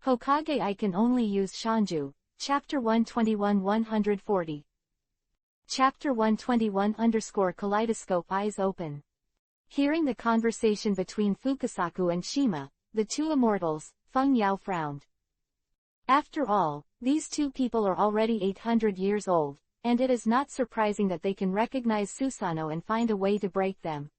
Hokage I can only use Xianju, Chapter-121-140. Chapter-121-Kaleidoscope Eyes Open. Hearing the conversation between Fukasaku and Shima, the two immortals, Feng Yao frowned. After all, these two people are already 800 years old, and it is not surprising that they can recognize Susanoo and find a way to break them.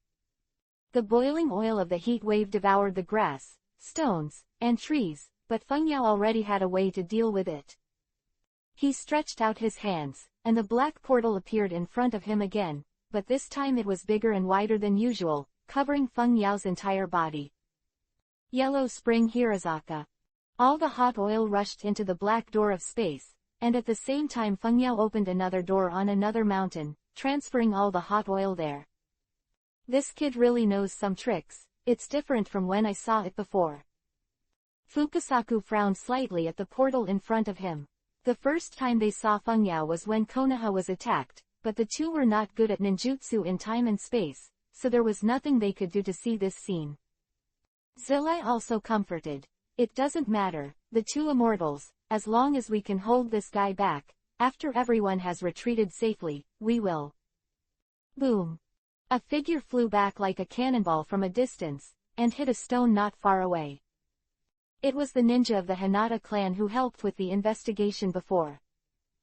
The boiling oil of the heat wave devoured the grass, stones, and trees, but Feng Yao already had a way to deal with it. He stretched out his hands, and the black portal appeared in front of him again, but this time it was bigger and wider than usual, covering Feng Yao's entire body. Yellow Spring Hirazaka. All the hot oil rushed into the black door of space, and at the same time Feng Yao opened another door on another mountain, transferring all the hot oil there. This kid really knows some tricks, it's different from when I saw it before. Fukasaku frowned slightly at the portal in front of him. The first time they saw Feng Yao was when Konoha was attacked, but the two were not good at ninjutsu in time and space, so there was nothing they could do to see this scene. Zilai also comforted. It doesn't matter, the two immortals, as long as we can hold this guy back, after everyone has retreated safely, we will. Boom. A figure flew back like a cannonball from a distance, and hit a stone not far away. It was the ninja of the Hinata clan who helped with the investigation before.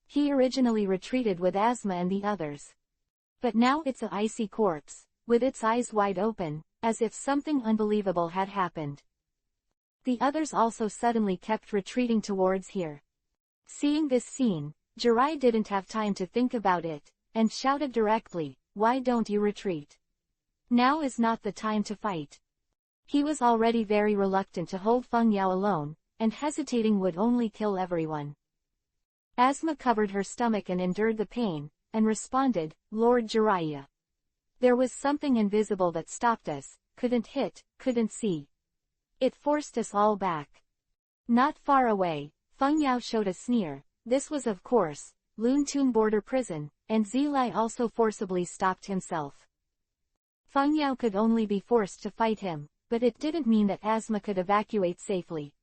He originally retreated with Asma and the others. But now it's an icy corpse, with its eyes wide open, as if something unbelievable had happened. The others also suddenly kept retreating towards here. Seeing this scene, Jirai didn't have time to think about it, and shouted directly, "Why don't you retreat? Now is not the time to fight." He was already very reluctant to hold Feng Yao alone, and hesitating would only kill everyone. Asma covered her stomach and endured the pain, and responded, "Lord Jiraiya. There was something invisible that stopped us, couldn't hit, couldn't see. It forced us all back." Not far away, Feng Yao showed a sneer. This was of course, Luntoon border prison, and Zilai also forcibly stopped himself. Feng Yao could only be forced to fight him, but it didn't mean that Asma could evacuate safely.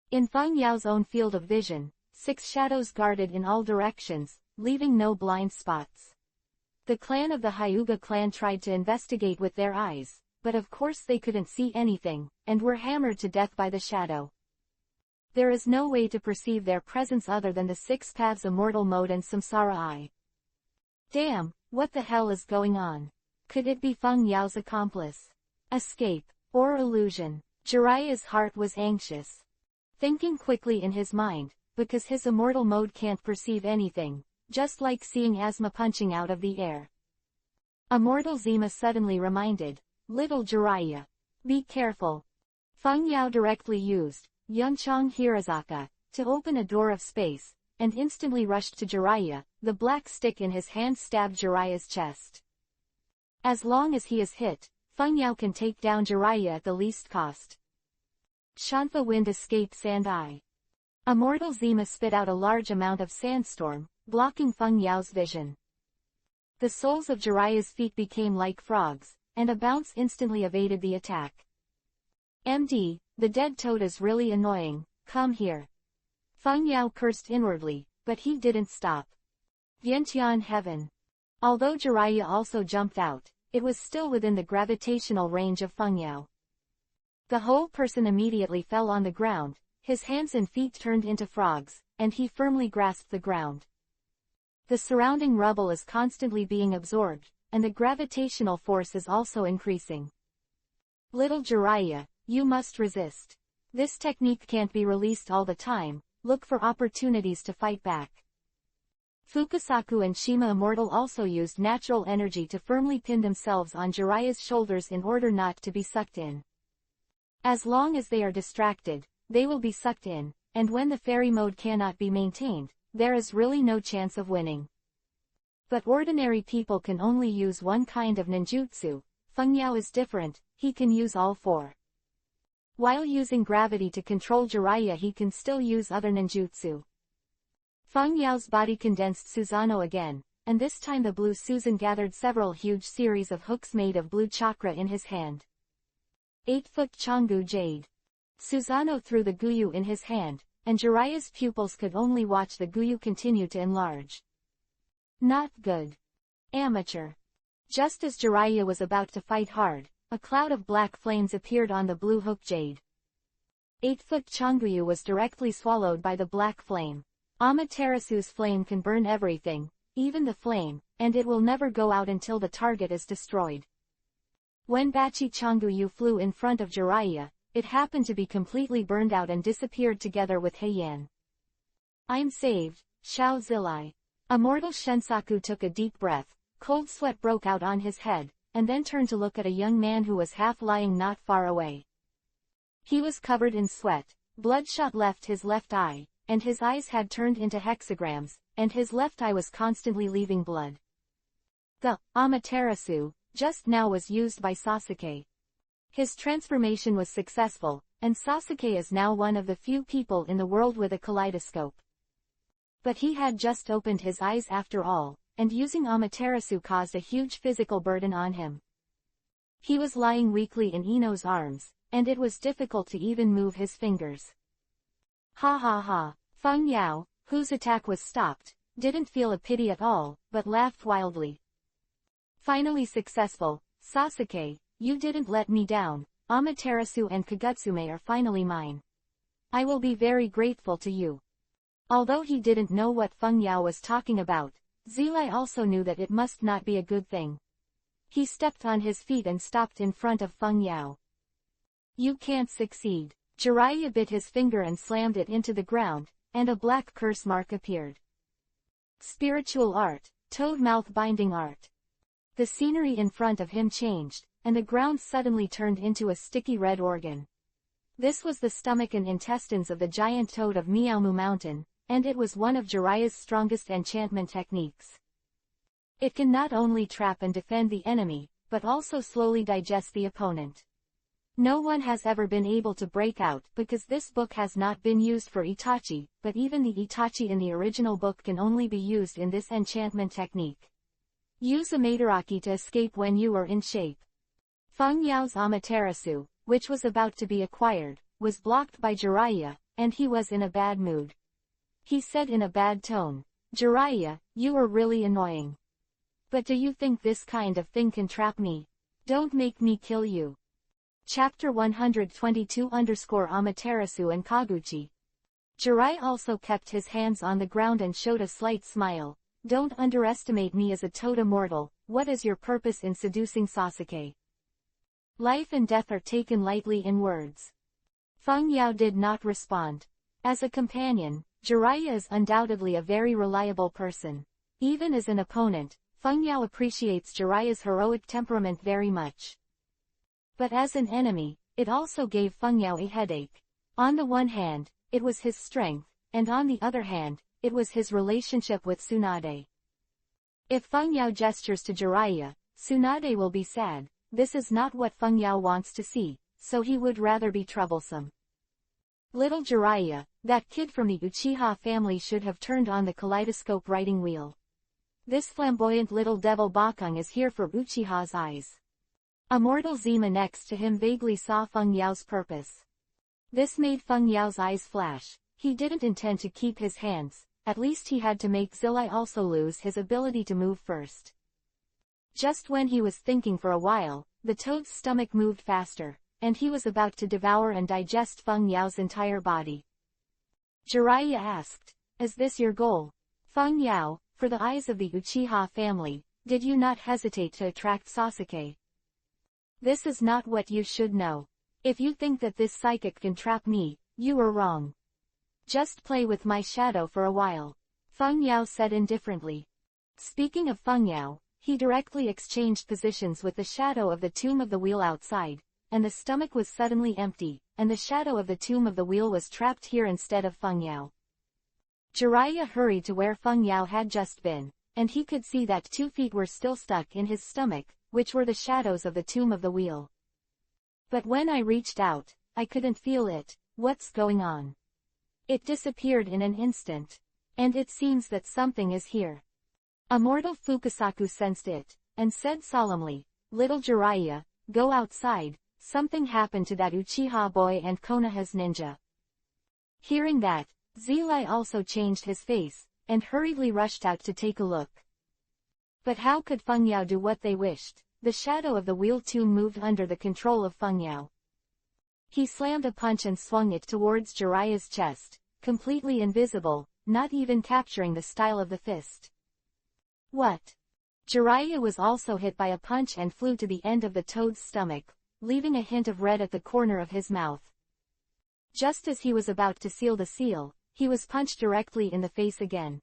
In Feng Yao's own field of vision, 6 shadows guarded in all directions, leaving no blind spots. The clan of the Hyuga clan tried to investigate with their eyes, but of course they couldn't see anything, and were hammered to death by the shadow. There is no way to perceive their presence other than the 6 paths Immortal Mode and Samsara Eye. Damn, what the hell is going on? Could it be Feng Yao's accomplice? Escape, or illusion? Jiraiya's heart was anxious. Thinking quickly in his mind, because his Immortal Mode can't perceive anything, just like seeing Asma punching out of the air. Immortal Zima suddenly reminded, "Little Jiraiya. Be careful." Feng Yao directly used Yunchong Hirazaka to open a door of space, and instantly rushed to Jiraiya. The black stick in his hand stabbed Jiraiya's chest. As long as he is hit, Feng Yao can take down Jiraiya at the least cost. Shanfa Wind Escape Sand Eye. Immortal Zima spit out a large amount of sandstorm, blocking Feng Yao's vision. The soles of Jiraiya's feet became like frogs, and a bounce instantly evaded the attack. "MD, the dead toad is really annoying, come here." Feng Yao cursed inwardly, but he didn't stop. Vientiane Heaven. Although Jiraiya also jumped out, it was still within the gravitational range of Feng Yao. The whole person immediately fell on the ground, his hands and feet turned into frogs, and he firmly grasped the ground. The surrounding rubble is constantly being absorbed, and the gravitational force is also increasing. Little Jiraiya, you must resist. This technique can't be released all the time, look for opportunities to fight back. Fukasaku and Shima Immortal also used natural energy to firmly pin themselves on Jiraiya's shoulders in order not to be sucked in. As long as they are distracted, they will be sucked in, and when the fairy mode cannot be maintained, there is really no chance of winning. But ordinary people can only use one kind of ninjutsu. Feng Yao is different, he can use all 4. While using gravity to control Jiraiya, he can still use other ninjutsu. Feng Yao's body condensed Susanoo again, and this time the blue Susan gathered several huge series of hooks made of blue chakra in his hand. 8-foot Changgu Jade. Susanoo threw the Guyu in his hand, and Jiraiya's pupils could only watch the Guyu continue to enlarge. Not good. Amateur. Just as Jiraiya was about to fight hard, a cloud of black flames appeared on the blue hook jade. 8-foot Changuyu was directly swallowed by the black flame. Amaterasu's flame can burn everything, even the flame, and it will never go out until the target is destroyed. When Bachi Changuyu flew in front of Jiraiya, it happened to be completely burned out and disappeared together with Heian. I'm saved, Xiao Zilai. Immortal Shensaku took a deep breath, cold sweat broke out on his head, and then turned to look at a young man who was half lying not far away. He was covered in sweat, bloodshot left his left eye, and his eyes had turned into hexagrams, and his left eye was constantly leaving blood. The Amaterasu just now was used by Sasuke. His transformation was successful, and Sasuke is now one of the few people in the world with a kaleidoscope. But he had just opened his eyes after all, and using Amaterasu caused a huge physical burden on him. He was lying weakly in Ino's arms, and it was difficult to even move his fingers. Ha ha ha. Feng Yao, whose attack was stopped, didn't feel a pity at all, but laughed wildly. Finally successful, Sasuke, you didn't let me down. Amaterasu and Kagutsume are finally mine. I will be very grateful to you. Although he didn't know what Feng Yao was talking about, Zilai also knew that it must not be a good thing. He stepped on his feet and stopped in front of Feng Yao. You can't succeed. Jiraiya bit his finger and slammed it into the ground, and a black curse mark appeared. Spiritual art, toad mouth binding art. The scenery in front of him changed, and the ground suddenly turned into a sticky red organ. This was the stomach and intestines of the giant toad of Miaomu Mountain, and it was one of Jiraiya's strongest enchantment techniques. It can not only trap and defend the enemy, but also slowly digest the opponent. No one has ever been able to break out because this book has not been used for Itachi, but even the Itachi in the original book can only be used in this enchantment technique. Use a Madaraki to escape when you are in shape. Feng Yao's Amaterasu, which was about to be acquired, was blocked by Jiraiya, and he was in a bad mood. He said in a bad tone, Jiraiya, you are really annoying. But do you think this kind of thing can trap me? Don't make me kill you. Chapter 122-Amaterasu and Kaguchi. Jiraiya also kept his hands on the ground and showed a slight smile. Don't underestimate me as a toad immortal. What is your purpose in seducing Sasuke? Life and death are taken lightly in words. Feng Yao did not respond. As a companion, Jiraiya is undoubtedly a very reliable person. Even as an opponent, Feng Yao appreciates Jiraiya's heroic temperament very much. But as an enemy, it also gave Feng Yao a headache. On the one hand, it was his strength, and on the other hand, it was his relationship with Tsunade. If Feng Yao gestures to Jiraiya, Tsunade will be sad. This is not what Feng Yao wants to see, so he would rather be troublesome. Little Jiraiya, that kid from the Uchiha family should have turned on the kaleidoscope writing wheel. This flamboyant little devil Bakung is here for Uchiha's eyes. Immortal Zima next to him vaguely saw Feng Yao's purpose. This made Feng Yao's eyes flash. He didn't intend to keep his hands, at least he had to make Zilai also lose his ability to move first. Just when he was thinking for a while, the toad's stomach moved faster, and he was about to devour and digest Feng Yao's entire body. Jiraiya asked, is this your goal? Feng Yao, for the eyes of the Uchiha family, did you not hesitate to attract Sasuke? This is not what you should know. If you think that this psychic can trap me, you are wrong. Just play with my shadow for a while. Feng Yao said indifferently. Speaking of Feng Yao, he directly exchanged positions with the shadow of the Tomb of the Wheel outside, and the stomach was suddenly empty, and the shadow of the Tomb of the Wheel was trapped here instead of Feng Yao. Jiraiya hurried to where Feng Yao had just been, and he could see that 2 feet were still stuck in his stomach, which were the shadows of the Tomb of the Wheel. But when I reached out, I couldn't feel it. What's going on? It disappeared in an instant. And it seems that something is here. Immortal Fukasaku sensed it, and said solemnly, Little Jiraiya, go outside, something happened to that Uchiha boy and Konoha's ninja. Hearing that, Zelie also changed his face, and hurriedly rushed out to take a look. But how could Feng Yao do what they wished? The shadow of the wheel tomb moved under the control of Feng Yao. He slammed a punch and swung it towards Jiraiya's chest, completely invisible, not even capturing the style of the fist. What? Jiraiya was also hit by a punch and flew to the end of the toad's stomach, leaving a hint of red at the corner of his mouth. Just as he was about to seal the seal, he was punched directly in the face again.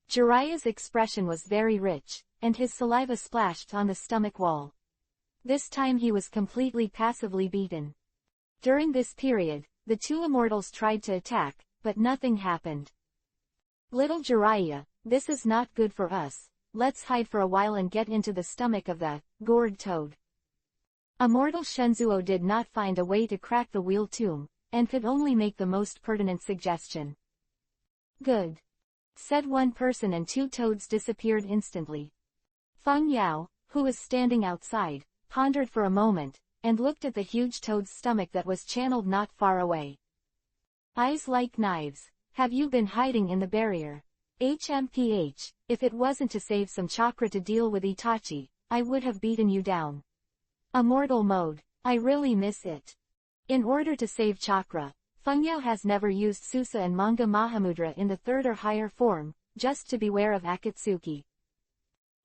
Jiraiya's expression was very rich, and his saliva splashed on the stomach wall. This time he was completely passively beaten. During this period, the two immortals tried to attack, but nothing happened. Little Jiraiya, this is not good for us, let's hide for a while and get into the stomach of the gourd toad. Immortal Shenzuo did not find a way to crack the wheel tomb, and could only make the most pertinent suggestion. Good, said one person, and two toads disappeared instantly. Feng Yao, who was standing outside, pondered for a moment, and looked at the huge toad's stomach that was channeled not far away. Eyes like knives, have you been hiding in the barrier? HMPH, if it wasn't to save some chakra to deal with Itachi, I would have beaten you down. Immortal mode, I really miss it. In order to save chakra, Feng Yao has never used Susa and Manga Mahamudra in the third or higher form, just to beware of Akatsuki.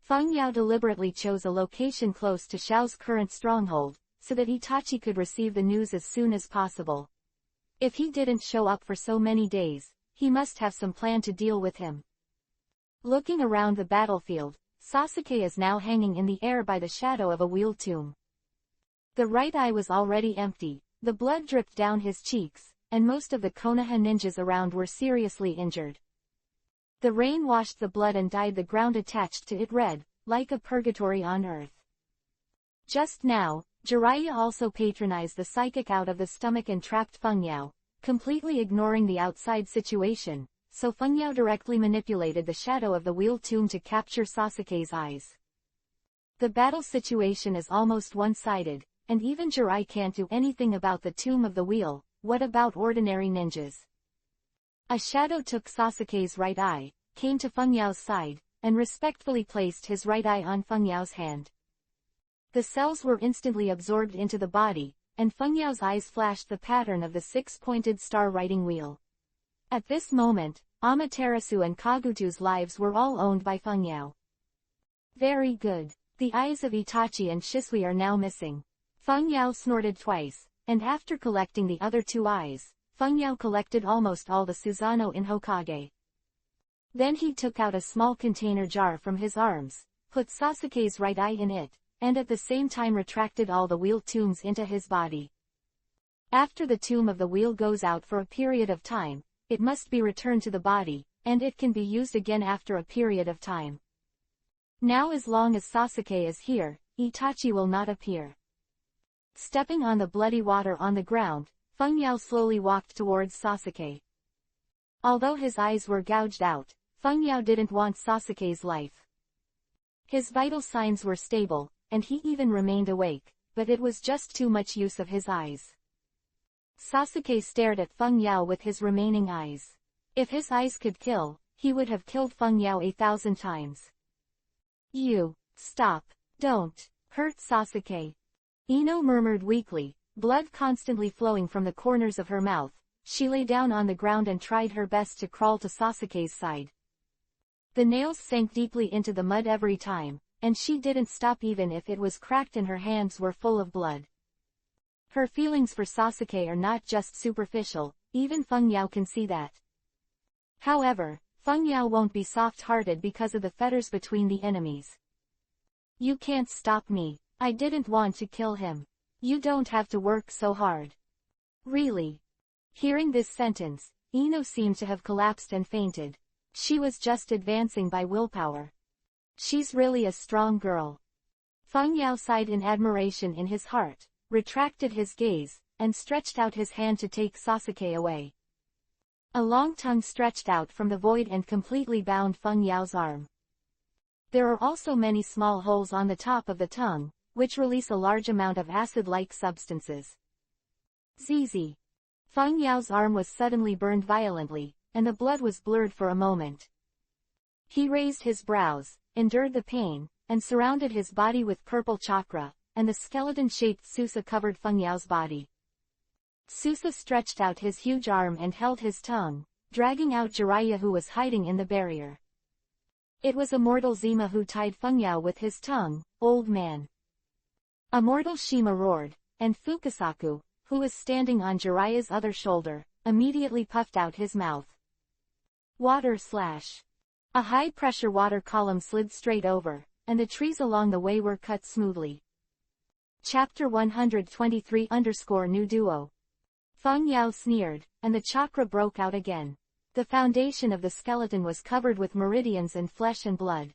Feng Yao deliberately chose a location close to Xiao's current stronghold, so that Itachi could receive the news as soon as possible. If he didn't show up for so many days, he must have some plan to deal with him. Looking around the battlefield, Sasuke is now hanging in the air by the shadow of a wheel tomb. The right eye was already empty, the blood dripped down his cheeks, and most of the Konoha ninjas around were seriously injured. The rain washed the blood and dyed the ground attached to it red, like a purgatory on earth. Just now, Jiraiya also patronized the psychic out of the stomach and trapped Feng Yao, completely ignoring the outside situation, so Feng Yao directly manipulated the shadow of the wheel tomb to capture Sasuke's eyes. The battle situation is almost one-sided, and even Jiraiya can't do anything about the tomb of the wheel. What about ordinary ninjas? A shadow took Sasuke's right eye, came to Feng Yao's side, and respectfully placed his right eye on Feng Yao's hand. The cells were instantly absorbed into the body, and Feng Yao's eyes flashed the pattern of the six-pointed star writing wheel. At this moment, Amaterasu and Kaguto's lives were all owned by Feng Yao. Very good. The eyes of Itachi and Shisui are now missing. Feng Yao snorted twice, and after collecting the other two eyes, Feng Yao collected almost all the Susanoo in Hokage. Then he took out a small container jar from his arms, put Sasuke's right eye in it, and at the same time retracted all the wheel tombs into his body. After the tomb of the wheel goes out for a period of time, it must be returned to the body, and it can be used again after a period of time. Now as long as Sasuke is here, Itachi will not appear. Stepping on the bloody water on the ground, Feng Yao slowly walked towards Sasuke. Although his eyes were gouged out, Feng Yao didn't want Sasuke's life. His vital signs were stable, and he even remained awake, but it was just too much use of his eyes. Sasuke stared at Feng Yao with his remaining eyes. If his eyes could kill, he would have killed Feng Yao 1,000 times. You, stop, don't, hurt Sasuke. Ino murmured weakly, blood constantly flowing from the corners of her mouth. She lay down on the ground and tried her best to crawl to Sasuke's side. The nails sank deeply into the mud every time, and she didn't stop even if it was cracked and her hands were full of blood. Her feelings for Sasuke are not just superficial, even Feng Yao can see that. However, Feng Yao won't be soft-hearted because of the fetters between the enemies. You can't stop me. I didn't want to kill him. You don't have to work so hard. Really? Hearing this sentence, Ino seemed to have collapsed and fainted. She was just advancing by willpower. She's really a strong girl. Feng Yao sighed in admiration in his heart, retracted his gaze, and stretched out his hand to take Sasuke away. A long tongue stretched out from the void and completely bound Feng Yao's arm. There are also many small holes on the top of the tongue, which release a large amount of acid-like substances. ZZ. Feng Yao's arm was suddenly burned violently, and the blood was blurred for a moment. He raised his brows, endured the pain, and surrounded his body with purple chakra, and the skeleton-shaped Susa covered Feng Yao's body. Susa stretched out his huge arm and held his tongue, dragging out Jiraiya who was hiding in the barrier. It was Immortal Zima who tied Feng Yao with his tongue. Old man. Immortal Shima roared, and Fukasaku, who was standing on Jiraiya's other shoulder, immediately puffed out his mouth. Water slash. A high-pressure water column slid straight over, and the trees along the way were cut smoothly. Chapter 123-New Duo. Feng Yao sneered, and the chakra broke out again. The foundation of the skeleton was covered with meridians and flesh and blood.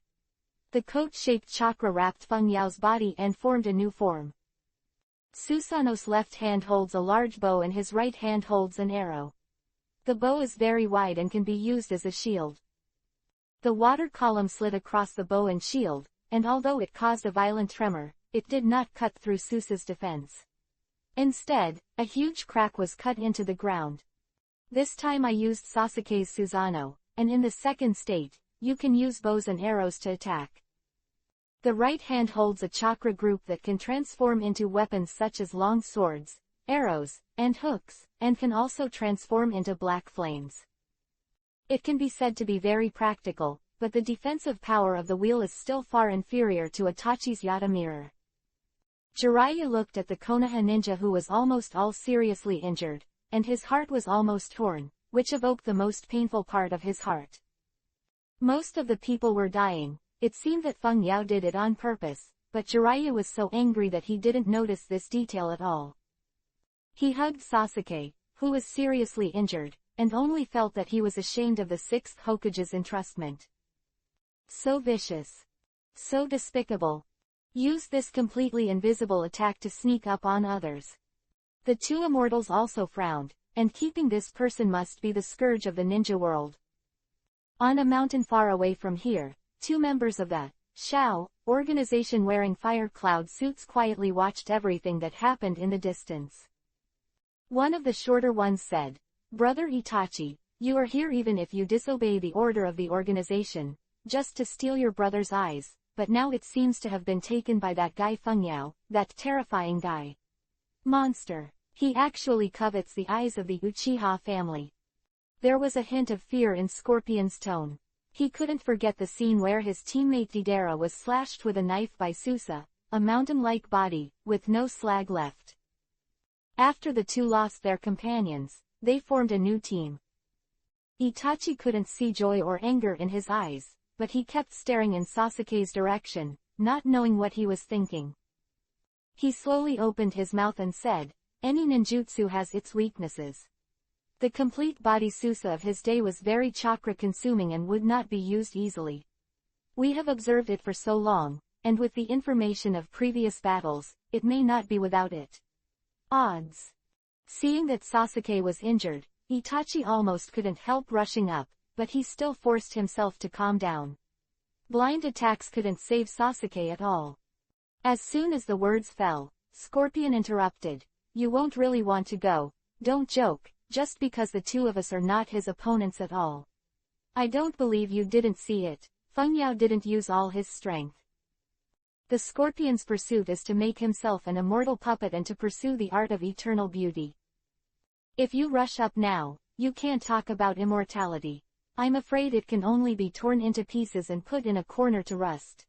The coat-shaped chakra wrapped Feng Yao's body and formed a new form. Susanoo's left hand holds a large bow and his right hand holds an arrow. The bow is very wide and can be used as a shield. The water column slid across the bow and shield, and although it caused a violent tremor, it did not cut through Susa's defense. Instead, a huge crack was cut into the ground. This time I used Sasuke's Susanoo, and in the second state, you can use bows and arrows to attack. The right hand holds a chakra group that can transform into weapons such as long swords, arrows, and hooks, and can also transform into black flames. It can be said to be very practical, but the defensive power of the wheel is still far inferior to Itachi's Yata mirror. Jiraiya looked at the Konoha ninja who was almost all seriously injured, and his heart was almost torn, which evoked the most painful part of his heart. Most of the people were dying. It seemed that Feng Yao did it on purpose, but Jiraiya was so angry that he didn't notice this detail at all. He hugged Sasuke, who was seriously injured, and only felt that he was ashamed of the sixth Hokage's entrustment. So vicious. So despicable. Use this completely invisible attack to sneak up on others. The two immortals also frowned, and keeping this person must be the scourge of the ninja world. On a mountain far away from here, two members of the Shao organization wearing fire cloud suits quietly watched everything that happened in the distance. One of the shorter ones said, "Brother Itachi, you are here even if you disobey the order of the organization, just to steal your brother's eyes, but now it seems to have been taken by that guy Feng Yao, that terrifying guy. Monster. He actually covets the eyes of the Uchiha family." There was a hint of fear in Scorpion's tone. He couldn't forget the scene where his teammate Deidara was slashed with a knife by Susa, a mountain-like body, with no slag left. After the two lost their companions, they formed a new team. Itachi couldn't see joy or anger in his eyes, but he kept staring in Sasuke's direction, not knowing what he was thinking. He slowly opened his mouth and said, "Any ninjutsu has its weaknesses." The complete body Susa of his day was very chakra-consuming and would not be used easily. We have observed it for so long, and with the information of previous battles, it may not be without it. Odds. Seeing that Sasuke was injured, Itachi almost couldn't help rushing up, but he still forced himself to calm down. Blind attacks couldn't save Sasuke at all. As soon as the words fell, Scorpion interrupted, "You won't really want to go, don't joke, just because the two of us are not his opponents at all. I don't believe you didn't see it, Feng Yao didn't use all his strength. The Scorpion's pursuit is to make himself an immortal puppet and to pursue the art of eternal beauty. If you rush up now, you can't talk about immortality. I'm afraid it can only be torn into pieces and put in a corner to rust."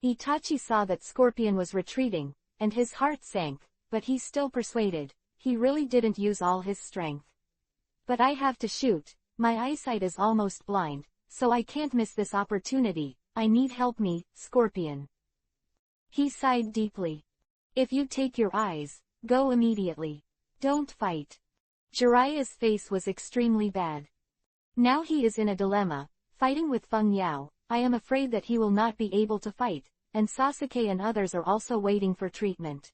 Itachi saw that Scorpion was retreating, and his heart sank, but he still persuaded. He really didn't use all his strength. "But I have to shoot, my eyesight is almost blind, so I can't miss this opportunity, I need help me, Scorpion." He sighed deeply. "If you take your eyes, go immediately. Don't fight." Jiraiya's face was extremely bad. Now he is in a dilemma, fighting with Feng Yao. I am afraid that he will not be able to fight, and Sasuke and others are also waiting for treatment.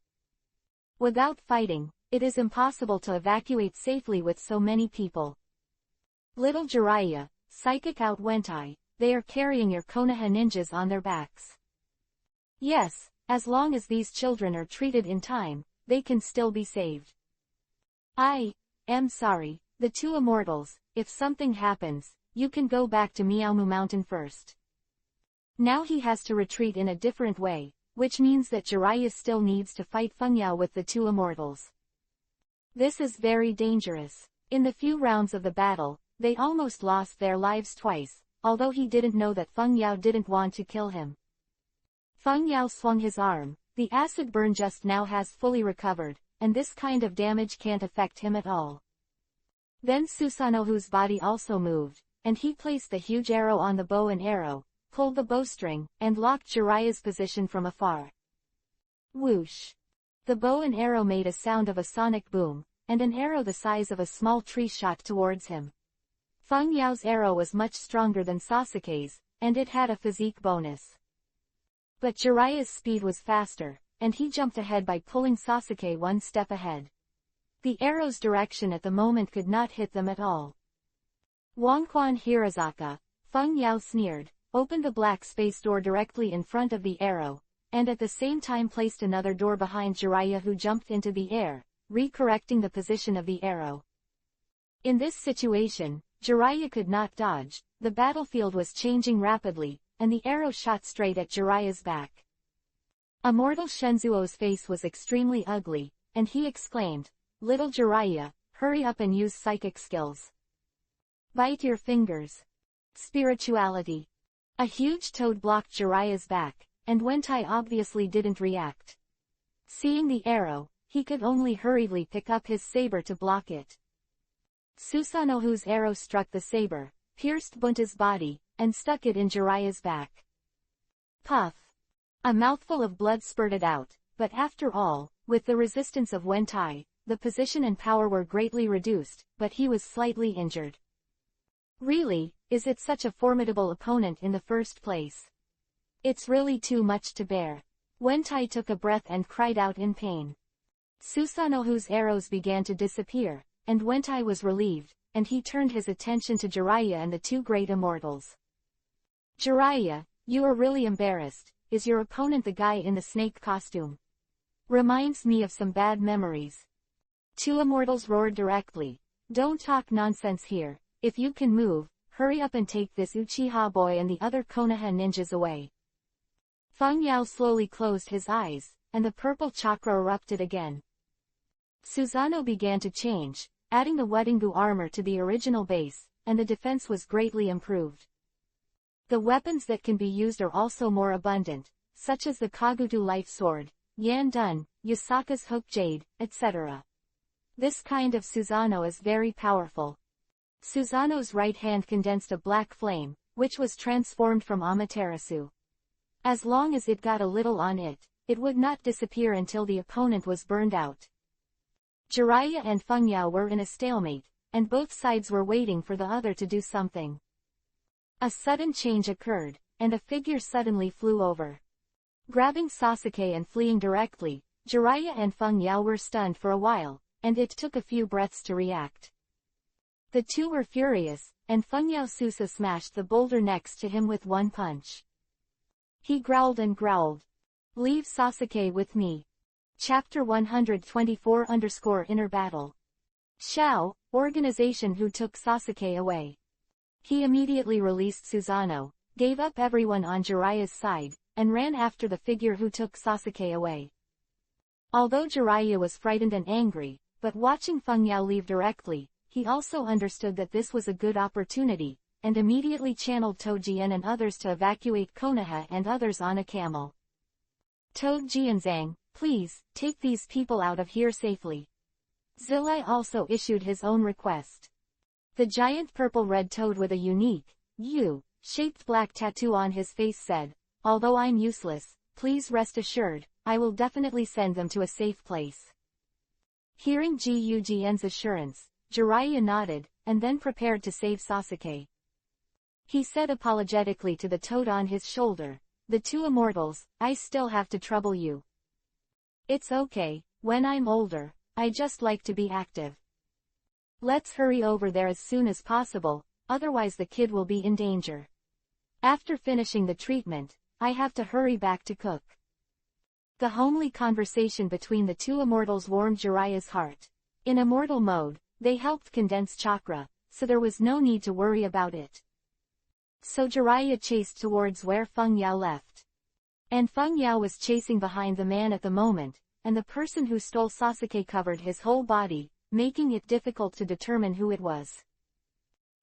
Without fighting, it is impossible to evacuate safely with so many people. "Little Jiraiya, psychic out went I, they are carrying your Konoha ninjas on their backs." "Yes, As long as these children are treated in time, they can still be saved. I am sorry, the two immortals, if something happens, you can go back to Miaomu Mountain first. Now he has to retreat in a different way, which means that Jiraiya still needs to fight Fengyao with the two immortals. This is very dangerous. In the few rounds of the battle, they almost lost their lives twice, although he didn't know that Fengyao didn't want to kill him. Fengyao swung his arm. The acid burn just now has fully recovered, and this kind of damage can't affect him at all. Then Susanoo's body also moved, and he placed the huge arrow on the bow and arrow, pulled the bowstring, and locked Jiraiya's position from afar. Whoosh! The bow and arrow made a sound of a sonic boom, and an arrow the size of a small tree shot towards him. Fengyao's arrow was much stronger than Sasuke's, and it had a physique bonus. But Jiraiya's speed was faster, and he jumped ahead by pulling Sasuke one step ahead. The arrow's direction at the moment could not hit them at all. Wangquan Hirazaka, Fengyao sneered, opened the black space door directly in front of the arrow, and at the same time placed another door behind Jiraiya, who jumped into the air, recorrecting the position of the arrow. In this situation, Jiraiya could not dodge. The battlefield was changing rapidly, and the arrow shot straight at Jiraiya's back. Immortal Shenzuo's face was extremely ugly, and he exclaimed, "Little Jiraiya, hurry up and use psychic skills. Bite your fingers." Spirituality. A huge toad blocked Jiraiya's back, and Wentai obviously didn't react. Seeing the arrow, he could only hurriedly pick up his saber to block it. Susanoo's arrow struck the saber, pierced Bunta's body, and stuck it in Jiraiya's back. Puff! A mouthful of blood spurted out, but after all, with the resistance of Wentai, the position and power were greatly reduced, but he was slightly injured. Really, is it such a formidable opponent in the first place? It's really too much to bear. Wentai took a breath and cried out in pain. Susanoo's arrows began to disappear, and Wentai was relieved, and he turned his attention to Jiraiya and the two great immortals. Jiraiya, you are really embarrassed. Is your opponent the guy in the snake costume? Reminds me of some bad memories. Two immortals roared directly. Don't talk nonsense here. If you can move, hurry up and take this Uchiha boy and the other Konoha ninjas away. Fengyao slowly closed his eyes, and the purple chakra erupted again. Susanoo began to change, adding the Weddingu armor to the original base, and the defense was greatly improved. The weapons that can be used are also more abundant, such as the Kagutu Life Sword, Yandun, Yasaka's Hook Jade, etc. This kind of Susanoo is very powerful. Susanoo's right hand condensed a black flame, which was transformed from Amaterasu. As long as it got a little on it, it would not disappear until the opponent was burned out. Jiraiya and Fengyao were in a stalemate, and both sides were waiting for the other to do something. A sudden change occurred, and a figure suddenly flew over. Grabbing Sasuke and fleeing directly, Jiraiya and Fengyao were stunned for a while, and it took a few breaths to react. The two were furious, and Fengyao Susa smashed the boulder next to him with one punch. He growled and growled. "Leave Sasuke with me." Chapter 124-Inner Battle. Shao, organization who took Sasuke away. He immediately released Susanoo, gave up everyone on Jiraiya's side, and ran after the figure who took Sasuke away. Although Jiraiya was frightened and angry, but watching Fengyao leave directly, he also understood that this was a good opportunity, and immediately channeled Toujien and others to evacuate Konoha and others on a camel. Toujien, please, take these people out of here safely. Zilai also issued his own request. The giant purple-red toad with a unique, U-shaped black tattoo on his face said, "Although I'm useless, please rest assured, I will definitely send them to a safe place." Hearing Jiujian's assurance, Jiraiya nodded, and then prepared to save Sasuke. He said apologetically to the toad on his shoulder, "The two immortals, I still have to trouble you. It's okay, when I'm older, I just like to be active. Let's hurry over there as soon as possible, otherwise the kid will be in danger. After finishing the treatment, I have to hurry back to cook." The homely conversation between the two immortals warmed Jiraiya's heart. In immortal mode, they helped condense chakra, so there was no need to worry about it. So Jiraiya chased towards where Feng Yao left. And Feng Yao was chasing behind the man at the moment, and the person who stole Sasuke covered his whole body, making it difficult to determine who it was.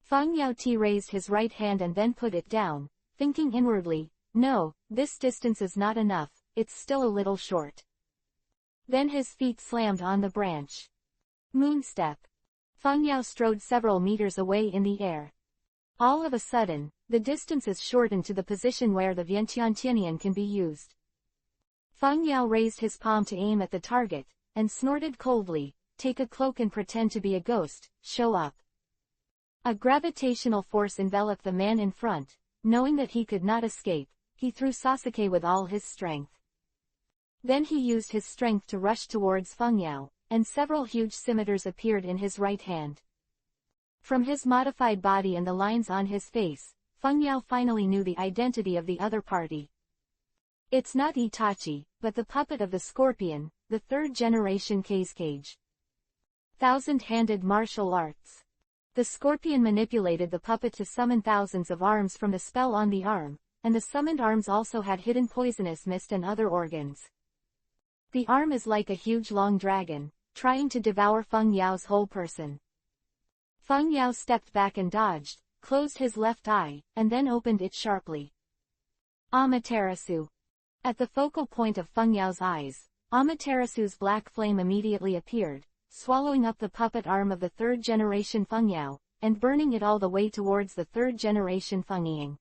Feng Yao raised his right hand and then put it down, thinking inwardly, no, this distance is not enough, it's still a little short. Then his feet slammed on the branch. Moonstep. Feng Yao strode several meters away in the air. All of a sudden, the distance is shortened to the position where the Vientiantianian can be used. Feng Yao raised his palm to aim at the target, and snorted coldly, take a cloak and pretend to be a ghost, show up. A gravitational force enveloped the man in front. Knowing that he could not escape, he threw Sasuke with all his strength. Then he used his strength to rush towards Feng Yao, and several huge scimitars appeared in his right hand. From his modified body and the lines on his face, Feng Yao finally knew the identity of the other party. It's not Itachi, but the puppet of the scorpion, the third-generation Kage. Thousand-handed martial arts. The scorpion manipulated the puppet to summon thousands of arms from the spell on the arm, and the summoned arms also had hidden poisonous mist and other organs. The arm is like a huge long dragon, trying to devour Feng Yao's whole person. Feng Yao stepped back and dodged, closed his left eye, and then opened it sharply. Amaterasu. At the focal point of Feng Yao's eyes, Amaterasu's black flame immediately appeared, swallowing up the puppet arm of the third-generation Feng Yao, and burning it all the way towards the third-generation Feng Ying.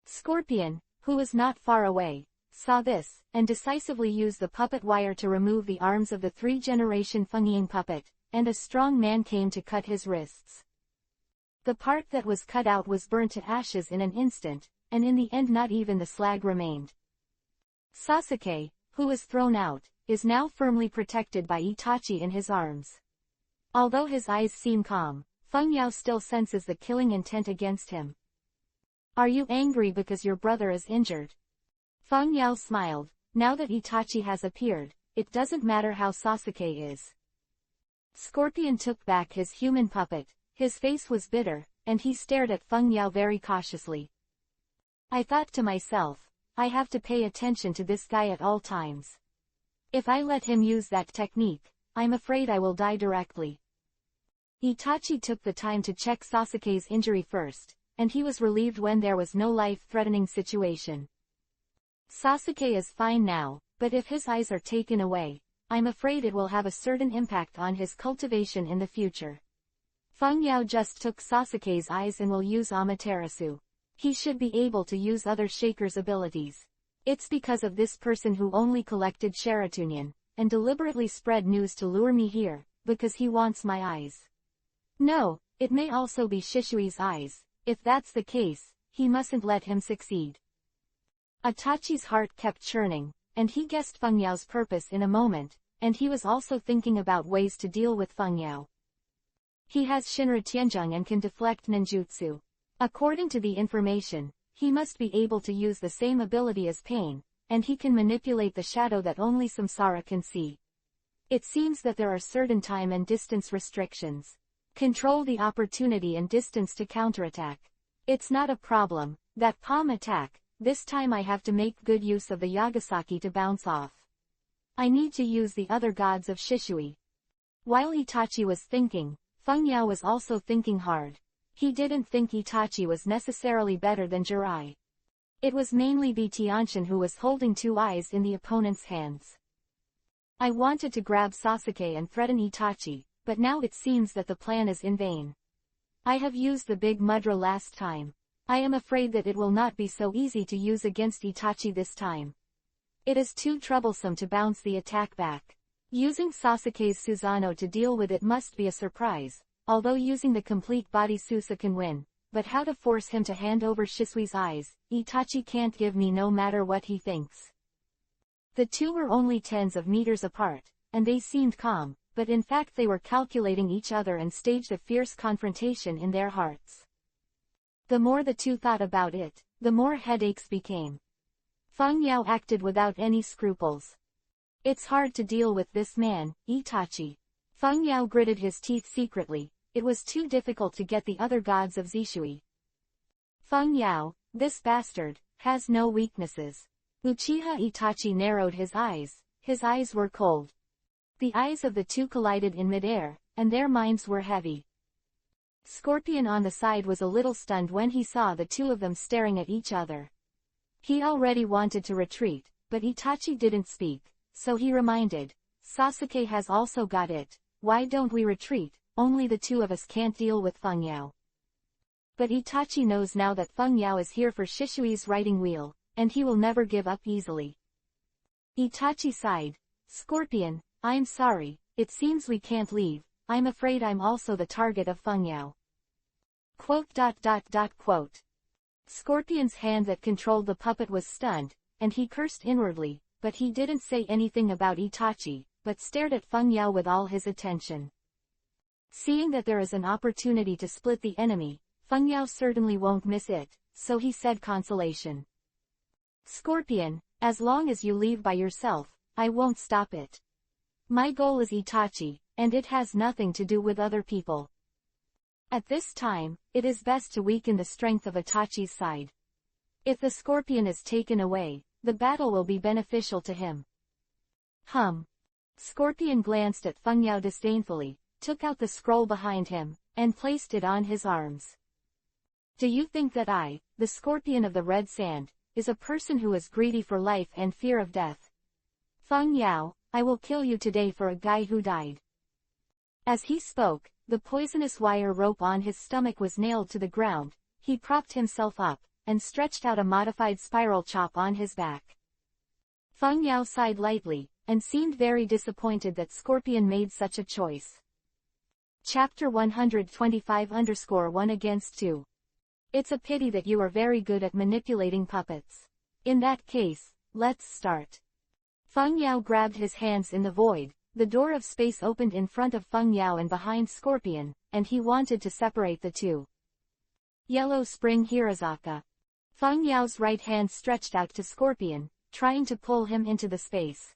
Scorpion, who was not far away, saw this, and decisively used the puppet wire to remove the arms of the three-generation Feng Ying puppet, and a strong man came to cut his wrists. The part that was cut out was burnt to ashes in an instant, and in the end not even the slag remained. Sasuke, who was thrown out, is now firmly protected by Itachi in his arms. Although his eyes seem calm, Feng Yao still senses the killing intent against him. Are you angry because your brother is injured? Feng Yao smiled. Now that Itachi has appeared, it doesn't matter how Sasuke is. Scorpion took back his human puppet, his face was bitter, and he stared at Feng Yao very cautiously. I thought to myself, I have to pay attention to this guy at all times. If I let him use that technique, I'm afraid I will die directly. Itachi took the time to check Sasuke's injury first, and he was relieved when there was no life-threatening situation. Sasuke is fine now, but if his eyes are taken away, I'm afraid it will have a certain impact on his cultivation in the future. Feng Yao just took Sasuke's eyes and will use Amaterasu. He should be able to use other Shaker's abilities. It's because of this person who only collected Sharatunian, and deliberately spread news to lure me here, because he wants my eyes. No, it may also be Shishui's eyes. If that's the case, he mustn't let him succeed. Itachi's heart kept churning, and he guessed Feng Yao's purpose in a moment, and he was also thinking about ways to deal with Feng Yao. He has Shinra Tianzhong and can deflect ninjutsu. According to the information, he must be able to use the same ability as Pain, and he can manipulate the shadow that only Samsara can see. It seems that there are certain time and distance restrictions. Control the opportunity and distance to counterattack. It's not a problem, that palm attack, this time I have to make good use of the Yagasaki to bounce off. I need to use the other gods of Shishui. While Itachi was thinking, Feng Yao was also thinking hard. He didn't think Itachi was necessarily better than Jiraiya. It was mainly Tianqian who was holding two eyes in the opponent's hands. I wanted to grab Sasuke and threaten Itachi, but now it seems that the plan is in vain. I have used the big mudra last time. I am afraid that it will not be so easy to use against Itachi this time. It is too troublesome to bounce the attack back. Using Sasuke's Susanoo to deal with it must be a surprise, although using the complete body Susa can win, but how to force him to hand over Shisui's eyes, Itachi can't give me no matter what he thinks. The two were only tens of meters apart, and they seemed calm, but in fact they were calculating each other and staged a fierce confrontation in their hearts. The more the two thought about it, the more headaches became. Feng Yao acted without any scruples. It's hard to deal with this man, Itachi. Feng Yao gritted his teeth secretly. It was too difficult to get the other gods of Zishui. Feng Yao, this bastard, has no weaknesses. Uchiha Itachi narrowed his eyes. His eyes were cold. The eyes of the two collided in midair, and their minds were heavy. Scorpion on the side was a little stunned when he saw the two of them staring at each other. He already wanted to retreat, but Itachi didn't speak, so he reminded, Sasuke has also got it. Why don't we retreat? Only the two of us can't deal with Feng Yao. But Itachi knows now that Feng Yao is here for Shishui's riding wheel, and he will never give up easily. Itachi sighed. Scorpion, I'm sorry, it seems we can't leave. I'm afraid I'm also the target of Feng Yao. Quote. Scorpion's hand that controlled the puppet was stunned, and he cursed inwardly, but he didn't say anything about Itachi, but stared at Feng Yao with all his attention. Seeing that there is an opportunity to split the enemy, Feng Yao certainly won't miss it, so he said consolation. Scorpion, as long as you leave by yourself, I won't stop it. My goal is Itachi, and it has nothing to do with other people. At this time, it is best to weaken the strength of Itachi's side. If the Scorpion is taken away, the battle will be beneficial to him. Scorpion glanced at Feng Yao disdainfully, took out the scroll behind him, and placed it on his arms. Do you think that I, the Scorpion of the Red Sand, is a person who is greedy for life and fear of death? Feng Yao, I will kill you today for a guy who died. As he spoke, the poisonous wire rope on his stomach was nailed to the ground. He propped himself up, and stretched out a modified spiral chop on his back. Feng Yao sighed lightly, and seemed very disappointed that Scorpion made such a choice. Chapter 125-1 Against 2. It's a pity that you are very good at manipulating puppets. In that case, let's start. Feng Yao grabbed his hands in the void. The door of space opened in front of Feng Yao and behind Scorpion, and he wanted to separate the two. Yellow Spring Hirazaka. Feng Yao's right hand stretched out to Scorpion, trying to pull him into the space.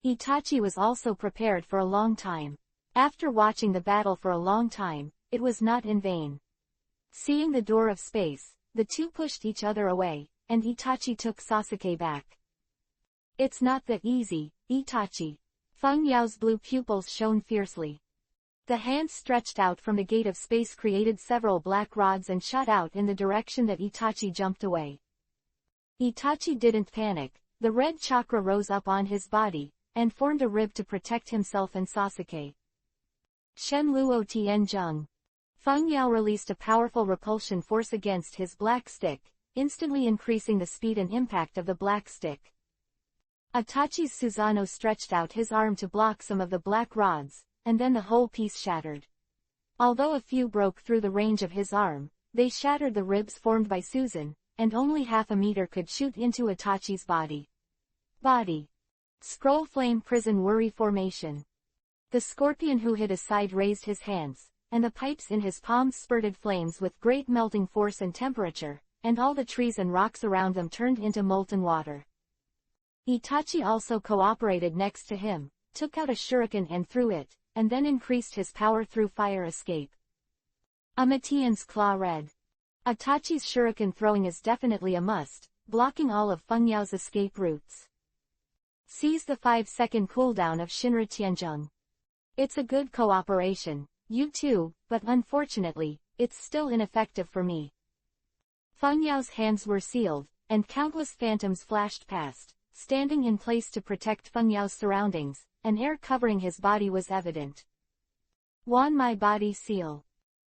Itachi was also prepared for a long time. After watching the battle for a long time, it was not in vain. Seeing the door of space, the two pushed each other away, and Itachi took Sasuke back. It's not that easy, Itachi. Feng Yao's blue pupils shone fiercely. The hands stretched out from the gate of space created several black rods and shot out in the direction that Itachi jumped away. Itachi didn't panic. The red chakra rose up on his body, and formed a rib to protect himself and Sasuke. Shenluo Tianzheng. Feng Yao released a powerful repulsion force against his black stick, instantly increasing the speed and impact of the black stick. Itachi's Susanoo stretched out his arm to block some of the black rods, and then the whole piece shattered. Although a few broke through the range of his arm, they shattered the ribs formed by Susan, and only half a meter could shoot into Itachi's body. Scroll Flame Prison Worry Formation. The Scorpion who hid aside raised his hands, and the pipes in his palms spurted flames with great melting force and temperature, and all the trees and rocks around them turned into molten water. Itachi also cooperated next to him, took out a shuriken and threw it, and then increased his power through fire escape. Amatian's Claw Red. Itachi's shuriken throwing is definitely a must, blocking all of Feng Yao's escape routes. Seize the 5-second cooldown of Shinra Tianzheng. It's a good cooperation, you too, but unfortunately, it's still ineffective for me. Feng Yao's hands were sealed, and countless phantoms flashed past. Standing in place to protect Feng Yao's surroundings, an air covering his body was evident. Wan My Body Seal.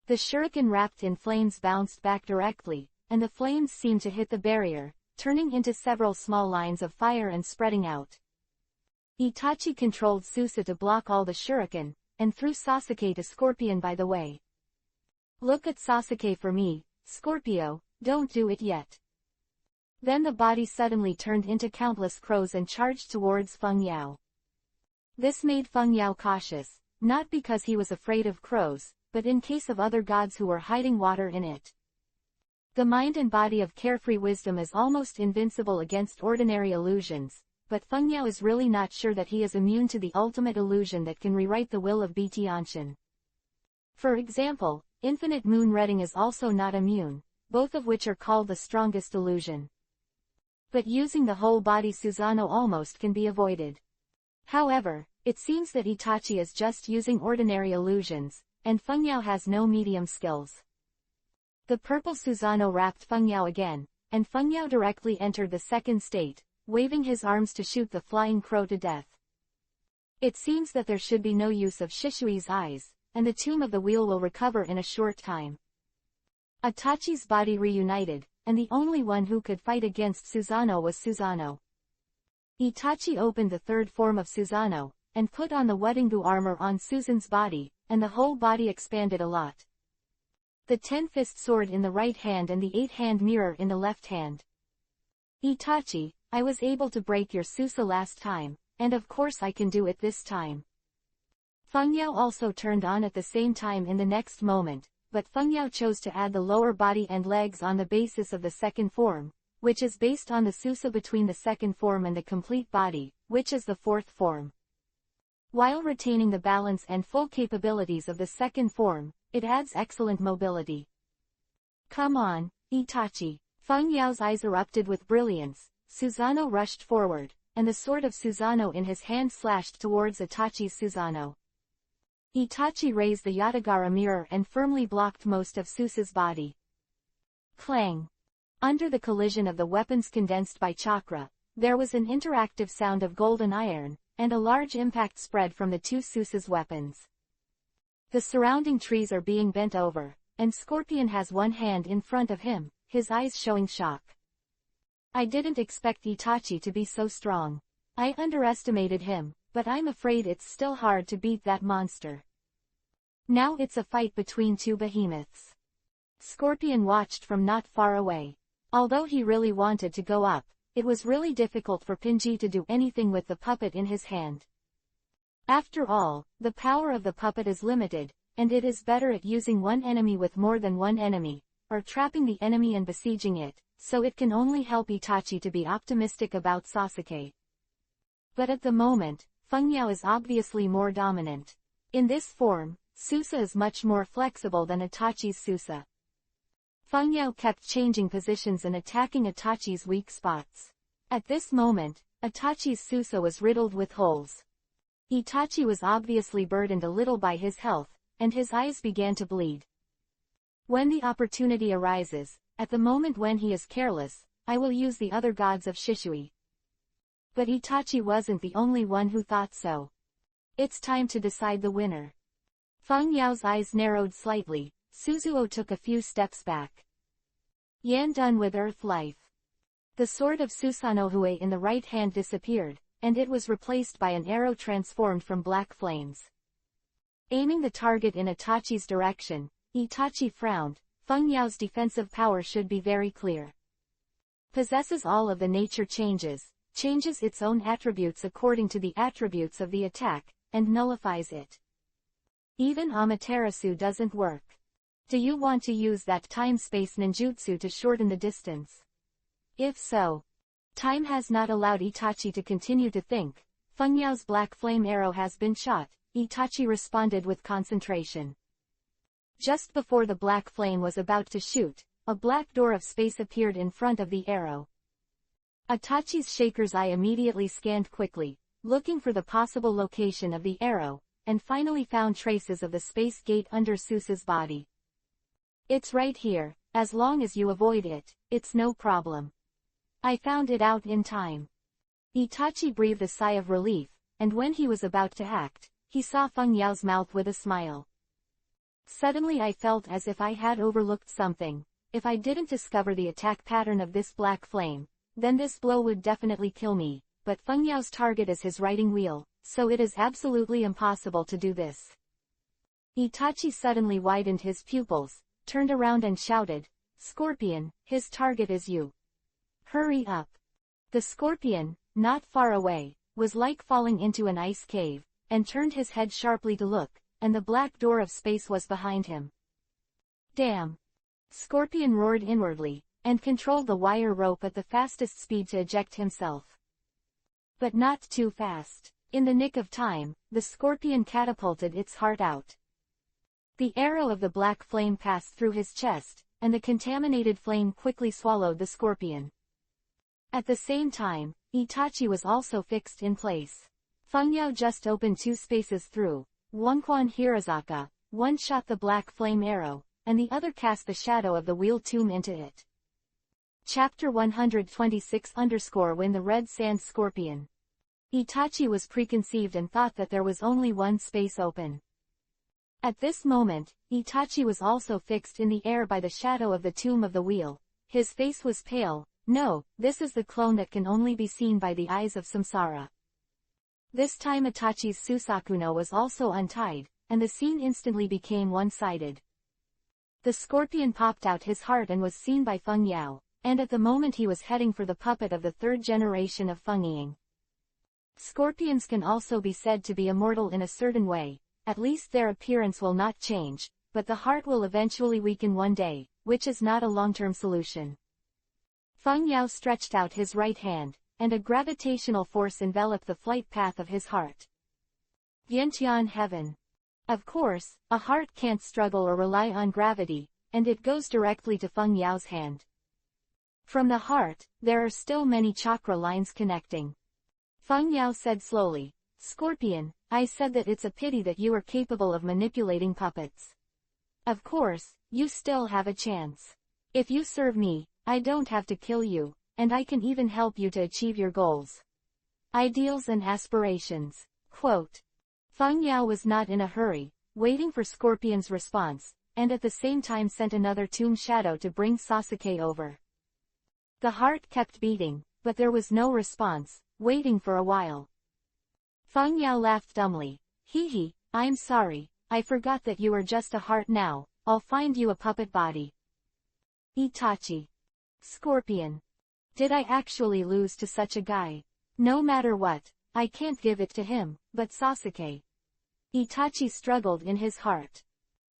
The shuriken wrapped in flames bounced back directly, and the flames seemed to hit the barrier, turning into several small lines of fire and spreading out. Itachi controlled Susa to block all the shuriken, and threw Sasuke to Scorpion by the way. Look at Sasuke for me, Scorpio, don't do it yet. Then the body suddenly turned into countless crows and charged towards Feng Yao. This made Feng Yao cautious, not because he was afraid of crows, but in case of other gods who were hiding water in it. The mind and body of carefree wisdom is almost invincible against ordinary illusions, but Feng Yao is really not sure that he is immune to the ultimate illusion that can rewrite the will of Tianxin. For example, infinite moon reading is also not immune, both of which are called the strongest illusion. But using the whole body Susanoo almost can be avoided. However, it seems that Itachi is just using ordinary illusions, and Feng Yao has no medium skills. The purple Susanoo wrapped Feng Yao again, and Feng Yao directly entered the second state, waving his arms to shoot the flying crow to death. It seems that there should be no use of Shishui's eyes, and the tomb of the wheel will recover in a short time. Itachi's body reunited, and the only one who could fight against Susanoo was Susanoo. Itachi opened the third form of Susanoo, and put on the Wudengu armor on Susan's body, and the whole body expanded a lot. The 10-fist sword in the right hand and the 8-hand mirror in the left hand. Itachi, I was able to break your Susa last time, and of course I can do it this time. Feng Yao also turned on at the same time in the next moment, but Feng Yao chose to add the lower body and legs on the basis of the second form, which is based on the Susa between the second form and the complete body, which is the fourth form. While retaining the balance and full capabilities of the second form, it adds excellent mobility. Come on, Itachi. Feng Yao's eyes erupted with brilliance. Susanoo rushed forward, and the sword of Susanoo in his hand slashed towards Itachi's Susanoo. Itachi raised the Yatagara mirror and firmly blocked most of Susa's body. Clang! Under the collision of the weapons condensed by chakra, there was an interactive sound of golden iron, and a large impact spread from the two Susa's weapons. The surrounding trees are being bent over, and Scorpion has one hand in front of him, his eyes showing shock. I didn't expect Itachi to be so strong. I underestimated him, but I'm afraid it's still hard to beat that monster. Now it's a fight between two behemoths. Scorpion watched from not far away. Although he really wanted to go up, it was really difficult for Pinji to do anything with the puppet in his hand. After all, the power of the puppet is limited, and it is better at using one enemy with more than one enemy, or trapping the enemy and besieging it, so it can only help Itachi to be optimistic about Sasuke. But at the moment, Feng Yao is obviously more dominant. In this form, Susa is much more flexible than Itachi's Susa. Feng Yao kept changing positions and attacking Itachi's weak spots. At this moment, Itachi's Susa was riddled with holes. Itachi was obviously burdened a little by his health, and his eyes began to bleed. When the opportunity arises, at the moment when he is careless, I will use the other gods of Shishui. But Itachi wasn't the only one who thought so. It's time to decide the winner. Feng Yao's eyes narrowed slightly. Suzuo took a few steps back. Yan done with earth life. The sword of Susanoo in the right hand disappeared, and it was replaced by an arrow transformed from black flames. Aiming the target in Itachi's direction, Itachi frowned. Feng Yao's defensive power should be very clear. Possesses all of the nature changes its own attributes according to the attributes of the attack, and nullifies it. Even Amaterasu doesn't work. Do you want to use that time-space ninjutsu to shorten the distance? If so. Time has not allowed Itachi to continue to think. Feng Yao's black flame arrow has been shot. Itachi responded with concentration. Just before the black flame was about to shoot, a black door of space appeared in front of the arrow. Itachi's shaker's eye immediately scanned quickly, looking for the possible location of the arrow, and finally found traces of the space gate under Susa's body. It's right here, as long as you avoid it, it's no problem. I found it out in time. Itachi breathed a sigh of relief, and when he was about to act, he saw Feng Yao's mouth with a smile. Suddenly I felt as if I had overlooked something. If I didn't discover the attack pattern of this black flame, then this blow would definitely kill me, but Feng Yao's target is his riding wheel, so it is absolutely impossible to do this. Itachi suddenly widened his pupils, turned around and shouted, "Scorpion, his target is you. Hurry up." The scorpion, not far away, was like falling into an ice cave, and turned his head sharply to look, and the black door of space was behind him. Damn! Scorpion roared inwardly, and controlled the wire rope at the fastest speed to eject himself. But not too fast. In the nick of time, the scorpion catapulted its heart out. The arrow of the black flame passed through his chest, and the contaminated flame quickly swallowed the scorpion. At the same time, Itachi was also fixed in place. Fengyao just opened two spaces through. Wonquan Hirazaka, one shot the black flame arrow, and the other cast the shadow of the wheel tomb into it. Chapter 126-When the Red Sand Scorpion. Itachi was preconceived and thought that there was only one space open. At this moment, Itachi was also fixed in the air by the shadow of the tomb of the wheel. His face was pale. No, this is the clone that can only be seen by the eyes of Samsara. This time Itachi's Susakuno was also untied, and the scene instantly became one-sided. The scorpion popped out his heart and was seen by Fengyao, and at the moment he was heading for the puppet of the third generation of Fengying. Scorpions can also be said to be immortal in a certain way, at least their appearance will not change, but the heart will eventually weaken one day, which is not a long-term solution. Fengyao stretched out his right hand, and a gravitational force enveloped the flight path of his heart. Vientiane heaven. Of course, a heart can't struggle or rely on gravity, and it goes directly to Fengyao's hand. From the heart, there are still many chakra lines connecting. Fengyao said slowly, "Scorpion, I said that it's a pity that you are capable of manipulating puppets. Of course, you still have a chance. If you serve me, I don't have to kill you, and I can even help you to achieve your goals. Ideals and aspirations." Quote. Fengyao was not in a hurry, waiting for Scorpion's response, and at the same time sent another tomb shadow to bring Sasuke over. The heart kept beating, but there was no response, waiting for a while. Fengyao laughed dumbly. Hee, I'm sorry, I forgot that you are just a heart now, I'll find you a puppet body. Itachi. Scorpion. Did I actually lose to such a guy? No matter what, I can't give it to him, but Sasuke. Itachi struggled in his heart.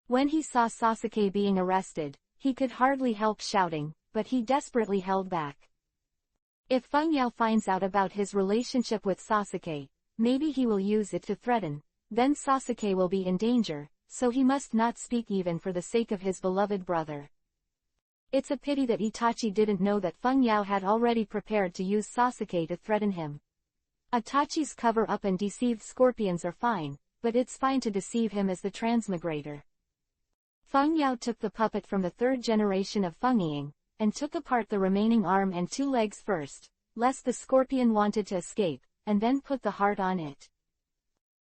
When he saw Sasuke being arrested, he could hardly help shouting, but he desperately held back. If Fengyao finds out about his relationship with Sasuke, maybe he will use it to threaten, then Sasuke will be in danger, so he must not speak even for the sake of his beloved brother. It's a pity that Itachi didn't know that Fengyao had already prepared to use Sasuke to threaten him. Itachi's cover-up and deceived scorpions are fine, but it's fine to deceive him as the transmigrator. Fengyao took the puppet from the third generation of Fengying, and took apart the remaining arm and two legs first, lest the scorpion wanted to escape, and then put the heart on it.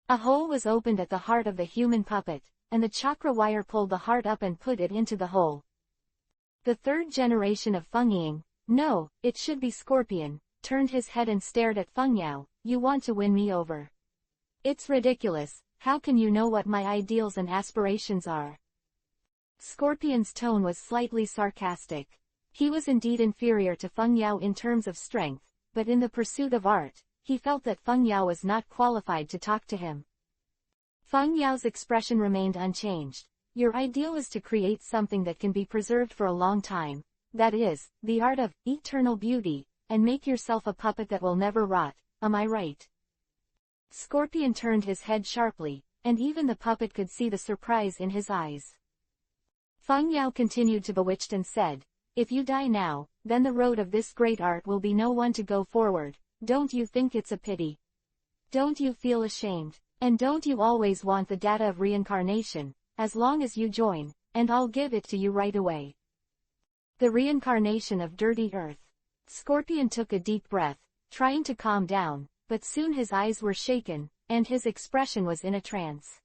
A hole was opened at the heart of the human puppet, and the chakra wire pulled the heart up and put it into the hole. The third generation of Fengying, no, it should be Scorpion, turned his head and stared at Fengyao. You want to win me over? It's ridiculous, how can you know what my ideals and aspirations are? Scorpion's tone was slightly sarcastic. He was indeed inferior to Fengyao in terms of strength, but in the pursuit of art, he felt that Fengyao was not qualified to talk to him. Fengyao's expression remained unchanged. Your ideal is to create something that can be preserved for a long time, that is, the art of eternal beauty, and make yourself a puppet that will never rot, am I right? Scorpion turned his head sharply, and even the puppet could see the surprise in his eyes. Fengyao continued to bewitched and said, if you die now, then the road of this great art will be no one to go forward. Don't you think it's a pity? Don't you feel ashamed? And don't you always want the data of reincarnation, as long as you join, and I'll give it to you right away. The reincarnation of dirty earth. Scorpion took a deep breath, trying to calm down, but soon his eyes were shaken, and his expression was in a trance.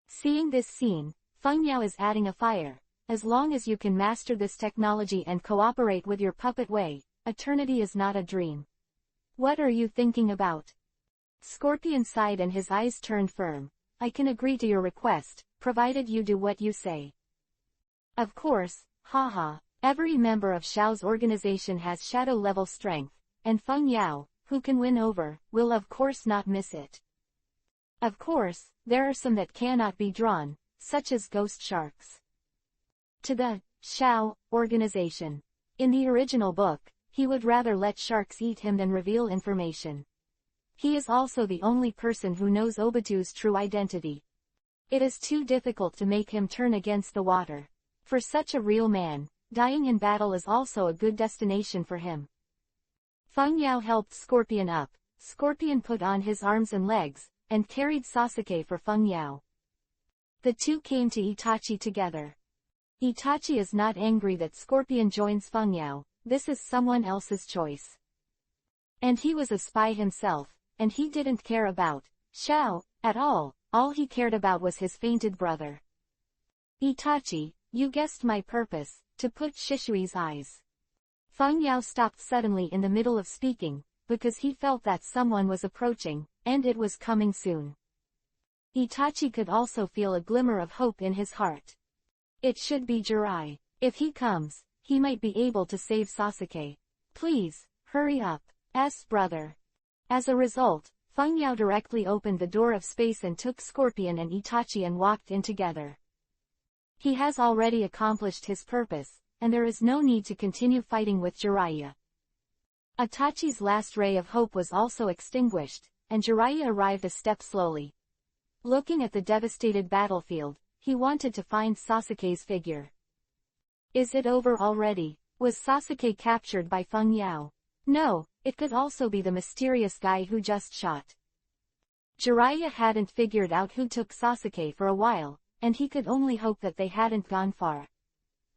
Seeing this scene, Fengyao is adding a fire. As long as you can master this technology and cooperate with your puppet way, eternity is not a dream. What are you thinking about? Scorpion sighed and his eyes turned firm. I can agree to your request, provided you do what you say. Of course, haha, every member of Xiao's organization has shadow-level strength, and Fengyao, who can win over, will of course not miss it. Of course, there are some that cannot be drawn, such as ghost sharks. To the Xiao, organization. In the original book, he would rather let sharks eat him than reveal information. He is also the only person who knows Obitu's true identity. It is too difficult to make him turn against the water. For such a real man, dying in battle is also a good destination for him. Feng Yao helped Scorpion up. Scorpion put on his arms and legs, and carried Sasuke for Feng Yao. The two came to Itachi together. Itachi is not angry that Scorpion joins Feng Yao, this is someone else's choice. And he was a spy himself, and he didn't care about Xiao at all he cared about was his fainted brother. Itachi, you guessed my purpose, to put Shishui's eyes. Feng Yao stopped suddenly in the middle of speaking, because he felt that someone was approaching, and it was coming soon. Itachi could also feel a glimmer of hope in his heart. It should be Jirai. If he comes, he might be able to save Sasuke. Please, hurry up, brother. As a result, Feng Yao directly opened the door of space and took Scorpion and Itachi and walked in together. He has already accomplished his purpose, and there is no need to continue fighting with Jiraiya. Itachi's last ray of hope was also extinguished, and Jiraiya arrived a step slowly. Looking at the devastated battlefield, he wanted to find Sasuke's figure. Is it over already? Was Sasuke captured by Feng Yao? No, it could also be the mysterious guy who just shot. Jiraiya hadn't figured out who took Sasuke for a while, and he could only hope that they hadn't gone far.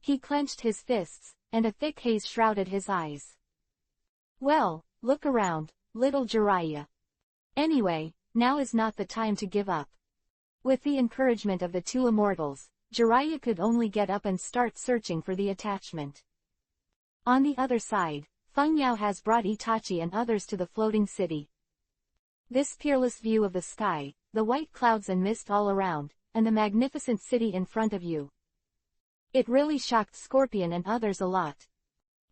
He clenched his fists, and a thick haze shrouded his eyes. Well, look around, little Jiraiya. Anyway, now is not the time to give up. With the encouragement of the two immortals, Jiraiya could only get up and start searching for the attachment. On the other side, Feng Yao has brought Itachi and others to the floating city. This peerless view of the sky, the white clouds and mist all around, and the magnificent city in front of you. It really shocked Scorpion and others a lot.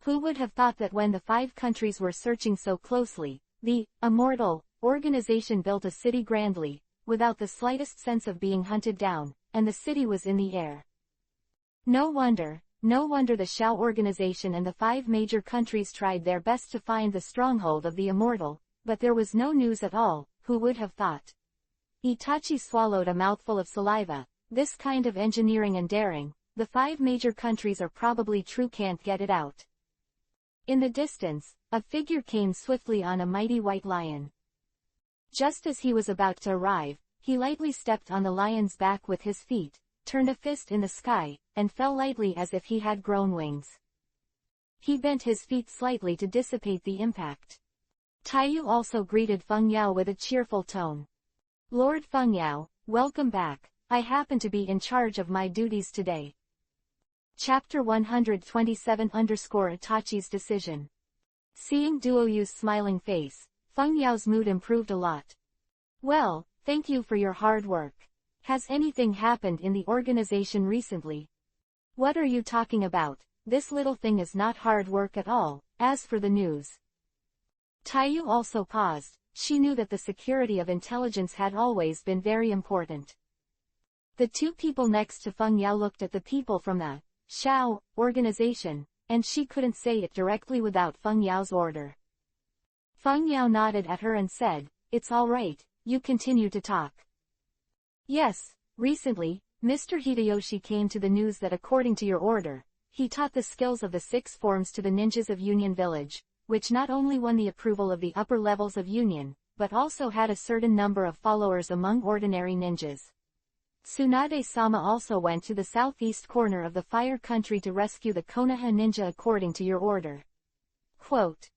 Who would have thought that when the 5 countries were searching so closely, the immortal organization built a city grandly, without the slightest sense of being hunted down, and the city was in the air. No wonder the Xiao organization and the 5 major countries tried their best to find the stronghold of the immortal, but there was no news at all, who would have thought? Itachi swallowed a mouthful of saliva. This kind of engineering and daring, the 5 major countries are probably true can't get it out. In the distance, a figure came swiftly on a mighty white lion. Just as he was about to arrive, he lightly stepped on the lion's back with his feet, turned a fist in the sky, and fell lightly as if he had grown wings. He bent his feet slightly to dissipate the impact. Taiyu also greeted Feng Yao with a cheerful tone. Lord Feng Yao, welcome back. I happen to be in charge of my duties today. Chapter 127 Itachi's decision. Seeing Duoyu's smiling face, Feng Yao's mood improved a lot. Well, thank you for your hard work. Has anything happened in the organization recently? What are you talking about? This little thing is not hard work at all. As for the news. Taiyu also paused. She knew that the security of intelligence had always been very important. The 2 people next to Feng Yao looked at the people from the Xiao organization, and she couldn't say it directly without Feng Yao's order. Feng Yao nodded at her and said, "It's all right, you continue to talk." Yes, recently, Mr. Hideyoshi came to the news that according to your order, he taught the skills of the 6 forms to the ninjas of Union Village, which not only won the approval of the upper levels of Union, but also had a certain number of followers among ordinary ninjas. Tsunade-sama also went to the southeast corner of the Fire Country to rescue the Konoha ninja according to your order. Quote.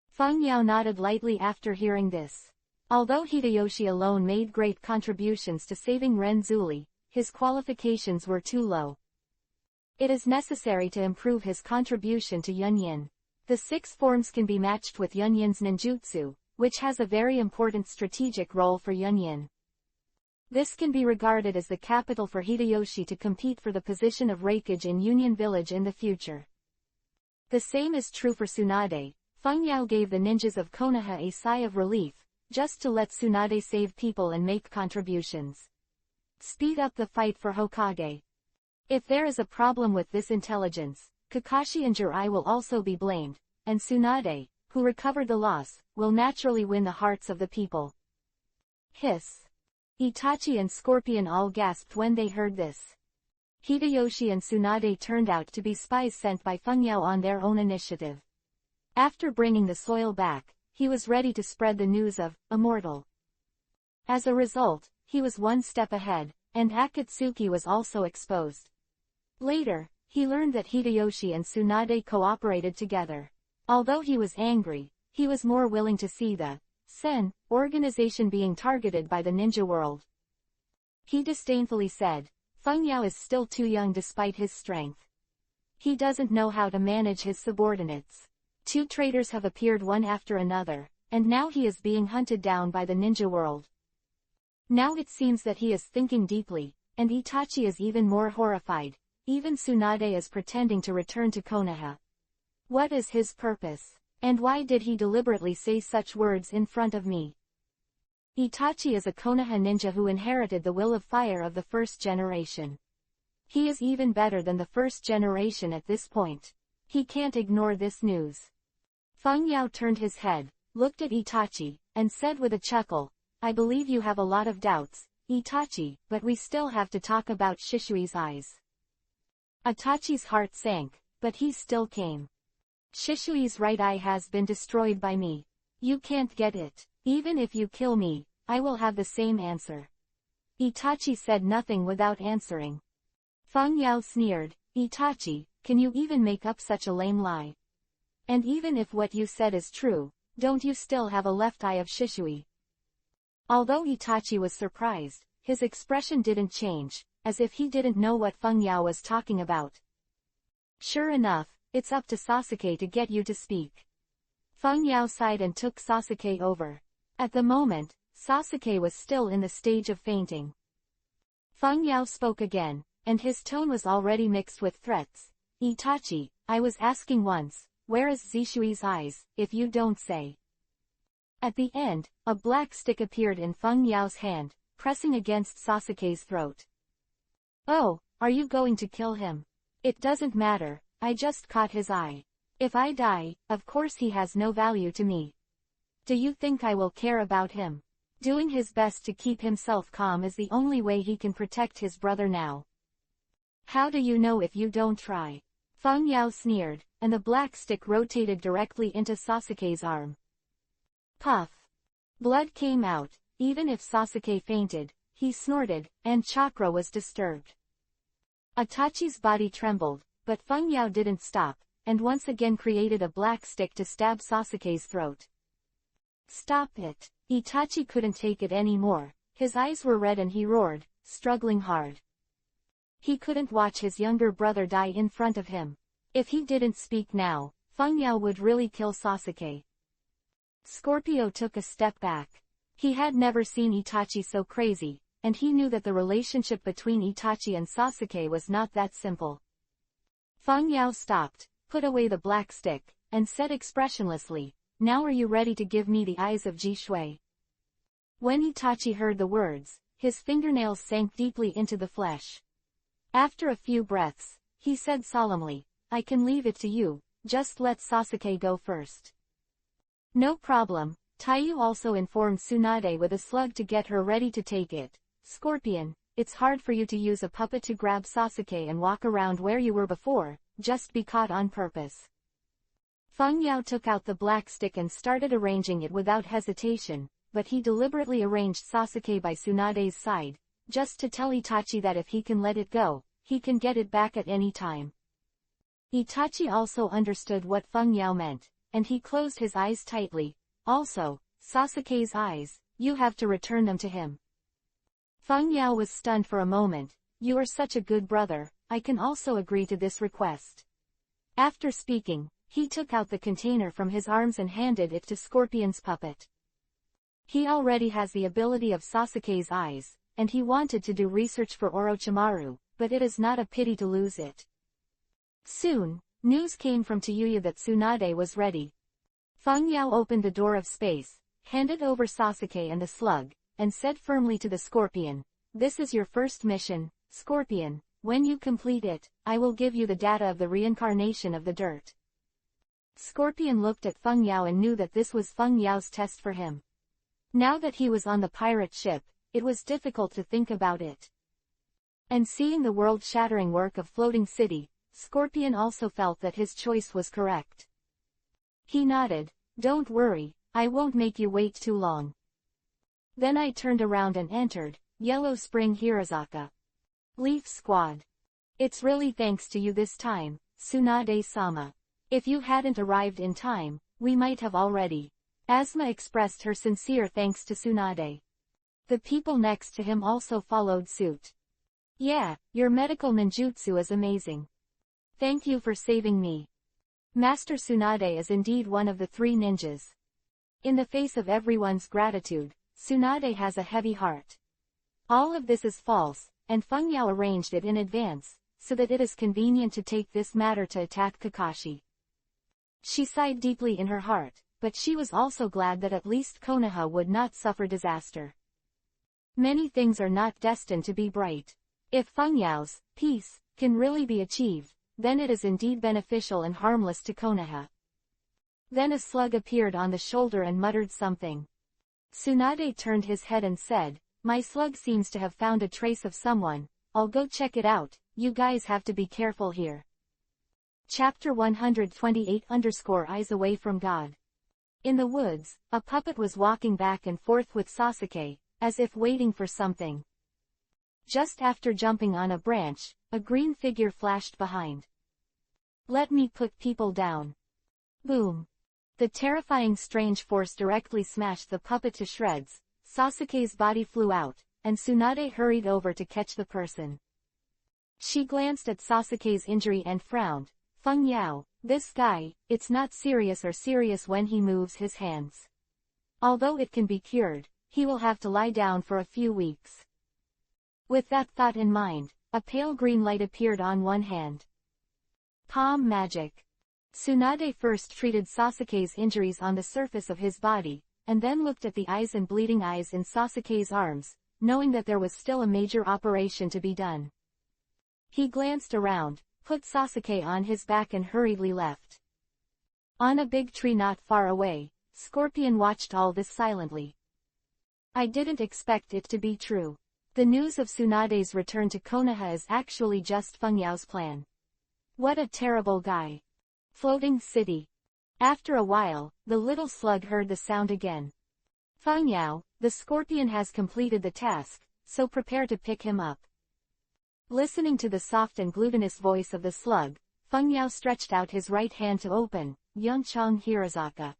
Feng Yao nodded lightly after hearing this. Although Hideyoshi alone made great contributions to saving Renzuli, his qualifications were too low. It is necessary to improve his contribution to Yunyin. The 6 forms can be matched with Yunyin's ninjutsu, which has a very important strategic role for Yunyin. This can be regarded as the capital for Hideyoshi to compete for the position of Raikage in Union Village in the future. The same is true for Tsunade. Feng Yao gave the ninjas of Konoha a sigh of relief, just to let Tsunade save people and make contributions. Speed up the fight for Hokage. If there is a problem with this intelligence, Kakashi and Jirai will also be blamed, and Tsunade, who recovered the loss, will naturally win the hearts of the people. Hiss. Itachi and Scorpion all gasped when they heard this. Hideyoshi and Tsunade turned out to be spies sent by Fengyao on their own initiative. After bringing the soil back, he was ready to spread the news of immortal. As a result, he was one step ahead, and Akatsuki was also exposed. Later, he learned that Hideyoshi and Tsunade cooperated together. Although he was angry, he was more willing to see the Sen organization being targeted by the ninja world. He disdainfully said, Fengyao is still too young despite his strength. He doesn't know how to manage his subordinates. 2 traitors have appeared one after another, and now he is being hunted down by the ninja world. Now it seems that he is thinking deeply, and Itachi is even more horrified. Even Tsunade is pretending to return to Konoha. What is his purpose? And why did he deliberately say such words in front of me? Itachi is a Konoha ninja who inherited the will of fire of the first generation. He is even better than the first generation at this point. He can't ignore this news. Fengyao turned his head, looked at Itachi, and said with a chuckle, I believe you have a lot of doubts, Itachi, but we still have to talk about Shishui's eyes. Itachi's heart sank, but he still came. Shishui's right eye has been destroyed by me. You can't get it. Even if you kill me, I will have the same answer. Itachi said nothing without answering. Fengyao sneered, Itachi, can you even make up such a lame lie? And even if what you said is true, don't you still have a left eye of Shishui? Although Itachi was surprised, his expression didn't change, as if he didn't know what Fengyao was talking about. Sure enough, it's up to Sasuke to get you to speak. Fengyao sighed and took Sasuke over. At the moment, Sasuke was still in the stage of fainting. Fengyao spoke again, and his tone was already mixed with threats. Itachi, I was asking once, where is Zishui's eyes, if you don't say. At the end, a black stick appeared in Fengyao's hand, pressing against Sasuke's throat. Oh, are you going to kill him? It doesn't matter, I just caught his eye. If I die, of course he has no value to me. Do you think I will care about him? Doing his best to keep himself calm is the only way he can protect his brother now. How do you know if you don't try? Fengyao sneered, and the black stick rotated directly into Sasuke's arm. Puff. Blood came out. Even if Sasuke fainted, he snorted, and chakra was disturbed. Itachi's body trembled, but Fengyao didn't stop, and once again created a black stick to stab Sasuke's throat. Stop it. Itachi couldn't take it anymore. His eyes were red and he roared, struggling hard. He couldn't watch his younger brother die in front of him. If he didn't speak now, Fengyao would really kill Sasuke. Scorpio took a step back. He had never seen Itachi so crazy, and he knew that the relationship between Itachi and Sasuke was not that simple. Fengyao stopped, put away the black stick, and said expressionlessly, now are you ready to give me the eyes of Jishui? When Itachi heard the words, his fingernails sank deeply into the flesh. After a few breaths, he said solemnly, I can leave it to you, just let Sasuke go first. No problem. Taiyu also informed Tsunade with a slug to get her ready to take it. Scorpion, it's hard for you to use a puppet to grab Sasuke and walk around where you were before, just be caught on purpose. Fengyao took out the black stick and started arranging it without hesitation, but he deliberately arranged Sasuke by Tsunade's side, just to tell Itachi that if he can let it go, he can get it back at any time. Itachi also understood what Fengyao meant, and he closed his eyes tightly. Also, Sasuke's eyes, you have to return them to him. Fengyao was stunned for a moment. You are such a good brother, I can also agree to this request. After speaking, he took out the container from his arms and handed it to Scorpion's puppet. He already has the ability of Sasuke's eyes, and he wanted to do research for Orochimaru, but it is not a pity to lose it. Soon, news came from Tayuya that Tsunade was ready. Fengyao opened the door of space, handed over Sasuke and the slug, and said firmly to the Scorpion, this is your first mission, Scorpion, when you complete it, I will give you the data of the reincarnation of the dirt. Scorpion looked at Feng Yao and knew that this was Feng Yao's test for him. Now that he was on the pirate ship, it was difficult to think about it. And seeing the world-shattering work of Floating City, Scorpion also felt that his choice was correct. He nodded. Don't worry, I won't make you wait too long. Then I turned around and entered, Yellow Spring Hirazaka. Leaf Squad. It's really thanks to you this time, Tsunade-sama. If you hadn't arrived in time, we might have already. Asma expressed her sincere thanks to Tsunade. The people next to him also followed suit. Yeah, your medical ninjutsu is amazing. Thank you for saving me. Master Tsunade is indeed one of the three ninjas. In the face of everyone's gratitude, Tsunade has a heavy heart. All of this is false, and Feng Yao arranged it in advance, so that it is convenient to take this matter to attack Kakashi. She sighed deeply in her heart, but she was also glad that at least Konoha would not suffer disaster. Many things are not destined to be bright. If Feng Yao's peace can really be achieved, then it is indeed beneficial and harmless to Konoha. Then a slug appeared on the shoulder and muttered something. Tsunade turned his head and said, My slug seems to have found a trace of someone, I'll go check it out, you guys have to be careful here. Chapter 128-Eyes Away from God. In the woods, a puppet was walking back and forth with Sasuke, as if waiting for something. Just after jumping on a branch, a green figure flashed behind. Let me put people down. Boom. The terrifying strange force directly smashed the puppet to shreds, Sasuke's body flew out, and Tsunade hurried over to catch the person. She glanced at Sasuke's injury and frowned. Feng Yao, this guy, it's not serious or serious when he moves his hands. Although it can be cured, he will have to lie down for a few weeks. With that thought in mind, a pale green light appeared on one hand. Palm magic. Tsunade first treated Sasuke's injuries on the surface of his body, and then looked at the eyes and bleeding eyes in Sasuke's arms, knowing that there was still a major operation to be done. He glanced around, put Sasuke on his back and hurriedly left. On a big tree not far away, Scorpion watched all this silently. I didn't expect it to be true. The news of Tsunade's return to Konoha is actually just Feng Yao's plan. What a terrible guy. Floating City. After a while, the little slug heard the sound again. Feng Yao, the scorpion has completed the task, so prepare to pick him up. Listening to the soft and glutinous voice of the slug, Feng Yao stretched out his right hand to open, Yunchong Hirazaka.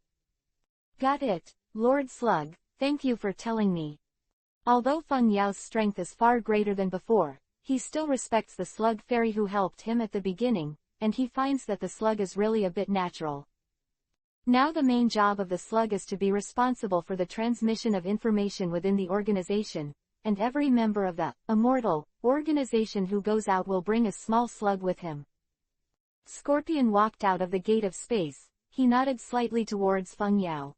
Got it, Lord Slug, thank you for telling me. Although Feng Yao's strength is far greater than before, he still respects the slug fairy who helped him at the beginning, and he finds that the slug is really a bit natural. Now the main job of the slug is to be responsible for the transmission of information within the organization, and every member of the immortal organization who goes out will bring a small slug with him. Scorpion walked out of the gate of space. He nodded slightly towards Feng Yao.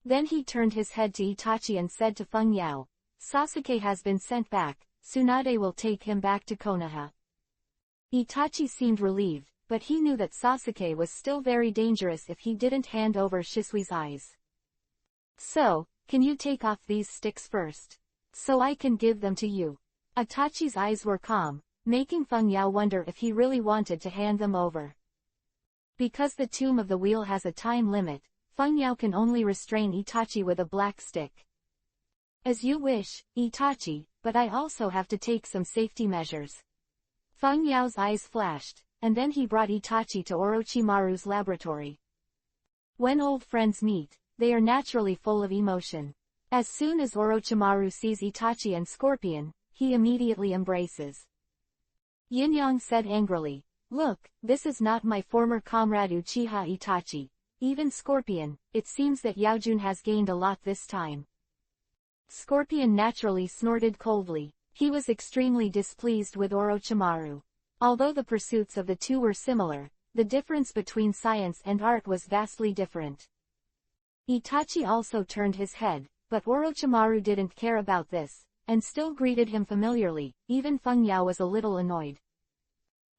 Then he turned his head to Itachi and said to Feng Yao, Sasuke has been sent back, Tsunade will take him back to Konoha. Itachi seemed relieved, but he knew that Sasuke was still very dangerous if he didn't hand over Shisui's eyes. So, can you take off these sticks first? So I can give them to you. Itachi's eyes were calm, making Feng Yao wonder if he really wanted to hand them over. Because the Tomb of the Wheel has a time limit, Feng Yao can only restrain Itachi with a black stick. As you wish, Itachi, but I also have to take some safety measures. Feng Yao's eyes flashed, and then he brought Itachi to Orochimaru's laboratory. When old friends meet, they are naturally full of emotion. As soon as Orochimaru sees Itachi and Scorpion, he immediately embraces. Yin-Yang said angrily, Look, this is not my former comrade Uchiha Itachi. Even Scorpion, it seems that Yaojun has gained a lot this time. Scorpion naturally snorted coldly. He was extremely displeased with Orochimaru. Although the pursuits of the two were similar, the difference between science and art was vastly different. Itachi also turned his head, but Orochimaru didn't care about this. and still greeted him familiarly. Even Feng Yao was a little annoyed.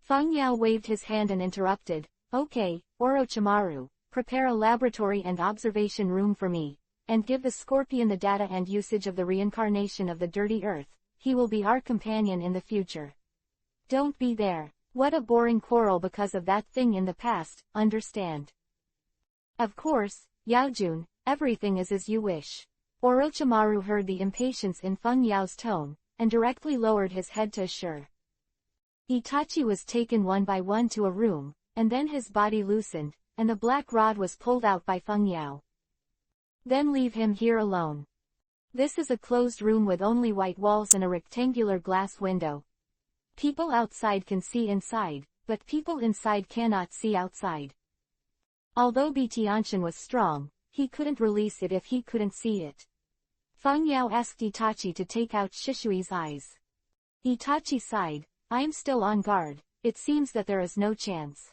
Feng Yao waved his hand and interrupted, "Okay, Orochimaru, prepare a laboratory and observation room for me, and give the scorpion the data and usage of the reincarnation of the dirty earth. He will be our companion in the future. Don't be there. What a boring quarrel because of that thing in the past, understand?" "Of course, Yaojun, everything is as you wish." Orochimaru heard the impatience in Feng Yao's tone, and directly lowered his head to assure. Itachi was taken one by one to a room, and then his body loosened, and the black rod was pulled out by Feng Yao. "Then leave him here alone. This is a closed room with only white walls and a rectangular glass window. People outside can see inside, but people inside cannot see outside." Although Tianqian was strong, he couldn't release it if he couldn't see it. Feng Yao asked Itachi to take out Shishui's eyes. Itachi sighed, "I'm still on guard, it seems that there is no chance."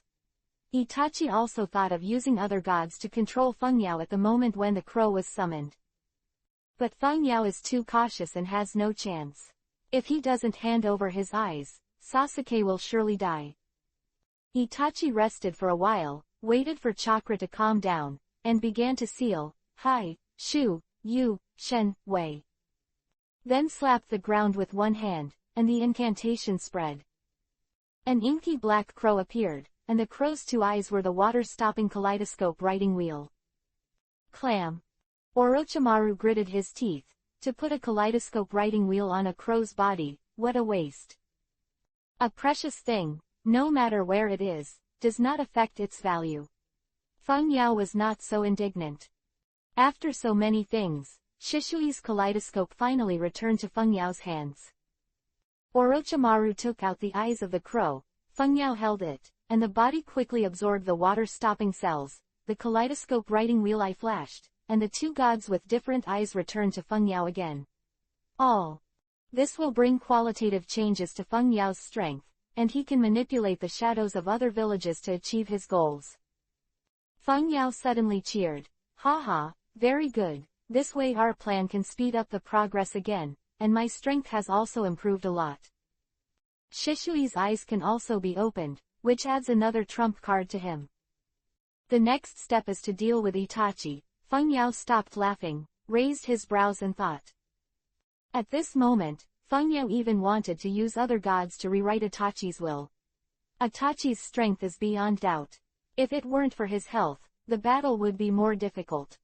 Itachi also thought of using other gods to control Feng Yao at the moment when the crow was summoned. But Feng Yao is too cautious and has no chance. If he doesn't hand over his eyes, Sasuke will surely die. Itachi rested for a while, waited for chakra to calm down, and began to seal, "Hai, Shu, Yu, Shen, Wei." Then slapped the ground with one hand, and the incantation spread. An inky black crow appeared, and the crow's two eyes were the water-stopping kaleidoscope writing wheel. Clam. Orochimaru gritted his teeth. To put a kaleidoscope writing wheel on a crow's body, what a waste. A precious thing, no matter where it is, does not affect its value. Feng Yao was not so indignant. After so many things, Shishui's kaleidoscope finally returned to Feng Yao's hands. Orochimaru took out the eyes of the crow, Feng Yao held it, and the body quickly absorbed the water-stopping cells. The kaleidoscope writing wheel eye flashed, and the two gods with different eyes returned to Feng Yao again. This will bring qualitative changes to Feng Yao's strength, and he can manipulate the shadows of other villages to achieve his goals. Feng Yao suddenly cheered. "Haha, very good, this way our plan can speed up the progress again, and my strength has also improved a lot." Shishui's eyes can also be opened, which adds another trump card to him. The next step is to deal with Itachi. Feng Yao stopped laughing, raised his brows and thought. At this moment, Feng Yao even wanted to use other gods to rewrite Itachi's will. Itachi's strength is beyond doubt. If it weren't for his health, the battle would be more difficult.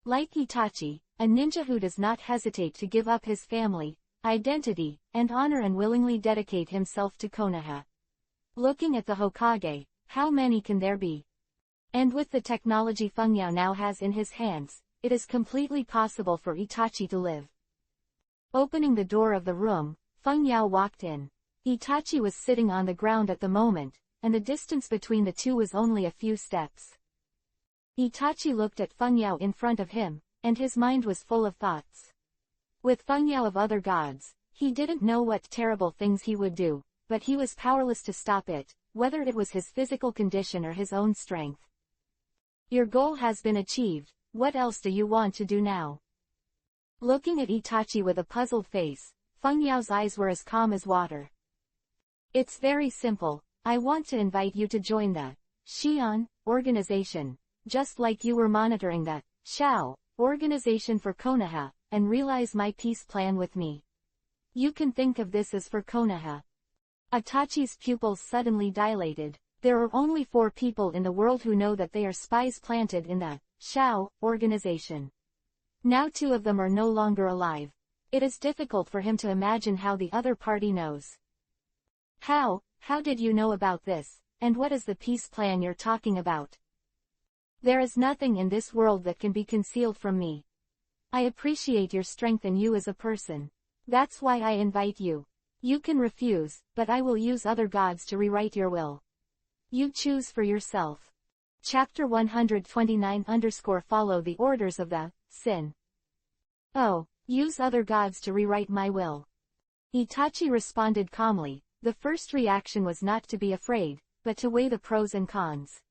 Like Itachi, a ninja who does not hesitate to give up his family, identity, and honor and willingly dedicate himself to Konoha. Looking at the Hokage, how many can there be? And with the technology Feng Yao now has in his hands, it is completely possible for Itachi to live. Opening the door of the room, Feng Yao walked in. Itachi was sitting on the ground at the moment, and the distance between the two was only a few steps. Itachi looked at Feng Yao in front of him, and his mind was full of thoughts. With Feng Yao of other gods, he didn't know what terrible things he would do, but he was powerless to stop it, whether it was his physical condition or his own strength. Your goal has been achieved, what else do you want to do now? Looking at Itachi with a puzzled face, Feng Yao's eyes were as calm as water. It's very simple, I want to invite you to join the Xian organization, just like you were monitoring the Shao organization for Konoha, and realize my peace plan with me. You can think of this as for Konoha. Itachi's pupils suddenly dilated. There are only 4 people in the world who know that they are spies planted in the Shao organization. Now 2 of them are no longer alive. It is difficult for him to imagine how the other party knows. How did you know about this, and what is the peace plan you're talking about? There is nothing in this world that can be concealed from me. I appreciate your strength and you as a person. That's why I invite you. You can refuse, but I will use other gods to rewrite your will. You choose for yourself. Chapter 129-follow the orders of the Sin. Oh, use other gods to rewrite my will. Itachi responded calmly. The first reaction was not to be afraid, but to weigh the pros and cons.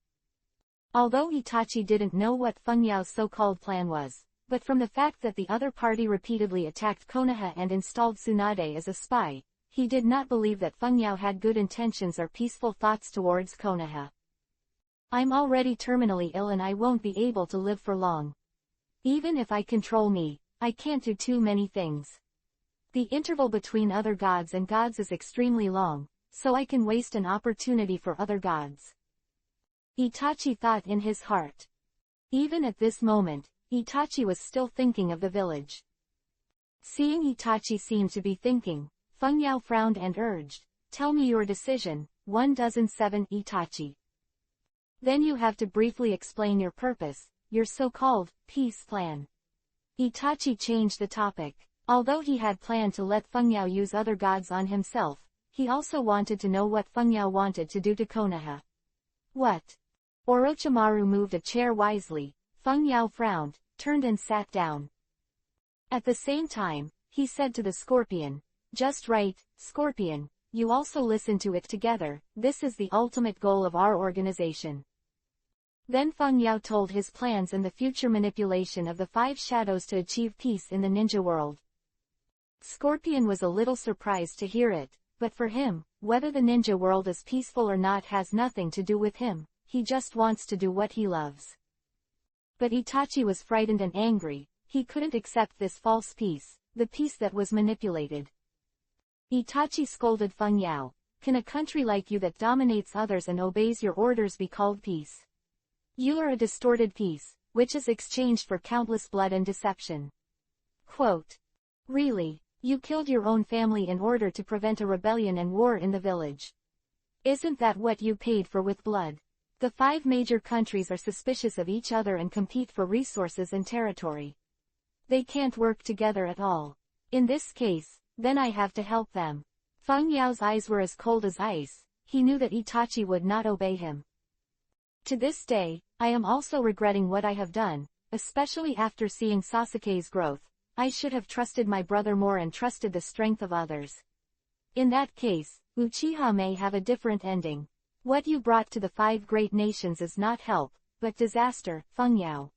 Although Itachi didn't know what Feng Yao's so-called plan was, But from the fact that the other party repeatedly attacked Konoha and installed Tsunade as a spy, he did not believe that Feng Yao had good intentions or peaceful thoughts towards Konoha. I'm already terminally ill and I won't be able to live for long. Even if I control me, I can't do too many things. The interval between other gods and gods is extremely long, so I can waste an opportunity for other gods. Itachi thought in his heart. Even at this moment, Itachi was still thinking of the village. Seeing Itachi seem to be thinking, Feng Yao frowned and urged, "Tell me your decision." 107 Itachi. Then you have to briefly explain your purpose, your so-called peace plan. Itachi changed the topic. Although he had planned to let Feng Yao use other gods on himself, he also wanted to know what Feng Yao wanted to do to Konoha. What? Orochimaru moved a chair wisely. Feng Yao frowned, turned and sat down. At the same time, he said to the Scorpion, "Just right, Scorpion, you also listen to it together, this is the ultimate goal of our organization." Then Feng Yao told his plans and the future manipulation of the 5 shadows to achieve peace in the ninja world. Scorpion was a little surprised to hear it, but for him, whether the ninja world is peaceful or not has nothing to do with him, he just wants to do what he loves. But Itachi was frightened and angry, he couldn't accept this false peace, the peace that was manipulated. Itachi scolded Feng Yao, "Can a country like you that dominates others and obeys your orders be called peace? You are a distorted peace, which is exchanged for countless blood and deception." Quote. Really? You killed your own family in order to prevent a rebellion and war in the village. Isn't that what you paid for with blood? The 5 major countries are suspicious of each other and compete for resources and territory. They can't work together at all. In this case, then I have to help them. Feng Yao's eyes were as cold as ice, he knew that Itachi would not obey him. To this day, I am also regretting what I have done, especially after seeing Sasuke's growth. I should have trusted my brother more and trusted the strength of others. In that case, Uchiha may have a different ending. What you brought to the 5 great nations is not help, but disaster, Feng Yao.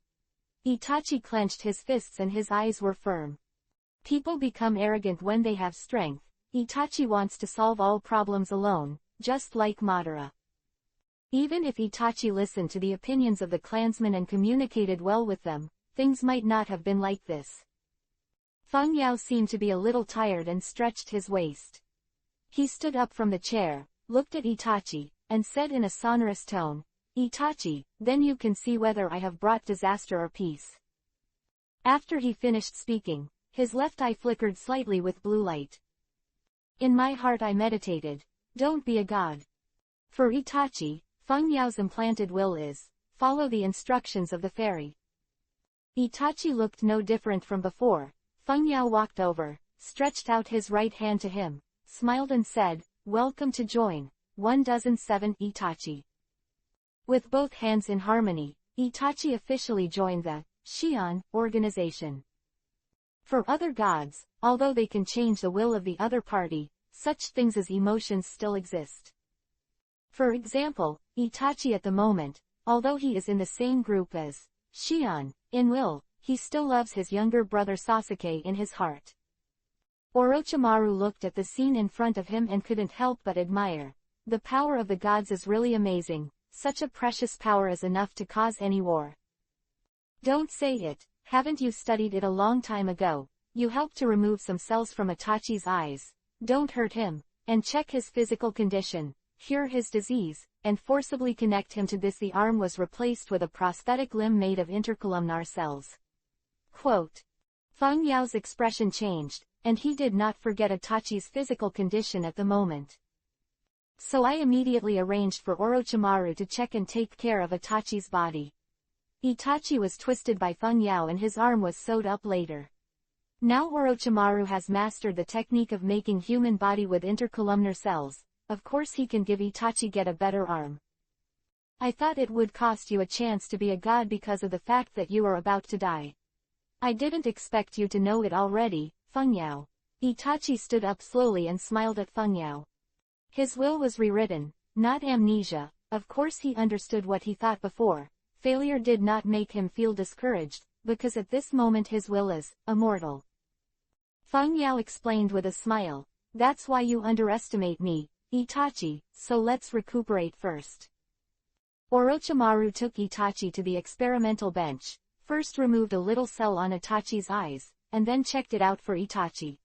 Itachi clenched his fists and his eyes were firm. People become arrogant when they have strength. Itachi wants to solve all problems alone, just like Madara. Even if Itachi listened to the opinions of the clansmen and communicated well with them, things might not have been like this. Feng Yao seemed to be a little tired and stretched his waist. He stood up from the chair, looked at Itachi, and said in a sonorous tone, "Itachi, then you can see whether I have brought disaster or peace." After he finished speaking, his left eye flickered slightly with blue light. In my heart I meditated, "Don't be a god." For Itachi, Feng Yao's implanted will is, follow the instructions of the fairy. Itachi looked no different from before. Feng Yao walked over, stretched out his right hand to him, smiled and said, "Welcome to join." 107 Itachi. With both hands in harmony, Itachi officially joined the Xian organization. For other gods, although they can change the will of the other party, such things as emotions still exist. For example, Itachi at the moment, although he is in the same group as Xian, in will, he still loves his younger brother Sasuke in his heart. Orochimaru looked at the scene in front of him and couldn't help but admire. The power of the gods is really amazing, such a precious power is enough to cause any war. Don't say it, haven't you studied it a long time ago? You helped to remove some cells from Itachi's eyes. Don't hurt him, and check his physical condition, cure his disease, and forcibly connect him to this. The arm was replaced with a prosthetic limb made of intercolumnar cells. Quote. Feng Yao's expression changed, and he did not forget Itachi's physical condition at the moment. So I immediately arranged for Orochimaru to check and take care of Itachi's body. Itachi was twisted by Feng Yao and his arm was sewed up later. Now Orochimaru has mastered the technique of making human body with intercolumnar cells. Of course he can give Itachi get a better arm. I thought it would cost you a chance to be a god because of the fact that you are about to die. I didn't expect you to know it already, Feng Yao. Itachi stood up slowly and smiled at Feng Yao. His will was rewritten, not amnesia. Of course he understood what he thought before. Failure did not make him feel discouraged, because at this moment his will is immortal. Feng Yao explained with a smile, "That's why you underestimate me, Itachi, so let's recuperate first." Orochimaru took Itachi to the experimental bench, first removed a little cell on Itachi's eyes, and then checked it out for Itachi.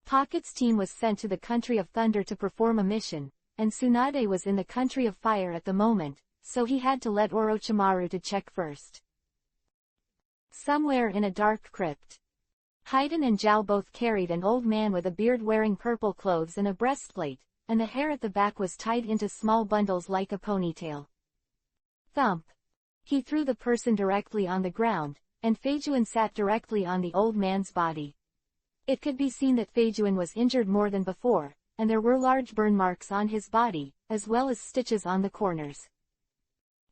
Pocket's team was sent to the country of thunder to perform a mission, and Tsunade was in the country of fire at the moment, so he had to let Orochimaru to check first. Somewhere in a dark crypt, Haiden and Zhao both carried an old man with a beard wearing purple clothes and a breastplate, and the hair at the back was tied into small bundles like a ponytail. Thump! He threw the person directly on the ground, and Feijuan sat directly on the old man's body. It could be seen that Feijuan was injured more than before, and there were large burn marks on his body, as well as stitches on the corners.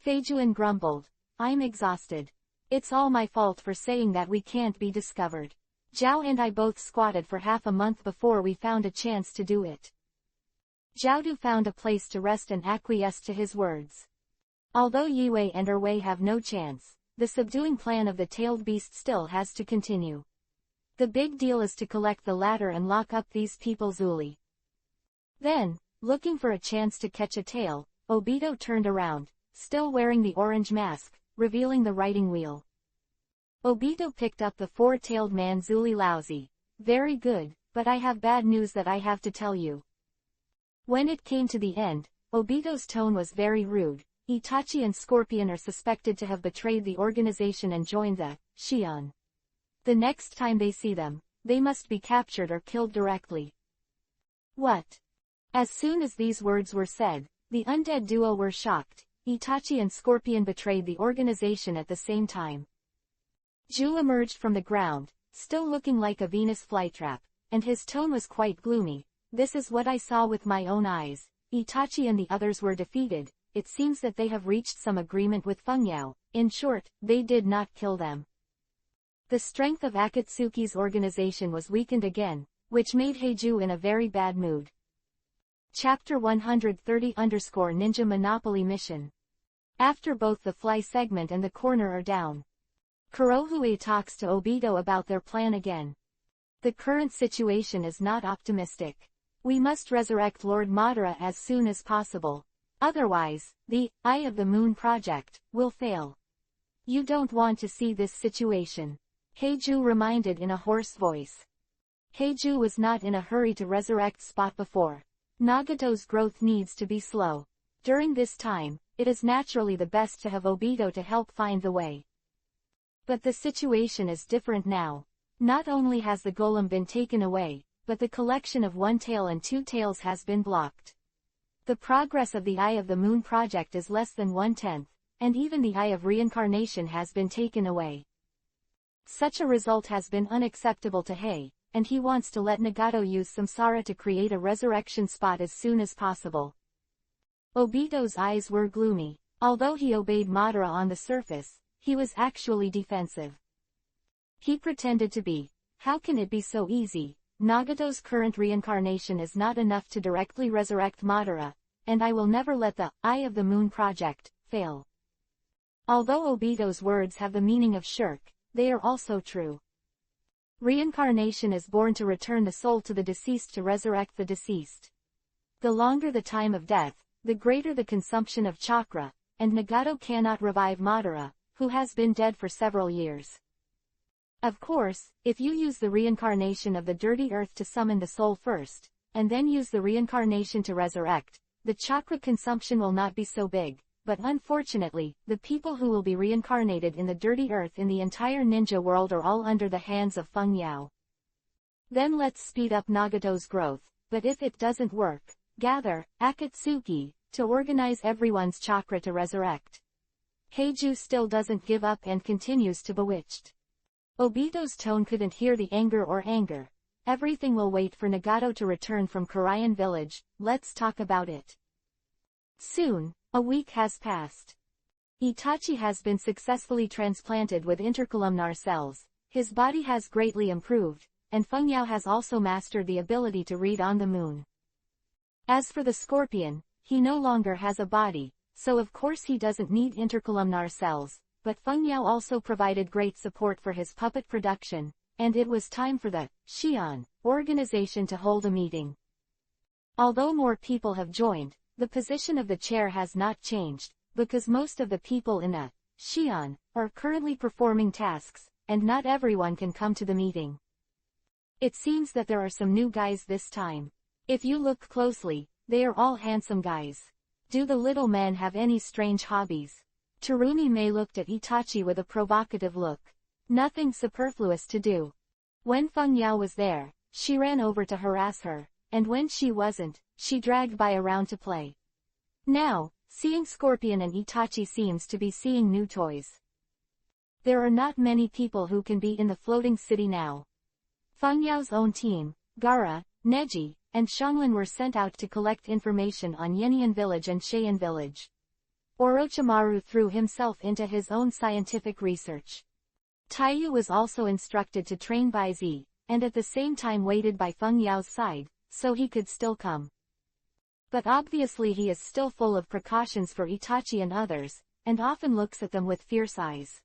Feijuan grumbled, "I'm exhausted. It's all my fault for saying that we can't be discovered. Zhao and I both squatted for half a month before we found a chance to do it." Zhaodu found a place to rest and acquiesced to his words. Although Yiwei and Erwei have no chance, the subduing plan of the tailed beast still has to continue. The big deal is to collect the latter and lock up these people Zuli. Then, looking for a chance to catch a tail, Obito turned around, still wearing the orange mask, revealing the writing wheel. Obito picked up the four-tailed man Zuli Laozi. "Very good, but I have bad news that I have to tell you." When it came to the end, Obito's tone was very rude. Itachi and Scorpion are suspected to have betrayed the organization and joined the Xian. The next time they see them, they must be captured or killed directly. What? As soon as these words were said, the undead duo were shocked. Itachi and Scorpion betrayed the organization at the same time. Zhu emerged from the ground, still looking like a Venus flytrap, and his tone was quite gloomy. "This is what I saw with my own eyes. Itachi and the others were defeated. It seems that they have reached some agreement with Feng Yao. In short, they did not kill them." The strength of Akatsuki's organization was weakened again, which made Heiju in a very bad mood. Chapter 130-Ninja Monopoly Mission. After both the fly segment and the corner are down, Kurohue talks to Obito about their plan again. "The current situation is not optimistic. We must resurrect Lord Madara as soon as possible. Otherwise, the Eye of the Moon project will fail. You don't want to see this situation," Heiju reminded in a hoarse voice. Heiju was not in a hurry to resurrect Spot before. Nagato's growth needs to be slow. During this time, it is naturally the best to have Obito to help find the way. But the situation is different now. Not only has the golem been taken away, but the collection of one tail and two tails has been blocked. The progress of the Eye of the Moon project is less than 1/10, and even the Eye of Reincarnation has been taken away. Such a result has been unacceptable to Hei, and he wants to let Nagato use Samsara to create a resurrection spot as soon as possible. Obito's eyes were gloomy. Although he obeyed Madara on the surface, he was actually defensive. He pretended to be. "How can it be so easy? Nagato's current reincarnation is not enough to directly resurrect Madara, and I will never let the Eye of the Moon project fail." Although Obito's words have the meaning of shirk, they are also true. Reincarnation is born to return the soul to the deceased to resurrect the deceased. The longer the time of death, the greater the consumption of chakra, and Nagato cannot revive Madara, who has been dead for several years. Of course, if you use the reincarnation of the dirty earth to summon the soul first, and then use the reincarnation to resurrect, the chakra consumption will not be so big, but unfortunately, the people who will be reincarnated in the dirty earth in the entire ninja world are all under the hands of Feng Yao. Then let's speed up Nagato's growth, but if it doesn't work, gather Akatsuki to organize everyone's chakra to resurrect. Heiju still doesn't give up and continues to bewitched. Obito's tone couldn't hear the anger. "Everything will wait for Nagato to return from Korean village, let's talk about it." Soon, a week has passed. Itachi has been successfully transplanted with intercolumnar cells, his body has greatly improved, and Feng Yao has also mastered the ability to read on the moon. As for the Scorpion, he no longer has a body, so of course he doesn't need intercolumnar cells, but Feng Yao also provided great support for his puppet production, and it was time for the Xian organization to hold a meeting. Although more people have joined, the position of the chair has not changed, because most of the people in the Xian are currently performing tasks, and not everyone can come to the meeting. It seems that there are some new guys this time. If you look closely, they are all handsome guys. Do the little men have any strange hobbies? Terumi Mei looked at Itachi with a provocative look. Nothing superfluous to do. When Feng Yao was there, she ran over to harass her, and when she wasn't, she dragged by around to play. Now, seeing Scorpion and Itachi seems to be seeing new toys. There are not many people who can be in the floating city now. Feng Yao's own team, Gaara, Neji, and Xianglin were sent out to collect information on Yenian village and Cheyenne village. Orochimaru threw himself into his own scientific research. Taiyu was also instructed to train by Z, and at the same time waited by Feng Yao's side, so he could still come. But obviously he is still full of precautions for Itachi and others, and often looks at them with fierce eyes.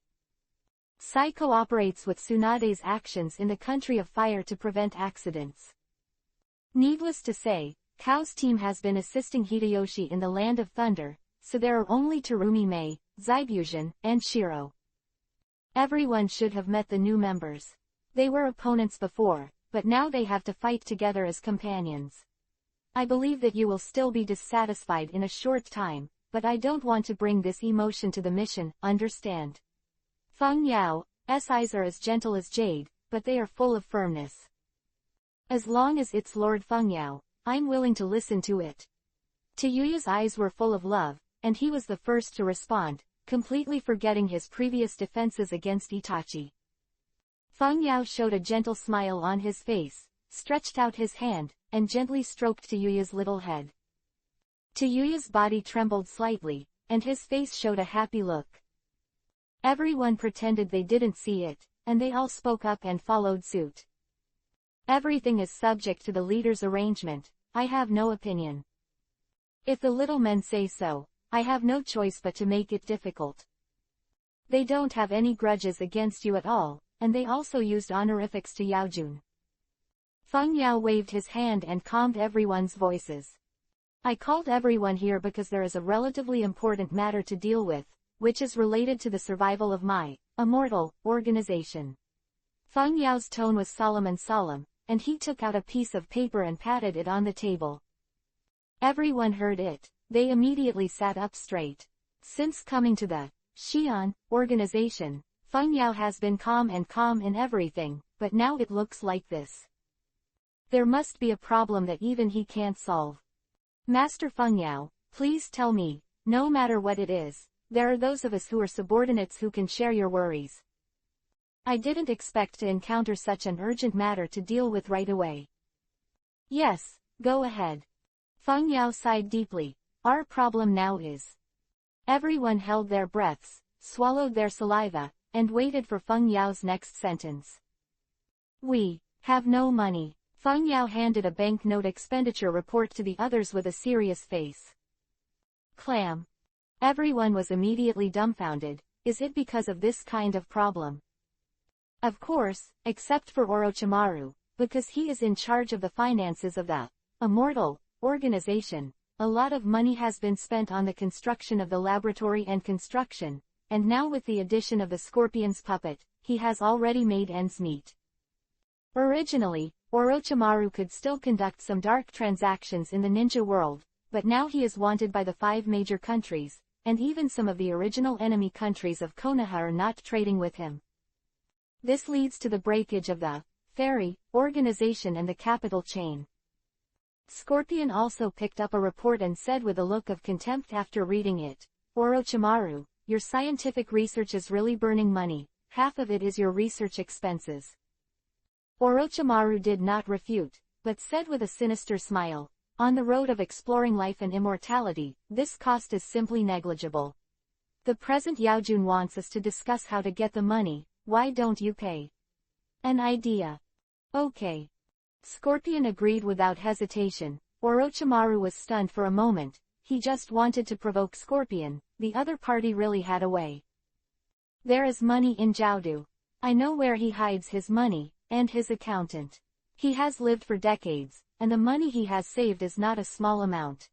Sai cooperates with Tsunade's actions in the country of fire to prevent accidents. Needless to say, Kao's team has been assisting Hideyoshi in the Land of Thunder, so there are only Terumi Mei, Zaibuzhin, and Shiro. Everyone should have met the new members. They were opponents before, but now they have to fight together as companions. I believe that you will still be dissatisfied in a short time, but I don't want to bring this emotion to the mission, understand? Feng Yao's eyes are as gentle as jade, but they are full of firmness. As long as it's Lord Feng Yao, I'm willing to listen to it. Tayuya's eyes were full of love, and he was the first to respond, completely forgetting his previous defenses against Itachi. Feng Yao showed a gentle smile on his face, stretched out his hand, and gently stroked Tayuya's little head. Tayuya's body trembled slightly, and his face showed a happy look. Everyone pretended they didn't see it, and they all spoke up and followed suit. Everything is subject to the leader's arrangement, I have no opinion. If the little men say so, I have no choice but to make it difficult. They don't have any grudges against you at all, and they also used honorifics to Yaojun. Feng Yao waved his hand and calmed everyone's voices. I called everyone here because there is a relatively important matter to deal with, which is related to the survival of my immortal organization. Feng Yao's tone was solemn, and he took out a piece of paper and patted it on the table. Everyone heard it. They immediately sat up straight. Since coming to the Xian organization, Feng Yao has been calm in everything, but now it looks like this. There must be a problem that even he can't solve. Master Feng Yao, please tell me, no matter what it is, there are those of us who are subordinates who can share your worries. I didn't expect to encounter such an urgent matter to deal with right away. Yes, go ahead. Feng Yao sighed deeply. Our problem now is. Everyone held their breaths, swallowed their saliva, and waited for Feng Yao's next sentence. We have no money. Feng Yao handed a banknote expenditure report to the others with a serious face. Clam. Everyone was immediately dumbfounded. Is it because of this kind of problem? Of course, except for Orochimaru, because he is in charge of the finances of the immortal organization. A lot of money has been spent on the construction of the laboratory and construction, and now with the addition of the Scorpion's puppet, he has already made ends meet. Originally, Orochimaru could still conduct some dark transactions in the ninja world, but now he is wanted by the 5 major countries, and even some of the original enemy countries of Konoha are not trading with him. This leads to the breakage of the Fairy organization and the capital chain. Scorpion also picked up a report and said with a look of contempt after reading it, Orochimaru, your scientific research is really burning money, half of it is your research expenses. Orochimaru did not refute, but said with a sinister smile, on the road of exploring life and immortality, this cost is simply negligible. The present Yaojun wants us to discuss how to get the money, why don't you pay? An idea. Okay. Scorpion agreed without hesitation. Orochimaru was stunned for a moment, he just wanted to provoke Scorpion, the other party really had a way. There is money in Xianju. I know where he hides his money, and his accountant. He has lived for decades, and the money he has saved is not a small amount.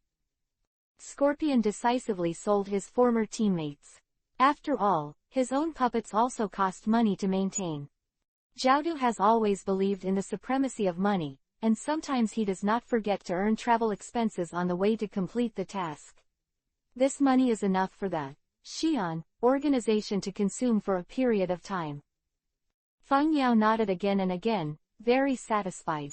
Scorpion decisively sold his former teammates. After all, his own puppets also cost money to maintain. Xianju has always believed in the supremacy of money, and sometimes he does not forget to earn travel expenses on the way to complete the task. This money is enough for the Xian organization to consume for a period of time. Feng Yao nodded again and again, very satisfied.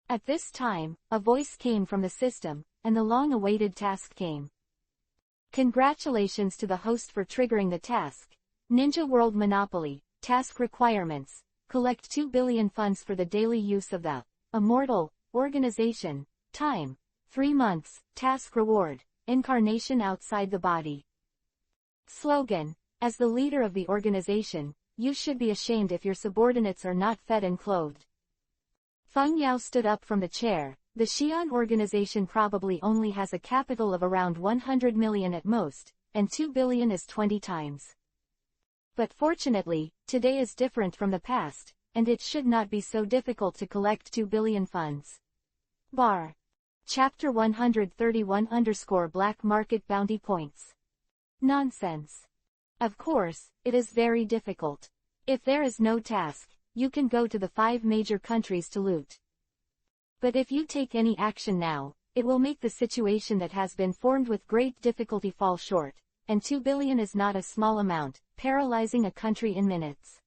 At this time, a voice came from the system, and the long-awaited task came. Congratulations to the host for triggering the task. Ninja World Monopoly, task requirements, collect 2 billion funds for the daily use of the Immortal organization, time, 3 months, task reward, incarnation outside the body. Slogan, as the leader of the organization, you should be ashamed if your subordinates are not fed and clothed. Feng Yao stood up from the chair. The Xian organization probably only has a capital of around 100 million at most, and 2 billion is 20 times. But fortunately, today is different from the past, and it should not be so difficult to collect 2 billion funds. Bar. Chapter 131 Black Market Bounty Points. Nonsense. Of course, it is very difficult. If there is no task, you can go to the 5 major countries to loot. But if you take any action now, it will make the situation that has been formed with great difficulty fall short, and 2 billion is not a small amount, paralyzing a country in minutes.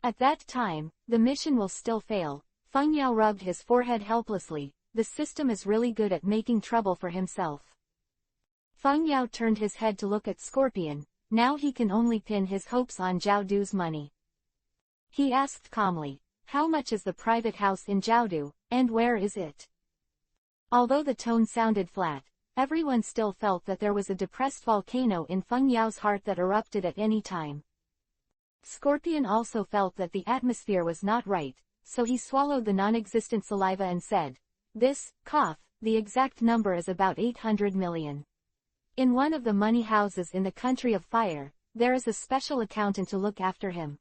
At that time, the mission will still fail. Feng Yao rubbed his forehead helplessly. The system is really good at making trouble for himself. Feng Yao turned his head to look at Scorpion. Now he can only pin his hopes on Xiaodu's money. He asked calmly, how much is the private house in Xiaodu, and where is it? Although the tone sounded flat, everyone still felt that there was a depressed volcano in Feng Yao's heart that erupted at any time. Scorpion also felt that the atmosphere was not right, so he swallowed the non-existent saliva and said, this, cough, the exact number is about 800 million. In one of the money houses in the country of fire, there is a special accountant to look after him.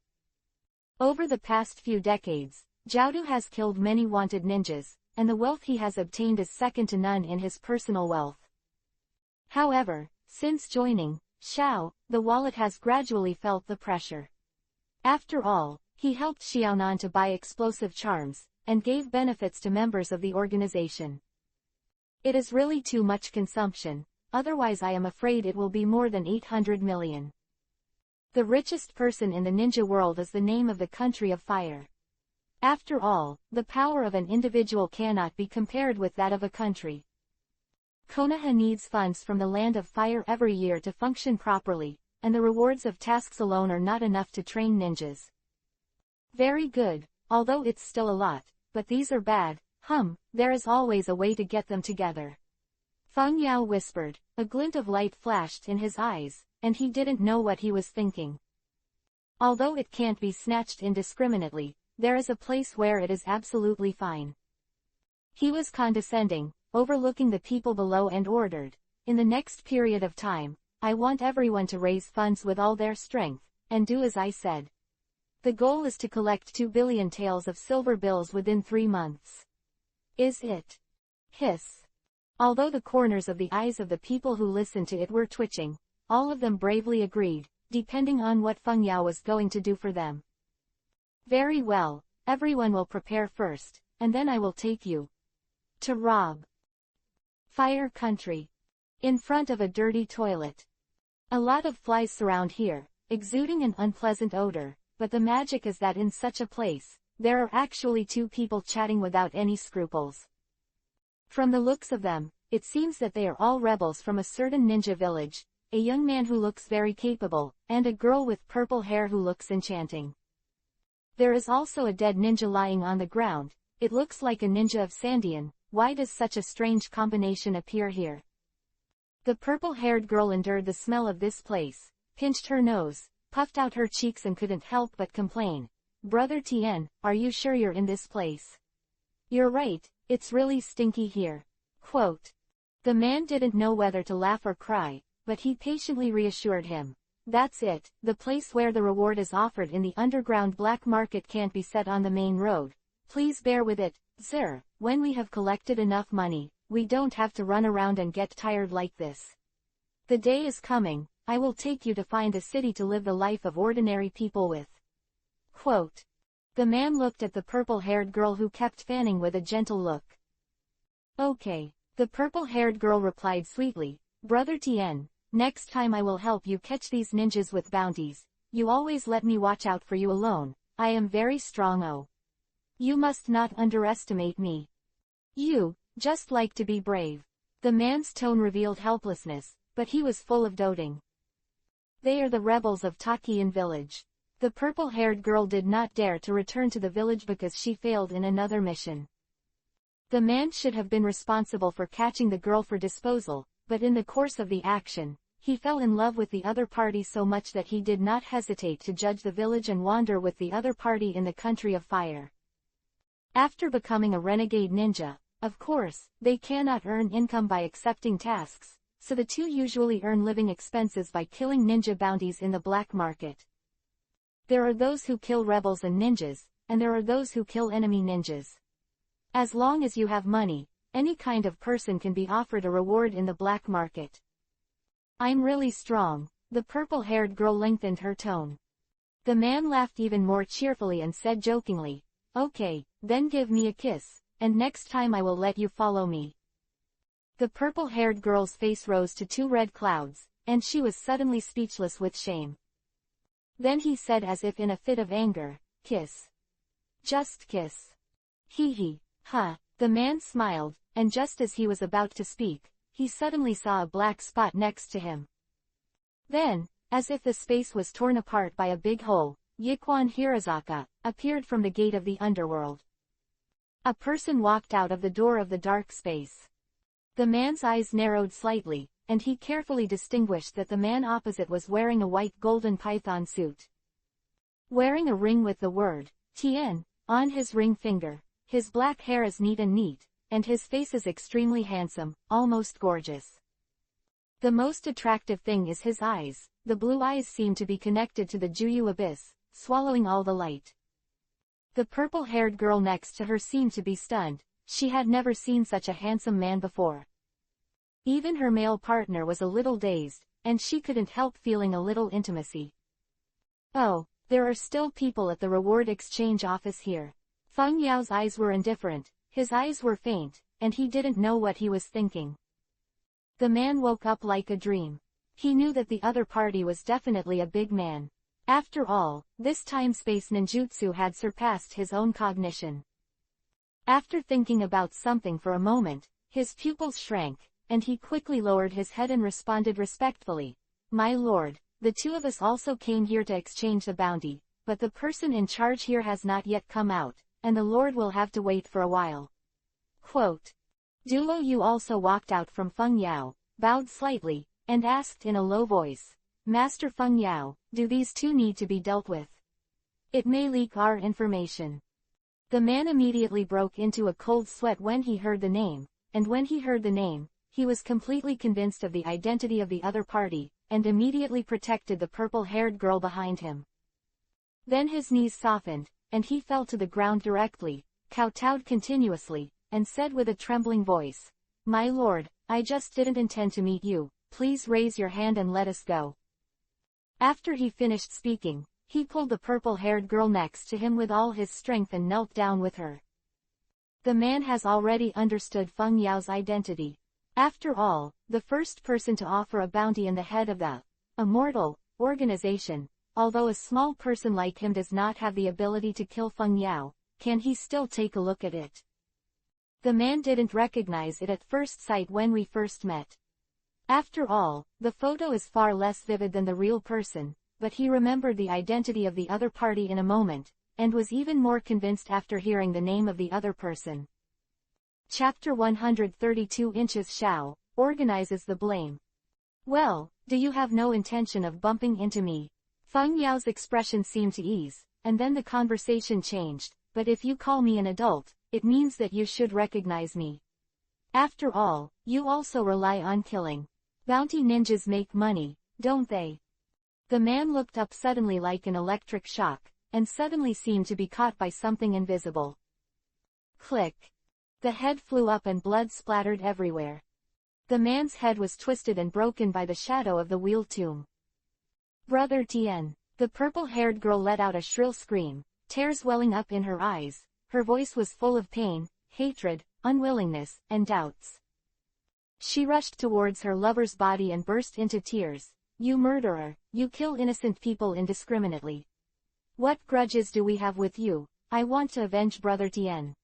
Over the past few decades, Xiaodu has killed many wanted ninjas, and the wealth he has obtained is second to none in his personal wealth. However, since joining Xiao, the wallet has gradually felt the pressure. After all, he helped Xiaonan to buy explosive charms, and gave benefits to members of the organization. It is really too much consumption, otherwise I am afraid it will be more than 800 million. The richest person in the ninja world is the name of the country of fire. After all, the power of an individual cannot be compared with that of a country. Konoha needs funds from the land of fire every year to function properly, and the rewards of tasks alone are not enough to train ninjas. Very good, although it's still a lot, but these are bad. There is always a way to get them together. Feng Yao whispered. A glint of light flashed in his eyes, and he didn't know what he was thinking. Although it can't be snatched indiscriminately, there is a place where it is absolutely fine. He was condescending, overlooking the people below, and ordered, in the next period of time, I want everyone to raise funds with all their strength, and do as I said. The goal is to collect 2 billion taels of silver bills within 3 months. Is it? Hiss. Although the corners of the eyes of the people who listened to it were twitching, all of them bravely agreed, depending on what Feng Yao was going to do for them. Very well, everyone will prepare first, and then I will take you to rob. Fire country. In front of a dirty toilet. A lot of flies surround here, exuding an unpleasant odor, but the magic is that in such a place, there are actually 2 people chatting without any scruples. From the looks of them, it seems that they are all rebels from a certain ninja village, a young man who looks very capable, and a girl with purple hair who looks enchanting. There is also a dead ninja lying on the ground. It looks like a ninja of Sandian. Why does such a strange combination appear here? The purple-haired girl endured the smell of this place, pinched her nose, puffed out her cheeks, and couldn't help but complain. Brother Tien, are you sure you're in this place? You're right, it's really stinky here. Quote. The man didn't know whether to laugh or cry, but he patiently reassured him. That's it, the place where the reward is offered in the underground black market can't be set on the main road. Please bear with it, sir. When we have collected enough money, we don't have to run around and get tired like this. The day is coming, I will take you to find a city to live the life of ordinary people with. Quote. The man looked at the purple-haired girl who kept fanning with a gentle look. Okay. The purple-haired girl replied sweetly, Brother Tien, next time I will help you catch these ninjas with bounties. You always let me watch out for you alone. I am very strong. Oh. You must not underestimate me. You, just like to be brave. The man's tone revealed helplessness, but he was full of doting. They are the rebels of Takian village. The purple-haired girl did not dare to return to the village because she failed in another mission. The man should have been responsible for catching the girl for disposal, but in the course of the action, he fell in love with the other party so much that he did not hesitate to judge the village and wander with the other party in the country of fire. After becoming a renegade ninja, of course, they cannot earn income by accepting tasks, so the two usually earn living expenses by killing ninja bounties in the black market. There are those who kill rebels and ninjas, and there are those who kill enemy ninjas. As long as you have money, any kind of person can be offered a reward in the black market. I'm really strong, the purple-haired girl lengthened her tone. The man laughed even more cheerfully and said jokingly, Okay, then give me a kiss, and next time I will let you follow me. The purple-haired girl's face rose to 2 red clouds, and she was suddenly speechless with shame. Then he said as if in a fit of anger, Kiss. Just kiss. Hee hee. Huh. The man smiled, and just as he was about to speak, he suddenly saw a black spot next to him. Then, as if the space was torn apart by a big hole, Yikwan Hirazaka appeared from the gate of the underworld. A person walked out of the door of the dark space. The man's eyes narrowed slightly, and he carefully distinguished that the man opposite was wearing a white golden python suit. Wearing a ring with the word, Tien, on his ring finger. His black hair is neat, and his face is extremely handsome, almost gorgeous. The most attractive thing is his eyes. The blue eyes seem to be connected to the Juyu abyss, swallowing all the light. The purple-haired girl next to her seemed to be stunned. She had never seen such a handsome man before. Even her male partner was a little dazed, and she couldn't help feeling a little intimacy. Oh, there are still people at the reward exchange office here. Feng Yao's eyes were indifferent, his eyes were faint, and he didn't know what he was thinking. The man woke up like a dream. He knew that the other party was definitely a big man. After all, this time-space ninjutsu had surpassed his own cognition. After thinking about something for a moment, his pupils shrank, and he quickly lowered his head and responded respectfully, My lord, the two of us also came here to exchange the bounty, but the person in charge here has not yet come out, and the lord will have to wait for a while. Quote. Duo Yu also walked out from Feng Yao, bowed slightly, and asked in a low voice, Master Feng Yao, do these two need to be dealt with? It may leak our information. The man immediately broke into a cold sweat when he heard the name, and when he heard the name, he was completely convinced of the identity of the other party, and immediately protected the purple-haired girl behind him. Then his knees softened, and he fell to the ground directly, kowtowed continuously, and said with a trembling voice, My lord, I just didn't intend to meet you, please raise your hand and let us go. After he finished speaking, he pulled the purple-haired girl next to him with all his strength and knelt down with her. The man has already understood Feng Yao's identity. After all, the first person to offer a bounty in the head of the immortal organization, although a small person like him does not have the ability to kill Feng Yao, can he still take a look at it? The man didn't recognize it at first sight when we first met. After all, the photo is far less vivid than the real person, but he remembered the identity of the other party in a moment, and was even more convinced after hearing the name of the other person. Chapter 132 Inches Xiao organizes the blame. Well, do you have no intention of bumping into me? Feng Yao's expression seemed to ease, and then the conversation changed, but if you call me an adult, it means that you should recognize me. After all, you also rely on killing. Bounty ninjas make money, don't they? The man looked up suddenly like an electric shock, and suddenly seemed to be caught by something invisible. Click. The head flew up and blood splattered everywhere. The man's head was twisted and broken by the shadow of the wheel tomb. Brother Tien. The purple-haired girl let out a shrill scream, tears welling up in her eyes. Her voice was full of pain, hatred, unwillingness, and doubts. She rushed towards her lover's body and burst into tears. You murderer, you kill innocent people indiscriminately. What grudges do we have with you? I want to avenge Brother Tien.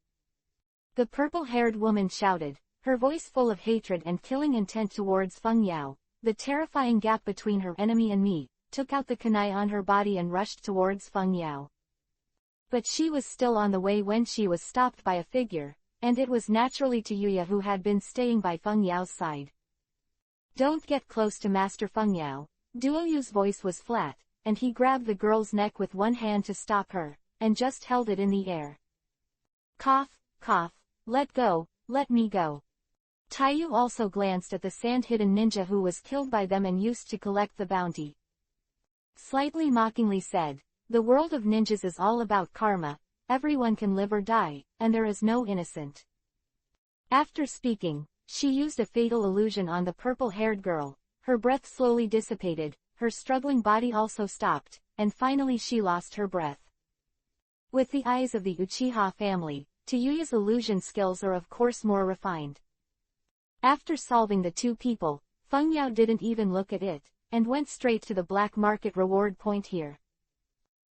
The purple-haired woman shouted, her voice full of hatred and killing intent towards Feng Yao. The terrifying gap between her enemy and me, took out the kunai on her body and rushed towards Feng Yao. But she was still on the way when she was stopped by a figure, and it was naturally Yuya who had been staying by Feng Yao's side. Don't get close to Master Feng Yao. Duoyu's voice was flat, and he grabbed the girl's neck with one hand to stop her, and just held it in the air. Cough, cough, let go, let me go. Taiyu also glanced at the sand-hidden ninja who was killed by them and used to collect the bounty. Slightly mockingly said, the world of ninjas is all about karma, everyone can live or die, and there is no innocent. After speaking, she used a fatal illusion on the purple-haired girl. Her breath slowly dissipated, her struggling body also stopped, and finally she lost her breath. With the eyes of the Uchiha family, Tayuya's illusion skills are of course more refined. After solving the two people, Feng Yao didn't even look at it, and went straight to the black market reward point here.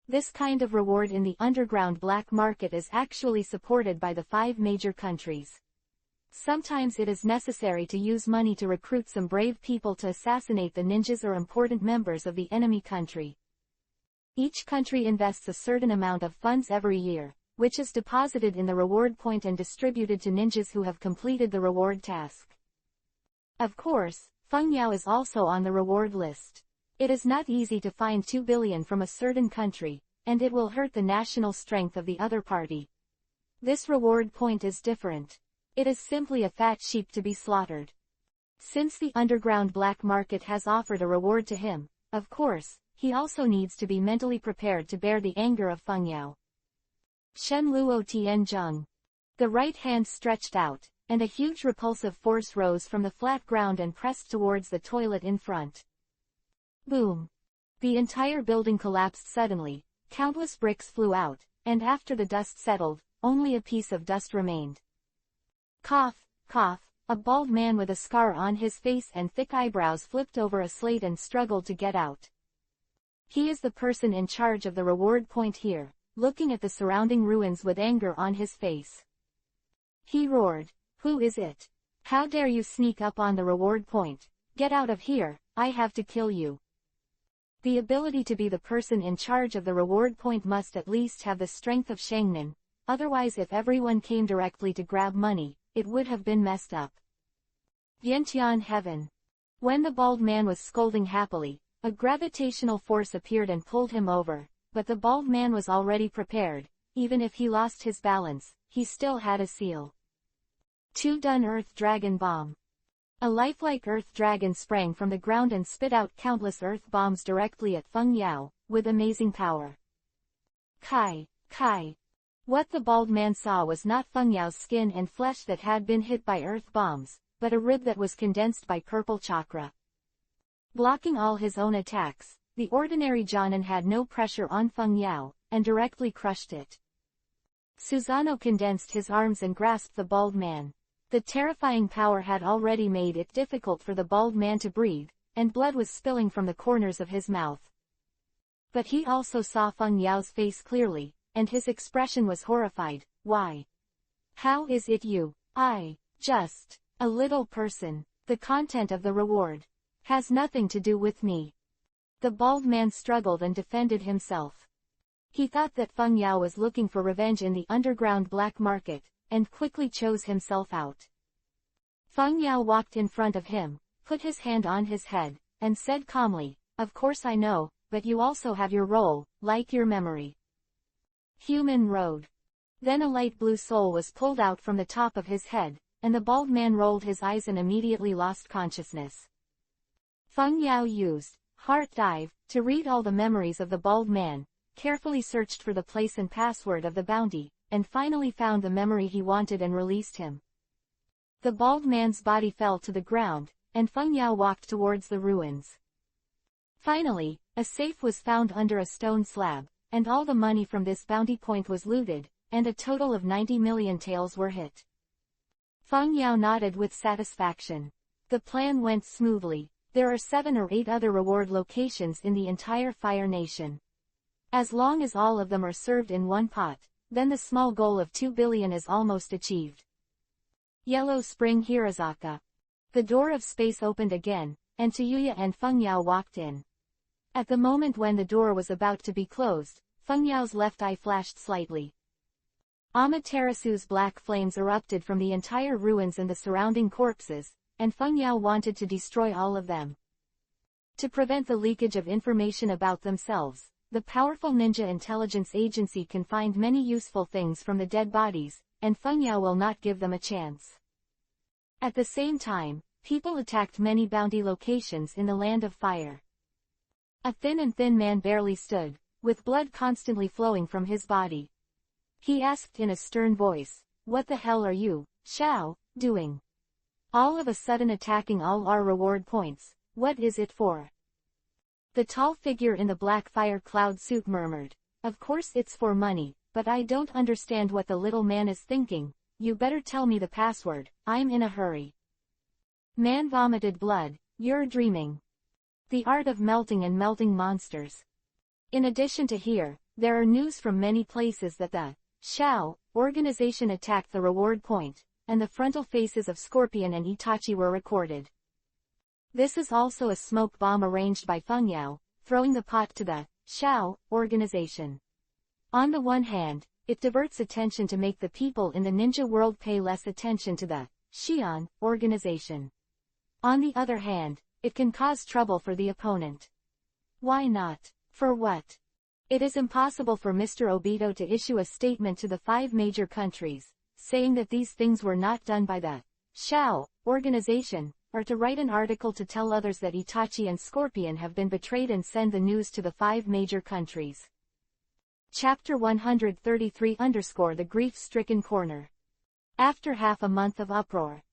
This kind of reward in the underground black market is actually supported by the 5 major countries. Sometimes it is necessary to use money to recruit some brave people to assassinate the ninjas or important members of the enemy country. Each country invests a certain amount of funds every year, which is deposited in the reward point and distributed to ninjas who have completed the reward task. Of course, Feng Yao is also on the reward list. It is not easy to find 2 billion from a certain country, and it will hurt the national strength of the other party. This reward point is different. It is simply a fat sheep to be slaughtered. Since the underground black market has offered a reward to him, of course, he also needs to be mentally prepared to bear the anger of Feng Yao. Shen Luo Tian Zheng. The right hand stretched out, and a huge repulsive force rose from the flat ground and pressed towards the toilet in front. Boom! The entire building collapsed suddenly, countless bricks flew out, and after the dust settled, only a piece of dust remained. Cough, cough, a bald man with a scar on his face and thick eyebrows flipped over a slate and struggled to get out. He is the person in charge of the reward point here, looking at the surrounding ruins with anger on his face. He roared, "Who is it? How dare you sneak up on the reward point? Get out of here, I have to kill you." The ability to be the person in charge of the reward point must at least have the strength of Shangnan, otherwise if everyone came directly to grab money, it would have been messed up. Yantian Heaven. When the bald man was scolding happily, a gravitational force appeared and pulled him over, but the bald man was already prepared. Even if he lost his balance, he still had a seal. 2 Dun Earth Dragon Bomb. A lifelike earth dragon sprang from the ground and spit out countless earth bombs directly at Feng Yao, with amazing power. Kai, Kai. What the bald man saw was not Feng Yao's skin and flesh that had been hit by earth bombs, but a rib that was condensed by purple chakra. Blocking all his own attacks, the ordinary Jonin had no pressure on Feng Yao, and directly crushed it. Susano condensed his arms and grasped the bald man. The terrifying power had already made it difficult for the bald man to breathe, and blood was spilling from the corners of his mouth. But he also saw Feng Yao's face clearly, and his expression was horrified. Why? How is it you? Just a little person. The content of the reward has nothing to do with me. The bald man struggled and defended himself. He thought that Feng Yao was looking for revenge in the underground black market, and quickly chose himself out. Feng Yao walked in front of him, put his hand on his head, and said calmly, "Of course I know, but you also have your role, like your memory." Human Road. Then a light blue soul was pulled out from the top of his head, and the bald man rolled his eyes and immediately lost consciousness. Feng Yao used heart dive, to read all the memories of the bald man, carefully searched for the place and password of the bounty, and finally found the memory he wanted and released him. The bald man's body fell to the ground, and Feng Yao walked towards the ruins. Finally, a safe was found under a stone slab, and all the money from this bounty point was looted, and a total of 90 million taels were hit. Feng Yao nodded with satisfaction. The plan went smoothly. There are 7 or 8 other reward locations in the entire Fire Nation. As long as all of them are served in one pot, then the small goal of 2 billion is almost achieved. Yellow Spring Hirazaka. The door of space opened again, and Tuyuya and Feng Yao walked in. At the moment when the door was about to be closed, Feng Yao's left eye flashed slightly. Amaterasu's black flames erupted from the entire ruins and the surrounding corpses, and Feng Yao wanted to destroy all of them. To prevent the leakage of information about themselves, the powerful ninja intelligence agency can find many useful things from the dead bodies, and Feng Yao will not give them a chance. At the same time, people attacked many bounty locations in the Land of Fire. A thin man barely stood, with blood constantly flowing from his body. He asked in a stern voice, "What the hell are you, Xiao, doing? All of a sudden attacking all our reward points, what is it for?" The tall figure in the black fire cloud suit murmured, "Of course it's for money, but I don't understand what the little man is thinking. You better tell me the password, I'm in a hurry." Man vomited blood. "You're dreaming. The art of melting and melting monsters." In addition to here, there are news from many places that the Xiao organization attacked the reward point, and the frontal faces of Scorpion and Itachi were recorded. This is also a smoke bomb arranged by Feng Yao, throwing the pot to the Xiao organization. On the one hand, it diverts attention to make the people in the ninja world pay less attention to the Xian organization. On the other hand, it can cause trouble for the opponent. Why not? For what? It is impossible for Mr. Obito to issue a statement to the 5 major countries, saying that these things were not done by the Xiao organization, or to write an article to tell others that Itachi and Scorpion have been betrayed and send the news to the 5 major countries. Chapter 133 _ The Grief-Stricken Corner. After half a month of uproar,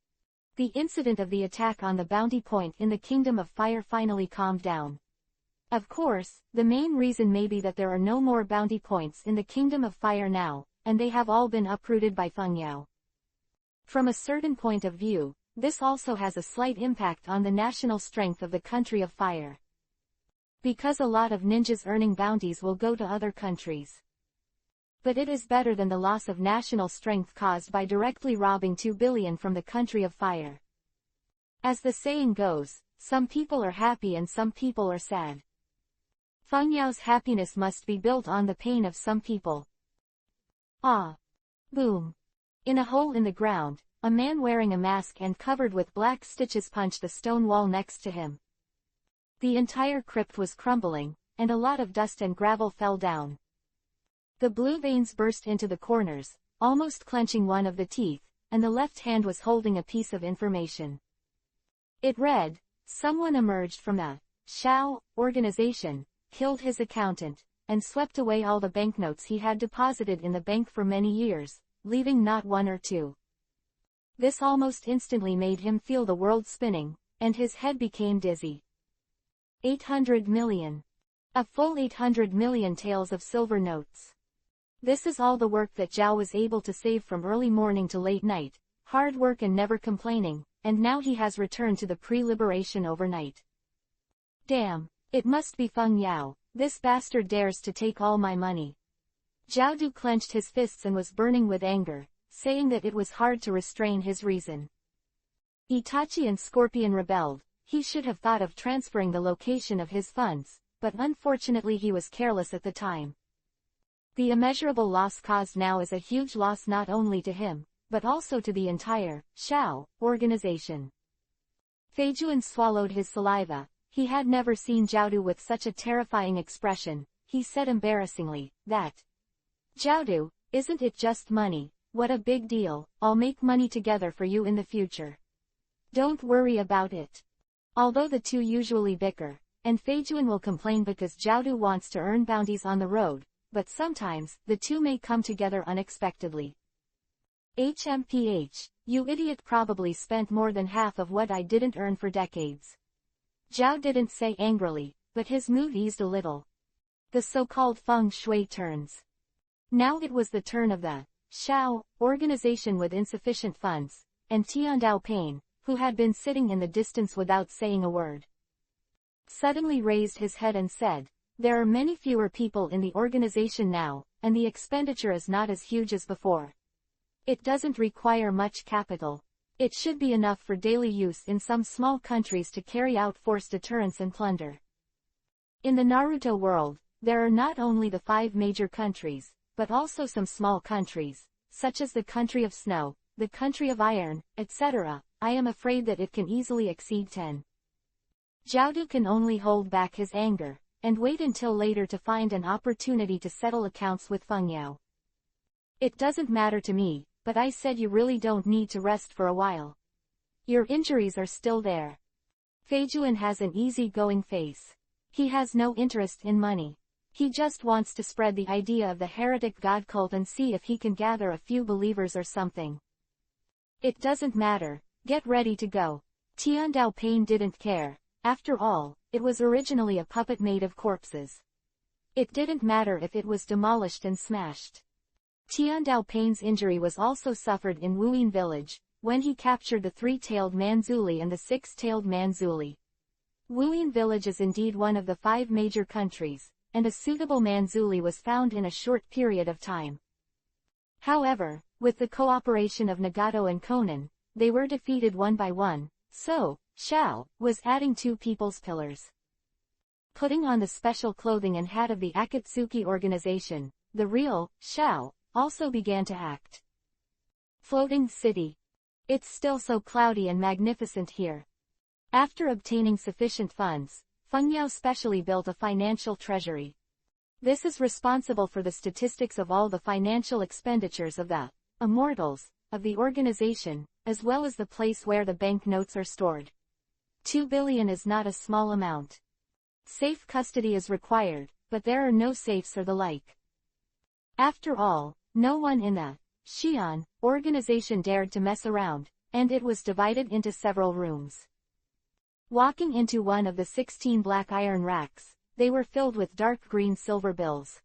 the incident of the attack on the bounty point in the Kingdom of Fire finally calmed down. Of course, the main reason may be that there are no more bounty points in the Kingdom of Fire now, and they have all been uprooted by Feng Yao. From a certain point of view, this also has a slight impact on the national strength of the country of Fire. Because a lot of ninjas earning bounties will go to other countries. But it is better than the loss of national strength caused by directly robbing 2 billion from the country of Fire. As the saying goes, some people are happy and some people are sad. Feng Yao's happiness must be built on the pain of some people. Ah! Boom! In a hole in the ground, a man wearing a mask and covered with black stitches punched the stone wall next to him. The entire crypt was crumbling, and a lot of dust and gravel fell down. The blue veins burst into the corners, almost clenching one of the teeth, and the left hand was holding a piece of information. It read, "Someone emerged from the Xiao organization, killed his accountant, and swept away all the banknotes he had deposited in the bank for many years, leaving not 1 or 2. This almost instantly made him feel the world spinning, and his head became dizzy. 800 million. A full 800 million taels of silver notes. This is all the work that Zhao was able to save from early morning to late night, hard work and never complaining, and now he has returned to the pre-liberation overnight. Damn, it must be Feng Yao, this bastard dares to take all my money." Zhao Du clenched his fists and was burning with anger, saying that it was hard to restrain his reason. Itachi and Scorpion rebelled. He should have thought of transferring the location of his funds, but unfortunately he was careless at the time. The immeasurable loss caused now is a huge loss not only to him, but also to the entire Xiao organization. Feijuan swallowed his saliva. He had never seen Xiaodu with such a terrifying expression. He said embarrassingly, "That Xiaodu, isn't it just money? What a big deal, I'll make money together for you in the future. Don't worry about it." Although the two usually bicker, and Feijuan will complain because Xiaodu wants to earn bounties on the road, but sometimes, the two may come together unexpectedly. HMPH, you idiot probably spent more than half of what I didn't earn for decades. Zhao didn't say angrily, but his mood eased a little. The so-called feng shui turns. Now it was the turn of the Xiao organization with insufficient funds, and Tiandao Pain, who had been sitting in the distance without saying a word, suddenly raised his head and said, "There are many fewer people in the organization now, and the expenditure is not as huge as before. It doesn't require much capital. It should be enough for daily use in some small countries to carry out force deterrence and plunder." In the Naruto world, there are not only the 5 major countries, but also some small countries, such as the country of snow, the country of iron, etc. I am afraid that it can easily exceed 10. Xiaodu can only hold back his anger, and wait until later to find an opportunity to settle accounts with Feng Yao. "It doesn't matter to me, but I said you really don't need to rest for a while. Your injuries are still there." Feijuan has an easy-going face. He has no interest in money. He just wants to spread the idea of the heretic god cult and see if he can gather a few believers or something. "It doesn't matter, get ready to go." Tiandao Pain didn't care. After all, it was originally a puppet made of corpses. It didn't matter if it was demolished and smashed. Tiandao Pain's injury was also suffered in Wuyin village, when he captured the 3-tailed Manzuli and the 6-tailed Manzuli. Wuyin village is indeed one of the 5 major countries, and a suitable Manzuli was found in a short period of time. However, with the cooperation of Nagato and Conan, they were defeated one by one, so, Xiao was adding 2 people's pillars. Putting on the special clothing and hat of the Akatsuki organization, the real Xiao also began to act. Floating city. It's still so cloudy and magnificent here. After obtaining sufficient funds, Feng Yao specially built a financial treasury. This is responsible for the statistics of all the financial expenditures of the immortals of the organization, as well as the place where the bank notes are stored. 2 billion is not a small amount. Safe custody is required, but there are no safes or the like. After all, no one in the Xian organization dared to mess around, and it was divided into several rooms. Walking into one of the 16 black iron racks, they were filled with dark green silver bills.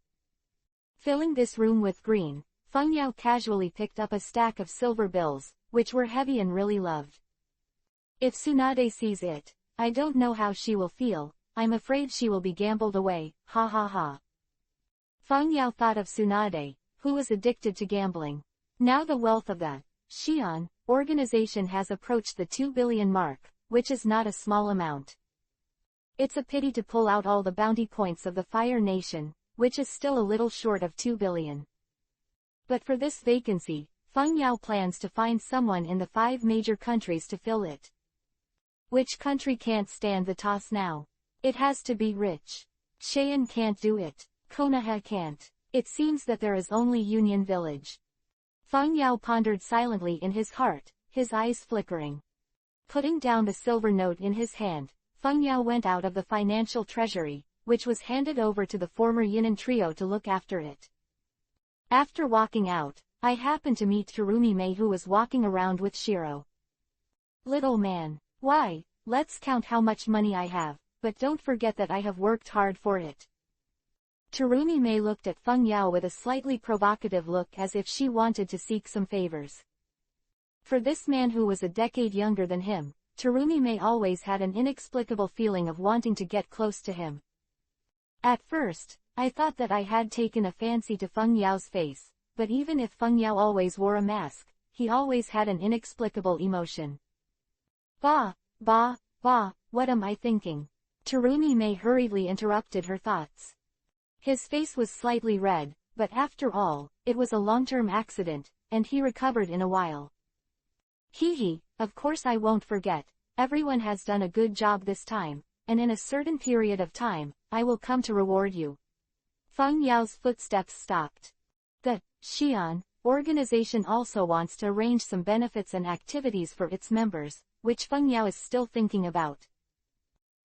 Filling this room with green, Feng Yao casually picked up a stack of silver bills, which were heavy and really loved. If Tsunade sees it, I don't know how she will feel. I'm afraid she will be gambled away, ha ha ha. Feng Yao thought of Tsunade, who was addicted to gambling. Now the wealth of the Xian organization has approached the 2 billion mark, which is not a small amount. It's a pity to pull out all the bounty points of the Fire Nation, which is still a little short of 2 billion. But for this vacancy, Feng Yao plans to find someone in the 5 major countries to fill it. Which country can't stand the toss now? It has to be rich. Cheyenne can't do it. Konoha can't. It seems that there is only Union Village. Feng Yao pondered silently in his heart, his eyes flickering. Putting down the silver note in his hand, Feng Yao went out of the financial treasury, which was handed over to the former Yinan trio to look after it. After walking out, I happened to meet Terumi Mei, who was walking around with Shiro. "Little man, why, let's count how much money I have, but don't forget that I have worked hard for it." Terumi Mei looked at Feng Yao with a slightly provocative look, as if she wanted to seek some favors. For this man who was a decade younger than him, Terumi Mei always had an inexplicable feeling of wanting to get close to him. At first, I thought that I had taken a fancy to Feng Yao's face, but even if Feng Yao always wore a mask, he always had an inexplicable emotion. Bah, what am I thinking? Terumi Mei hurriedly interrupted her thoughts. His face was slightly red, but after all, it was a long-term accident, and he recovered in a while. Hee, of course I won't forget. Everyone has done a good job this time, and in a certain period of time, I will come to reward you. Feng Yao's footsteps stopped. The Xian organization also wants to arrange some benefits and activities for its members, which Feng Yao is still thinking about.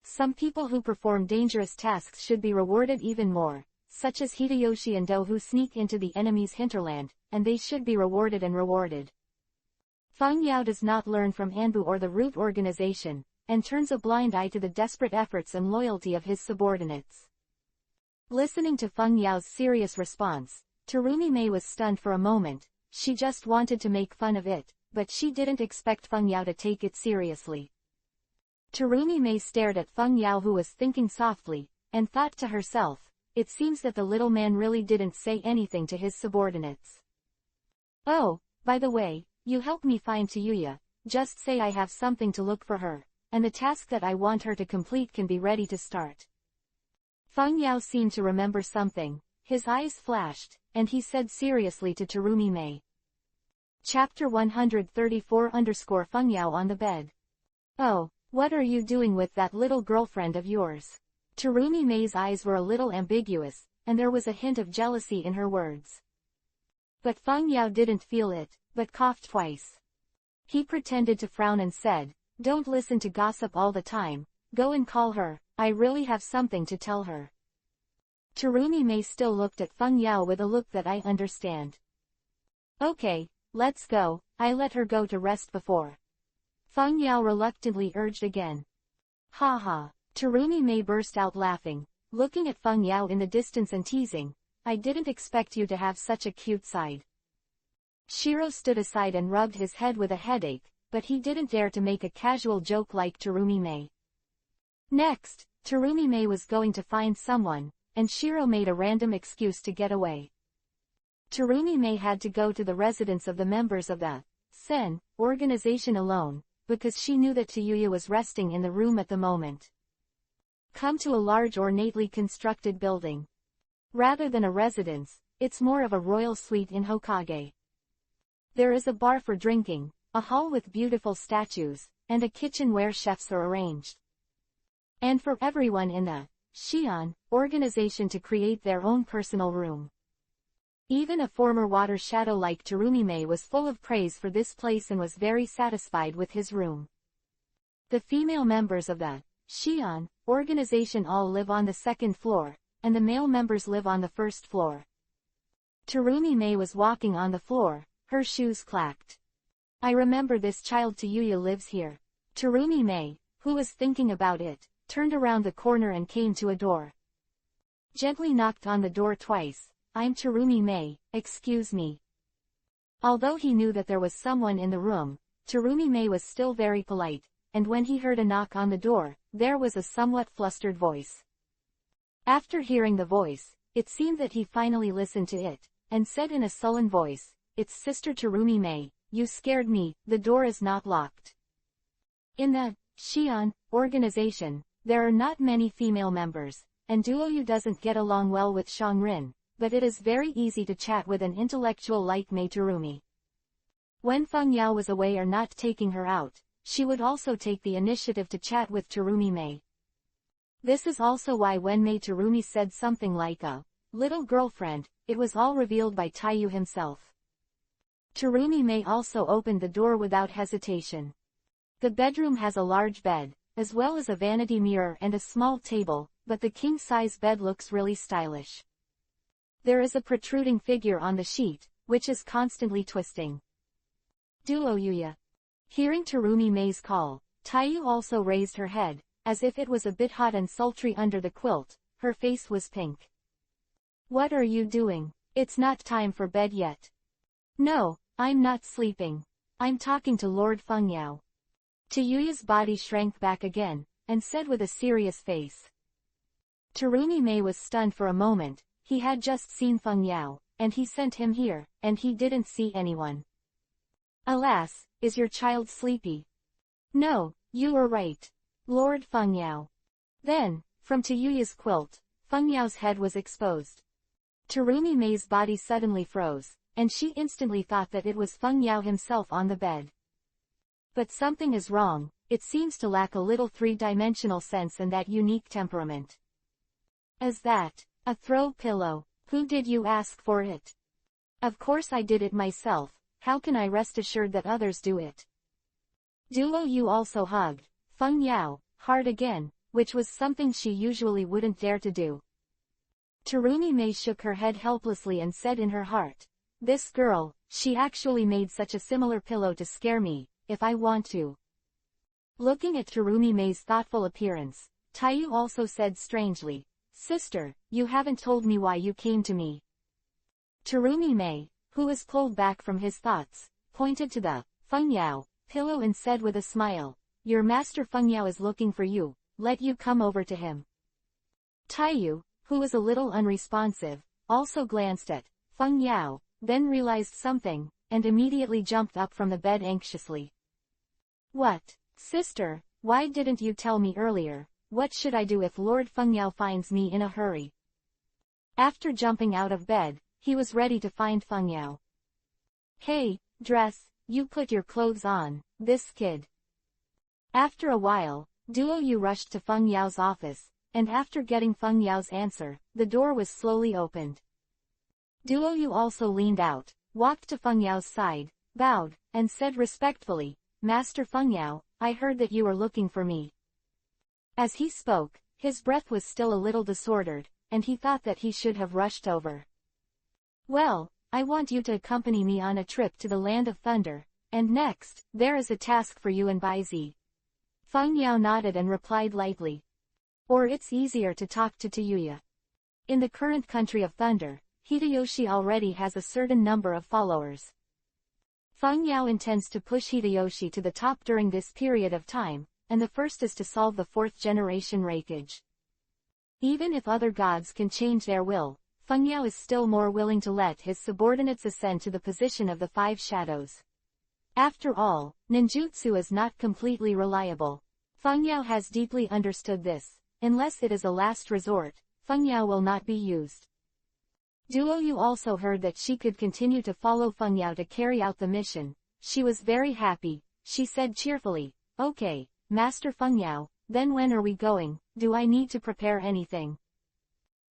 Some people who perform dangerous tasks should be rewarded even more, such as Hideyoshi and Do who sneak into the enemy's hinterland, and they should be rewarded and rewarded. Feng Yao does not learn from Anbu or the root organization, and turns a blind eye to the desperate efforts and loyalty of his subordinates. Listening to Feng Yao's serious response, Terumi Mei was stunned for a moment. She just wanted to make fun of it, but she didn't expect Feng Yao to take it seriously. Terumi Mei stared at Feng Yao, who was thinking softly, and thought to herself, it seems that the little man really didn't say anything to his subordinates. Oh, by the way, you help me find Tayuya, just say I have something to look for her, and the task that I want her to complete can be ready to start. Feng Yao seemed to remember something, his eyes flashed, and he said seriously to Terumi Mei. Chapter 134 Feng Yao on the bed. Oh, what are you doing with that little girlfriend of yours? Terumi Mei's eyes were a little ambiguous, and there was a hint of jealousy in her words. But Feng Yao didn't feel it, but coughed twice. He pretended to frown and said, don't listen to gossip all the time, go and call her, I really have something to tell her. Terumi Mei still looked at Feng Yao with a look that I understand. Okay, let's go, I let her go to rest before. Feng Yao reluctantly urged again. Ha ha, Terumi Mei burst out laughing, looking at Feng Yao in the distance and teasing, I didn't expect you to have such a cute side. Shiro stood aside and rubbed his head with a headache, but he didn't dare to make a casual joke like Terumi Mei. Next, Terumi Mei was going to find someone, and Shiro made a random excuse to get away. Terumi Mei had to go to the residence of the members of the Sen organization alone, because she knew that Tayuya was resting in the room at the moment. Come to a large ornately constructed building. Rather than a residence, it's more of a royal suite in Hokage. There is a bar for drinking, a hall with beautiful statues, and a kitchen where chefs are arranged. And for everyone in the Xian organization to create their own personal room. Even a former water shadow like Terumi Mei was full of praise for this place and was very satisfied with his room. The female members of the Xian organization all live on the second floor, and the male members live on the first floor. Terumi Mei was walking on the floor, her shoes clacked. I remember this child Tayuya lives here. Terumi Mei, who was thinking about it, turned around the corner and came to a door. Gently knocked on the door twice. I'm Terumi Mei, excuse me. Although he knew that there was someone in the room, Terumi Mei was still very polite, and when he heard a knock on the door, there was a somewhat flustered voice. After hearing the voice, it seemed that he finally listened to it, and said in a sullen voice, it's Sister Terumi Mei, you scared me, the door is not locked. In the Xian organization, there are not many female members, and Duoyu doesn't get along well with Shangrin, but it is very easy to chat with an intellectual like Mei Terumi. When Feng Yao was away or not taking her out, she would also take the initiative to chat with Terumi Mei. This is also why when Mei Terumi said something like a little girlfriend, it was all revealed by Taiyu himself. Terumi Mei also opened the door without hesitation. The bedroom has a large bed, as well as a vanity mirror and a small table, but the king-size bed looks really stylish. There is a protruding figure on the sheet, which is constantly twisting. Duoyuya. Hearing Terumi Mei's call, Taiyu also raised her head, as if it was a bit hot and sultry under the quilt. Her face was pink. What are you doing? It's not time for bed yet. No, I'm not sleeping. I'm talking to Lord Feng Yao. Tayuya's body shrank back again, and said with a serious face. Terumi Mei was stunned for a moment. He had just seen Feng Yao, and he sent him here, and he didn't see anyone. Alas, is your child sleepy? No, you were right. Lord Feng Yao. Then, from Tayuya's quilt, Feng Yao's head was exposed. Terumi Mei's body suddenly froze, and she instantly thought that it was Feng Yao himself on the bed. But something is wrong, it seems to lack a little three-dimensional sense and that unique temperament. As that, a throw pillow, who did you ask for it? Of course I did it myself, how can I rest assured that others do it? Duo Yu also hugged Feng Yao hard again, which was something she usually wouldn't dare to do. Terumi Mei shook her head helplessly and said in her heart, "This girl, she actually made such a similar pillow to scare me, if I want to." Looking at Terumi Mei's thoughtful appearance, Taiyu also said strangely, "Sister, you haven't told me why you came to me." Terumi Mei, who was pulled back from his thoughts, pointed to the Feng Yao pillow and said with a smile, "Your master Feng Yao is looking for you, let you come over to him." Taiyu, who was a little unresponsive, also glanced at Feng Yao, then realized something, and immediately jumped up from the bed anxiously. "What, sister, why didn't you tell me earlier? What should I do if Lord Feng Yao finds me in a hurry?" After jumping out of bed, he was ready to find Feng Yao. "Hey, dress, you put your clothes on, this kid." After a while, Duo Yu rushed to Feng Yao's office, and after getting Feng Yao's answer, the door was slowly opened. Duo Yu also leaned out, walked to Feng Yao's side, bowed, and said respectfully, "Master Feng Yao, I heard that you are looking for me." As he spoke, his breath was still a little disordered, and he thought that he should have rushed over. "Well, I want you to accompany me on a trip to the Land of Thunder, and next, there is a task for you and Baizi." Feng Yao nodded and replied lightly. "Or it's easier to talk to Tayuya. In the current country of Thunder, Hideyoshi already has a certain number of followers. Feng Yao intends to push Hideyoshi to the top during this period of time, and the first is to solve the 4th generation Reikage. Even if other gods can change their will, Feng Yao is still more willing to let his subordinates ascend to the position of the 5 shadows. After all, ninjutsu is not completely reliable. Feng Yao has deeply understood this. Unless it is a last resort, Feng Yao will not be used." Duo Yu also heard that she could continue to follow Feng Yao to carry out the mission. She was very happy. She said cheerfully, "Okay, Master Feng Yao, then when are we going? Do I need to prepare anything?"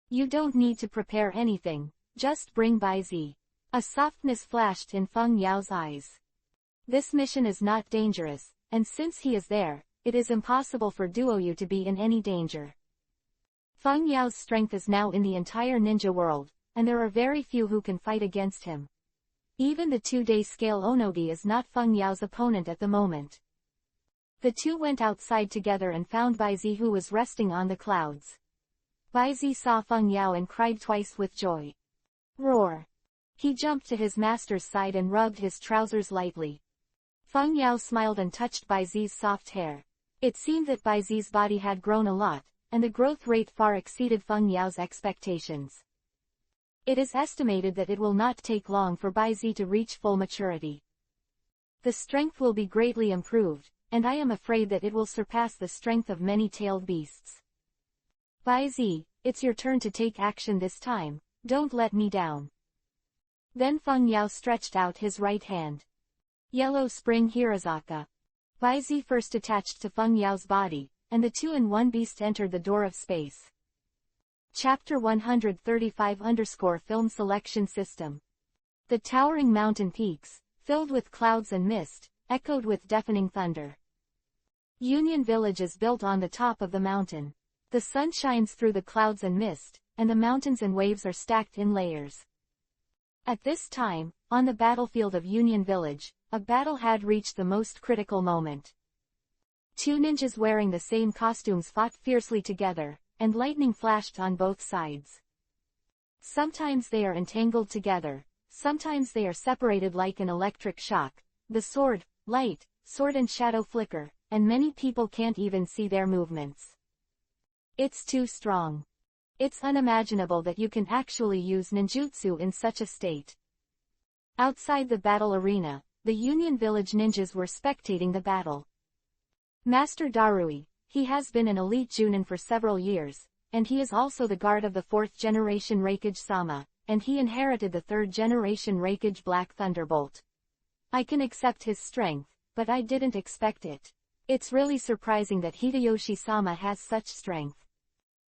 "You don't need to prepare anything, just bring Baizi." A softness flashed in Feng Yao's eyes. This mission is not dangerous, and since he is there, it is impossible for Duo Yu to be in any danger. Feng Yao's strength is now in the entire ninja world, and there are very few who can fight against him. Even the 2-day scale Onogi is not Feng Yao's opponent at the moment. The two went outside together and found Baizi, who was resting on the clouds. Baizi saw Feng Yao and cried twice with joy. Roar! He jumped to his master's side and rubbed his trousers lightly. Feng Yao smiled and touched Baizi's soft hair. It seemed that Baizi's body had grown a lot, and the growth rate far exceeded Feng Yao's expectations. It is estimated that it will not take long for Baizi to reach full maturity. The strength will be greatly improved, and I am afraid that it will surpass the strength of many-tailed beasts. Baizi, it's your turn to take action this time, don't let me down. Then Feng Yao stretched out his right hand. Yellow Spring Hirazaka. Baizi first attached to Feng Yao's body, and the 2-in-1 beast entered the door of space. Chapter 135 Film Selection System. The towering mountain peaks, filled with clouds and mist, echoed with deafening thunder. Union Village is built on the top of the mountain. The sun shines through the clouds and mist, and the mountains and waves are stacked in layers. At this time, on the battlefield of Union Village, a battle had reached the most critical moment. 2 ninjas wearing the same costumes fought fiercely together, and lightning flashed on both sides. Sometimes they are entangled together, sometimes they are separated like an electric shock. The sword, light, sword and shadow flicker, and many people can't even see their movements. It's too strong. It's unimaginable that you can actually use ninjutsu in such a state. Outside the battle arena, the Union Village ninjas were spectating the battle. Master Darui, he has been an elite Junin for several years, and he is also the guard of the 4th generation Reikage Sama, and he inherited the 3rd generation Reikage Black Thunderbolt. I can accept his strength, but I didn't expect it. It's really surprising that Hideyoshi-sama has such strength.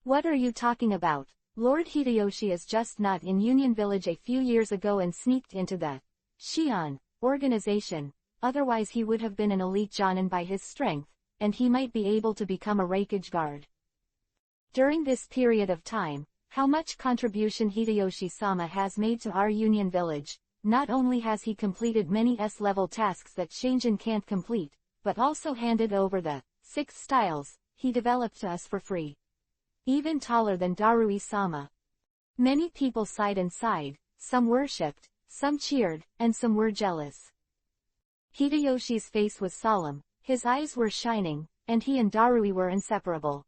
What are you talking about? Lord Hideyoshi is just not in Union Village a few years ago and sneaked into the Xian organization, otherwise he would have been an elite Jonin by his strength, and he might be able to become a Reikage guard. During this period of time, how much contribution Hideyoshi-sama has made to our Union Village. Not only has he completed many S-level tasks that Xianju can't complete, but also handed over the 6 styles he developed to us for free. Even taller than Darui-sama. Many people sighed and sighed, some worshipped, some cheered, and some were jealous. Hideyoshi's face was solemn, his eyes were shining, and he and Darui were inseparable.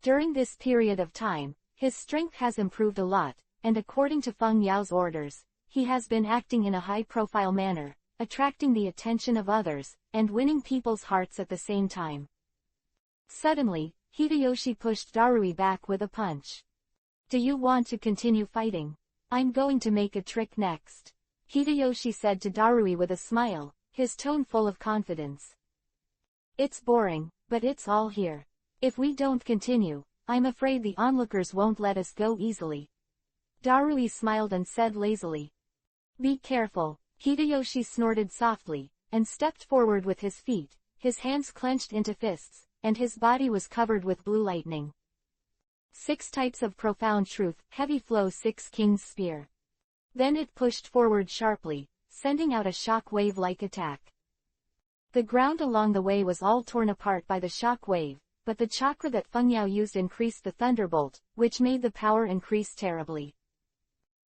During this period of time, his strength has improved a lot, and according to Feng Yao's orders, he has been acting in a high-profile manner, attracting the attention of others, and winning people's hearts at the same time. Suddenly, Hideyoshi pushed Darui back with a punch. Do you want to continue fighting? I'm going to make a trick next. Hideyoshi said to Darui with a smile, his tone full of confidence. It's boring, but it's all here. If we don't continue, I'm afraid the onlookers won't let us go easily. Darui smiled and said lazily. Be careful. Hideyoshi snorted softly, and stepped forward with his feet, his hands clenched into fists, and his body was covered with blue lightning. 6 types of profound truth, heavy flow 6 King's Spear. Then it pushed forward sharply, sending out a shock wave-like attack. The ground along the way was all torn apart by the shock wave, but the chakra that Feng Yao used increased the thunderbolt, which made the power increase terribly.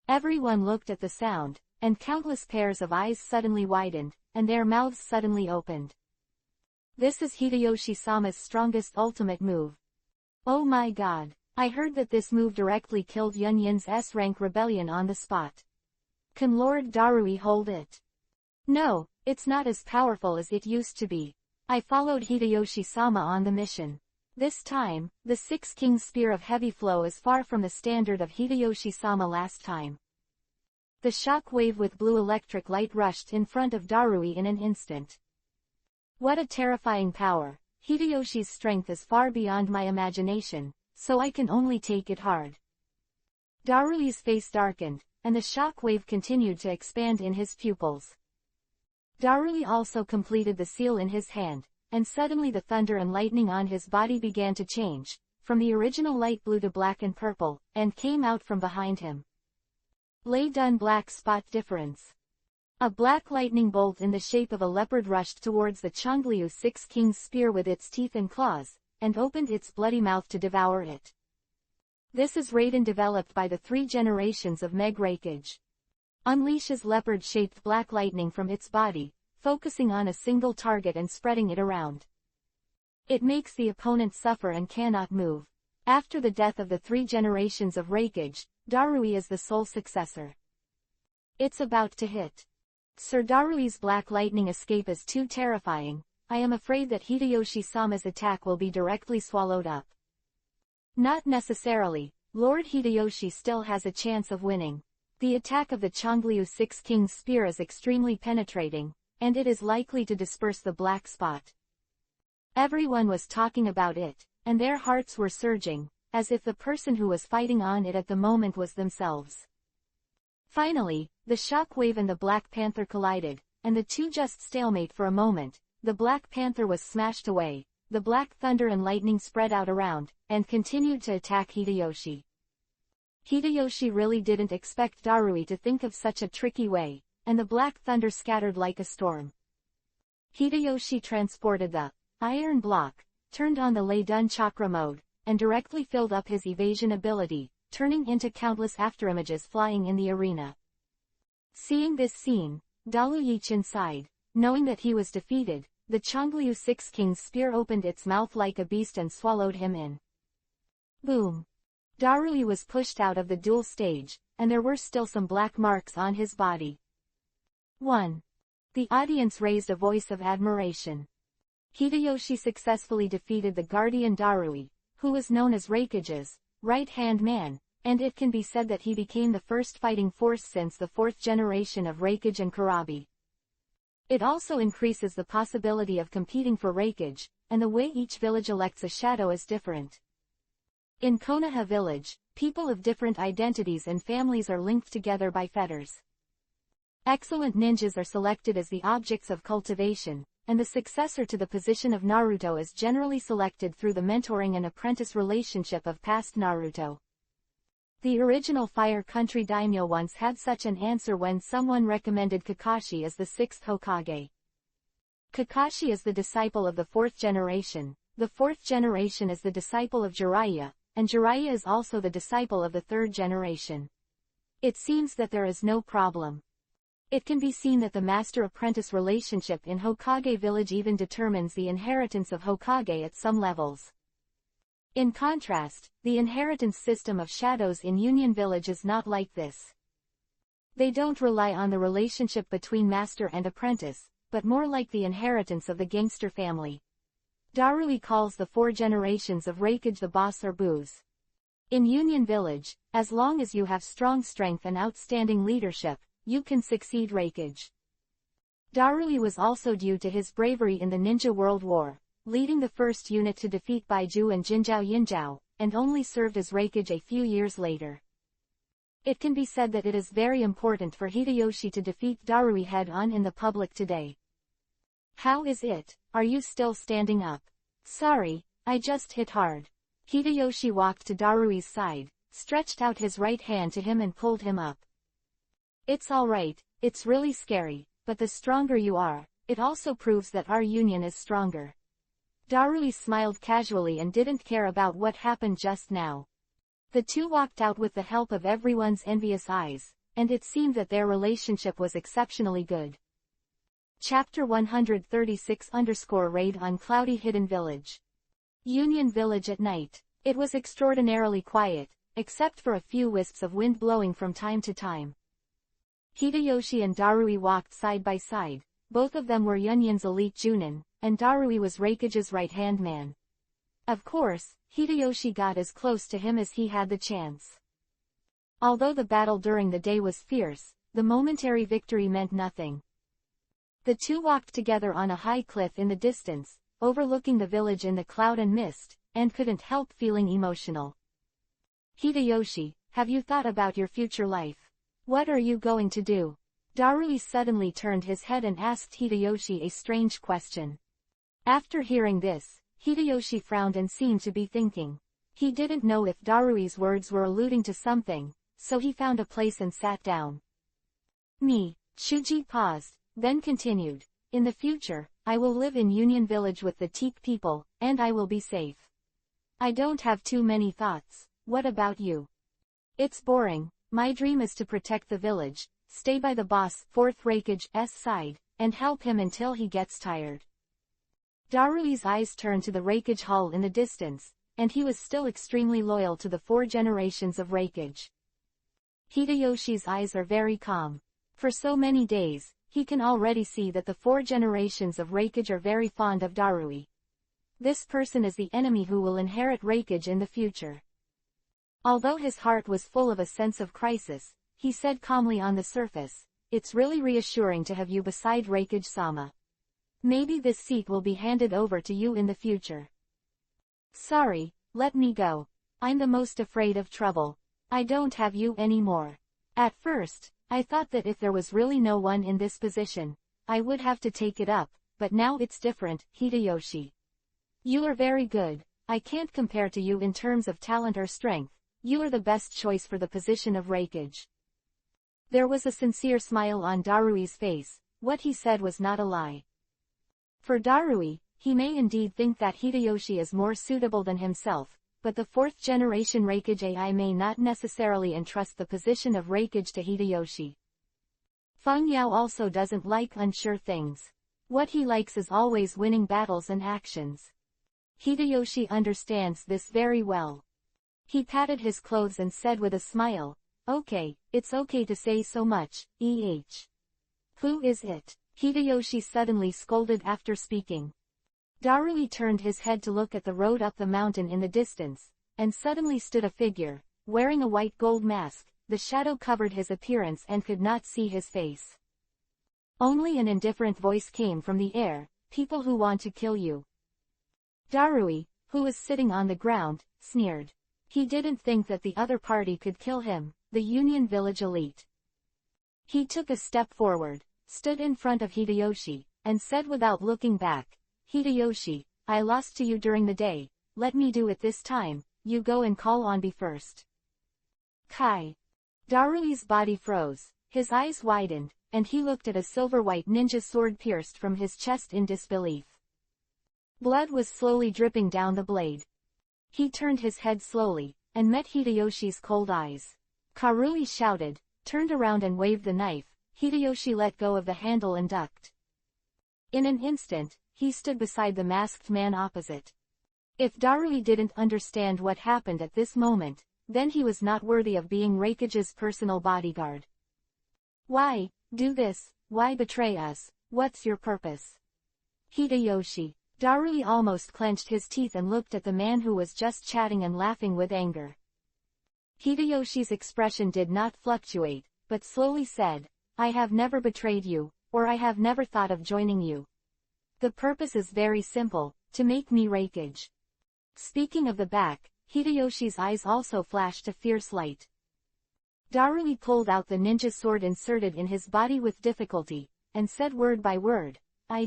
Everyone looked at the sound, and countless pairs of eyes suddenly widened, and their mouths suddenly opened. This is Hideyoshi-sama's strongest ultimate move. Oh my god, I heard that this move directly killed Yunyin's S-rank rebellion on the spot. Can Lord Darui hold it? No, it's not as powerful as it used to be. I followed Hideyoshi-sama on the mission. This time, the 6 King's Spear of heavy flow is far from the standard of Hideyoshi-sama last time. The shock wave with blue electric light rushed in front of Darui in an instant. What a terrifying power! Hideyoshi's strength is far beyond my imagination, so I can only take it hard. Darui's face darkened, and the shock wave continued to expand in his pupils. Darui also completed the seal in his hand, and suddenly the thunder and lightning on his body began to change, from the original light blue to black and purple, and came out from behind him. Lay done black spot difference. A black lightning bolt in the shape of a leopard rushed towards the Chonglyu 6 King's Spear with its teeth and claws, and opened its bloody mouth to devour it. This is Raiden developed by the 3 generations of Meg Reikage. Unleashes leopard-shaped black lightning from its body, focusing on a single target and spreading it around. It makes the opponent suffer and cannot move. After the death of the 3 generations of Reikage, Darui is the sole successor. It's about to hit. Sir Darui's black lightning escape is too terrifying. I am afraid that Hideyoshi-sama's attack will be directly swallowed up. Not necessarily. Lord Hideyoshi still has a chance of winning. The attack of the Chonglyu 6 King's Spear is extremely penetrating, and it is likely to disperse the black spot. Everyone was talking about it, and their hearts were surging, as if the person who was fighting on it at the moment was themselves. Finally, the shock wave and the Black Panther collided, and the two just stalemate for a moment. The Black Panther was smashed away, the black thunder and lightning spread out around, and continued to attack Hideyoshi. Hideyoshi really didn't expect Darui to think of such a tricky way, and the black thunder scattered like a storm. Hideyoshi transported the iron block, turned on the Lei Dun chakra mode, and directly filled up his evasion ability, turning into countless afterimages flying in the arena. Seeing this scene, Dalu Yichin sighed, knowing that he was defeated. The Chonglyu 6 King's Spear opened its mouth like a beast and swallowed him in. Boom! Darui was pushed out of the duel stage, and there were still some black marks on his body. 1. The audience raised a voice of admiration. Hideyoshi successfully defeated the Guardian Darui, who was known as Reikage's right-hand man, and it can be said that he became the first fighting force since the 4th generation of Reikage and Kurabi. It also increases the possibility of competing for Reikage, and the way each village elects a shadow is different. In Konoha village, people of different identities and families are linked together by fetters. Excellent ninjas are selected as the objects of cultivation, and the successor to the position of Naruto is generally selected through the mentoring and apprentice relationship of past Naruto. The original Fire Country daimyo once had such an answer when someone recommended Kakashi as the 6th Hokage. Kakashi is the disciple of the 4th generation, the 4th generation is the disciple of Jiraiya, and Jiraiya is also the disciple of the 3rd generation. It seems that there is no problem. It can be seen that the master-apprentice relationship in Hokage village even determines the inheritance of Hokage at some levels. In contrast, the inheritance system of shadows in Union Village is not like this. They don't rely on the relationship between master and apprentice, but more like the inheritance of the gangster family. Darui calls the 4 generations of Raikage the boss or boos. In Union Village, as long as you have strong strength and outstanding leadership, you can succeed Raikage. Darui was also due to his bravery in the Ninja World War, leading the first unit to defeat Baiju and Jinjiao Yinjiao, and only served as Raikage a few years later. It can be said that it is very important for Hideyoshi to defeat Darui head-on in the public today. How is it? Are you still standing up? Sorry, I just hit hard. Hideyoshi walked to Darui's side, stretched out his right hand to him and pulled him up. It's alright, it's really scary, but the stronger you are, it also proves that our union is stronger. Darui smiled casually and didn't care about what happened just now. The two walked out with the help of everyone's envious eyes, and it seemed that their relationship was exceptionally good. Chapter 136-Raid on Cloudy Hidden Village. Union Village at night. It was extraordinarily quiet, except for a few wisps of wind blowing from time to time. Hideyoshi and Darui walked side by side. Both of them were Yunyun's elite Junin, and Darui was Raikage's right-hand man. Of course, Hideyoshi got as close to him as he had the chance. Although the battle during the day was fierce, the momentary victory meant nothing. The two walked together on a high cliff in the distance, overlooking the village in the cloud and mist, and couldn't help feeling emotional. Hideyoshi, have you thought about your future life? What are you going to do? Darui suddenly turned his head and asked Hideyoshi a strange question. After hearing this, Hideyoshi frowned and seemed to be thinking. He didn't know if Darui's words were alluding to something, so he found a place and sat down. Me. Shuji paused, then continued. In the future, I will live in Union Village with the Teak people, and I will be safe. I don't have too many thoughts. What about you? It's boring. My dream is to protect the village, stay by the boss, 4th Raikage's side, and help him until he gets tired. Darui's eyes turned to the Raikage hall in the distance, and he was still extremely loyal to the 4 generations of Raikage. Hideyoshi's eyes are very calm. For so many days, he can already see that the 4 generations of Raikage are very fond of Darui. This person is the enemy who will inherit Raikage in the future. Although his heart was full of a sense of crisis, he said calmly on the surface, "It's really reassuring to have you beside Raikage-sama. Maybe this seat will be handed over to you in the future." "Sorry, let me go. I'm the most afraid of trouble. I don't have you anymore. At first, I thought that if there was really no one in this position, I would have to take it up, but now it's different, Hideyoshi. You are very good. I can't compare to you in terms of talent or strength. You are the best choice for the position of Raikage." There was a sincere smile on Darui's face. What he said was not a lie. For Darui, he may indeed think that Hideyoshi is more suitable than himself, but the 4th generation Raikage AI may not necessarily entrust the position of Raikage to Hideyoshi. Feng Yao also doesn't like unsure things. What he likes is always winning battles and actions. Hideyoshi understands this very well. He patted his clothes and said with a smile, "Okay, it's okay to say so much, Who is it?" Hideyoshi suddenly scolded after speaking. Darui turned his head to look at the road up the mountain in the distance, and suddenly stood a figure, wearing a white gold mask. The shadow covered his appearance and could not see his face. Only an indifferent voice came from the air, "People who want to kill you." Darui, who was sitting on the ground, sneered. He didn't think that the other party could kill him, the Union Village elite. He took a step forward, stood in front of Hideyoshi, and said without looking back, "Hideyoshi, I lost to you during the day, let me do it this time, you go and call on B first." Kai. Darui's body froze, his eyes widened, and he looked at a silver-white ninja sword pierced from his chest in disbelief. Blood was slowly dripping down the blade. He turned his head slowly, and met Hideyoshi's cold eyes. Karui shouted, turned around and waved the knife. Hideyoshi let go of the handle and ducked. In an instant, he stood beside the masked man opposite. If Darui didn't understand what happened at this moment, then he was not worthy of being Raikage's personal bodyguard. "Why do this? Why betray us? What's your purpose?" "Hideyoshi." Darui almost clenched his teeth and looked at the man who was just chatting and laughing with anger. Hideyoshi's expression did not fluctuate, but slowly said, "I have never betrayed you, or I have never thought of joining you. The purpose is very simple, to make me Raikage." Speaking of the back, Hideyoshi's eyes also flashed a fierce light. Darui pulled out the ninja sword inserted in his body with difficulty, and said word by word, I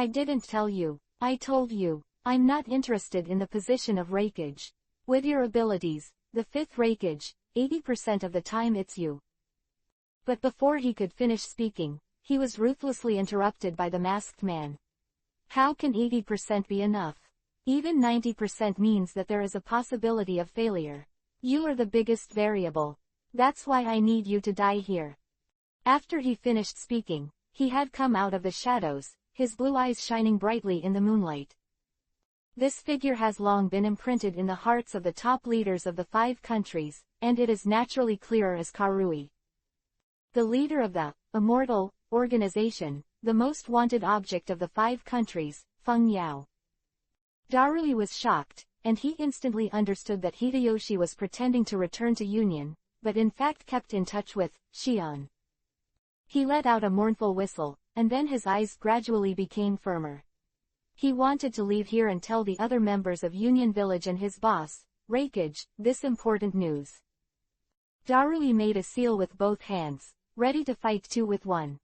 didn't tell you. I told you. I'm not interested in the position of Raikage. With your abilities, the 5th Raikage, 80% of the time it's you." But before he could finish speaking, he was ruthlessly interrupted by the masked man. "How can 80% be enough? Even 90% means that there is a possibility of failure. You are the biggest variable. That's why I need you to die here." After he finished speaking, he had come out of the shadows, his blue eyes shining brightly in the moonlight. This figure has long been imprinted in the hearts of the top leaders of the 5 countries, and it is naturally clearer as Karui. The leader of the Immortal Organization, the most wanted object of the 5 countries, Feng Yao. Darui was shocked, and he instantly understood that Hideyoshi was pretending to return to Union, but in fact kept in touch with Xian. He let out a mournful whistle, and then his eyes gradually became firmer. He wanted to leave here and tell the other members of Union Village and his boss, Raikage, this important news. Darui made a seal with both hands, ready to fight 2 with 1.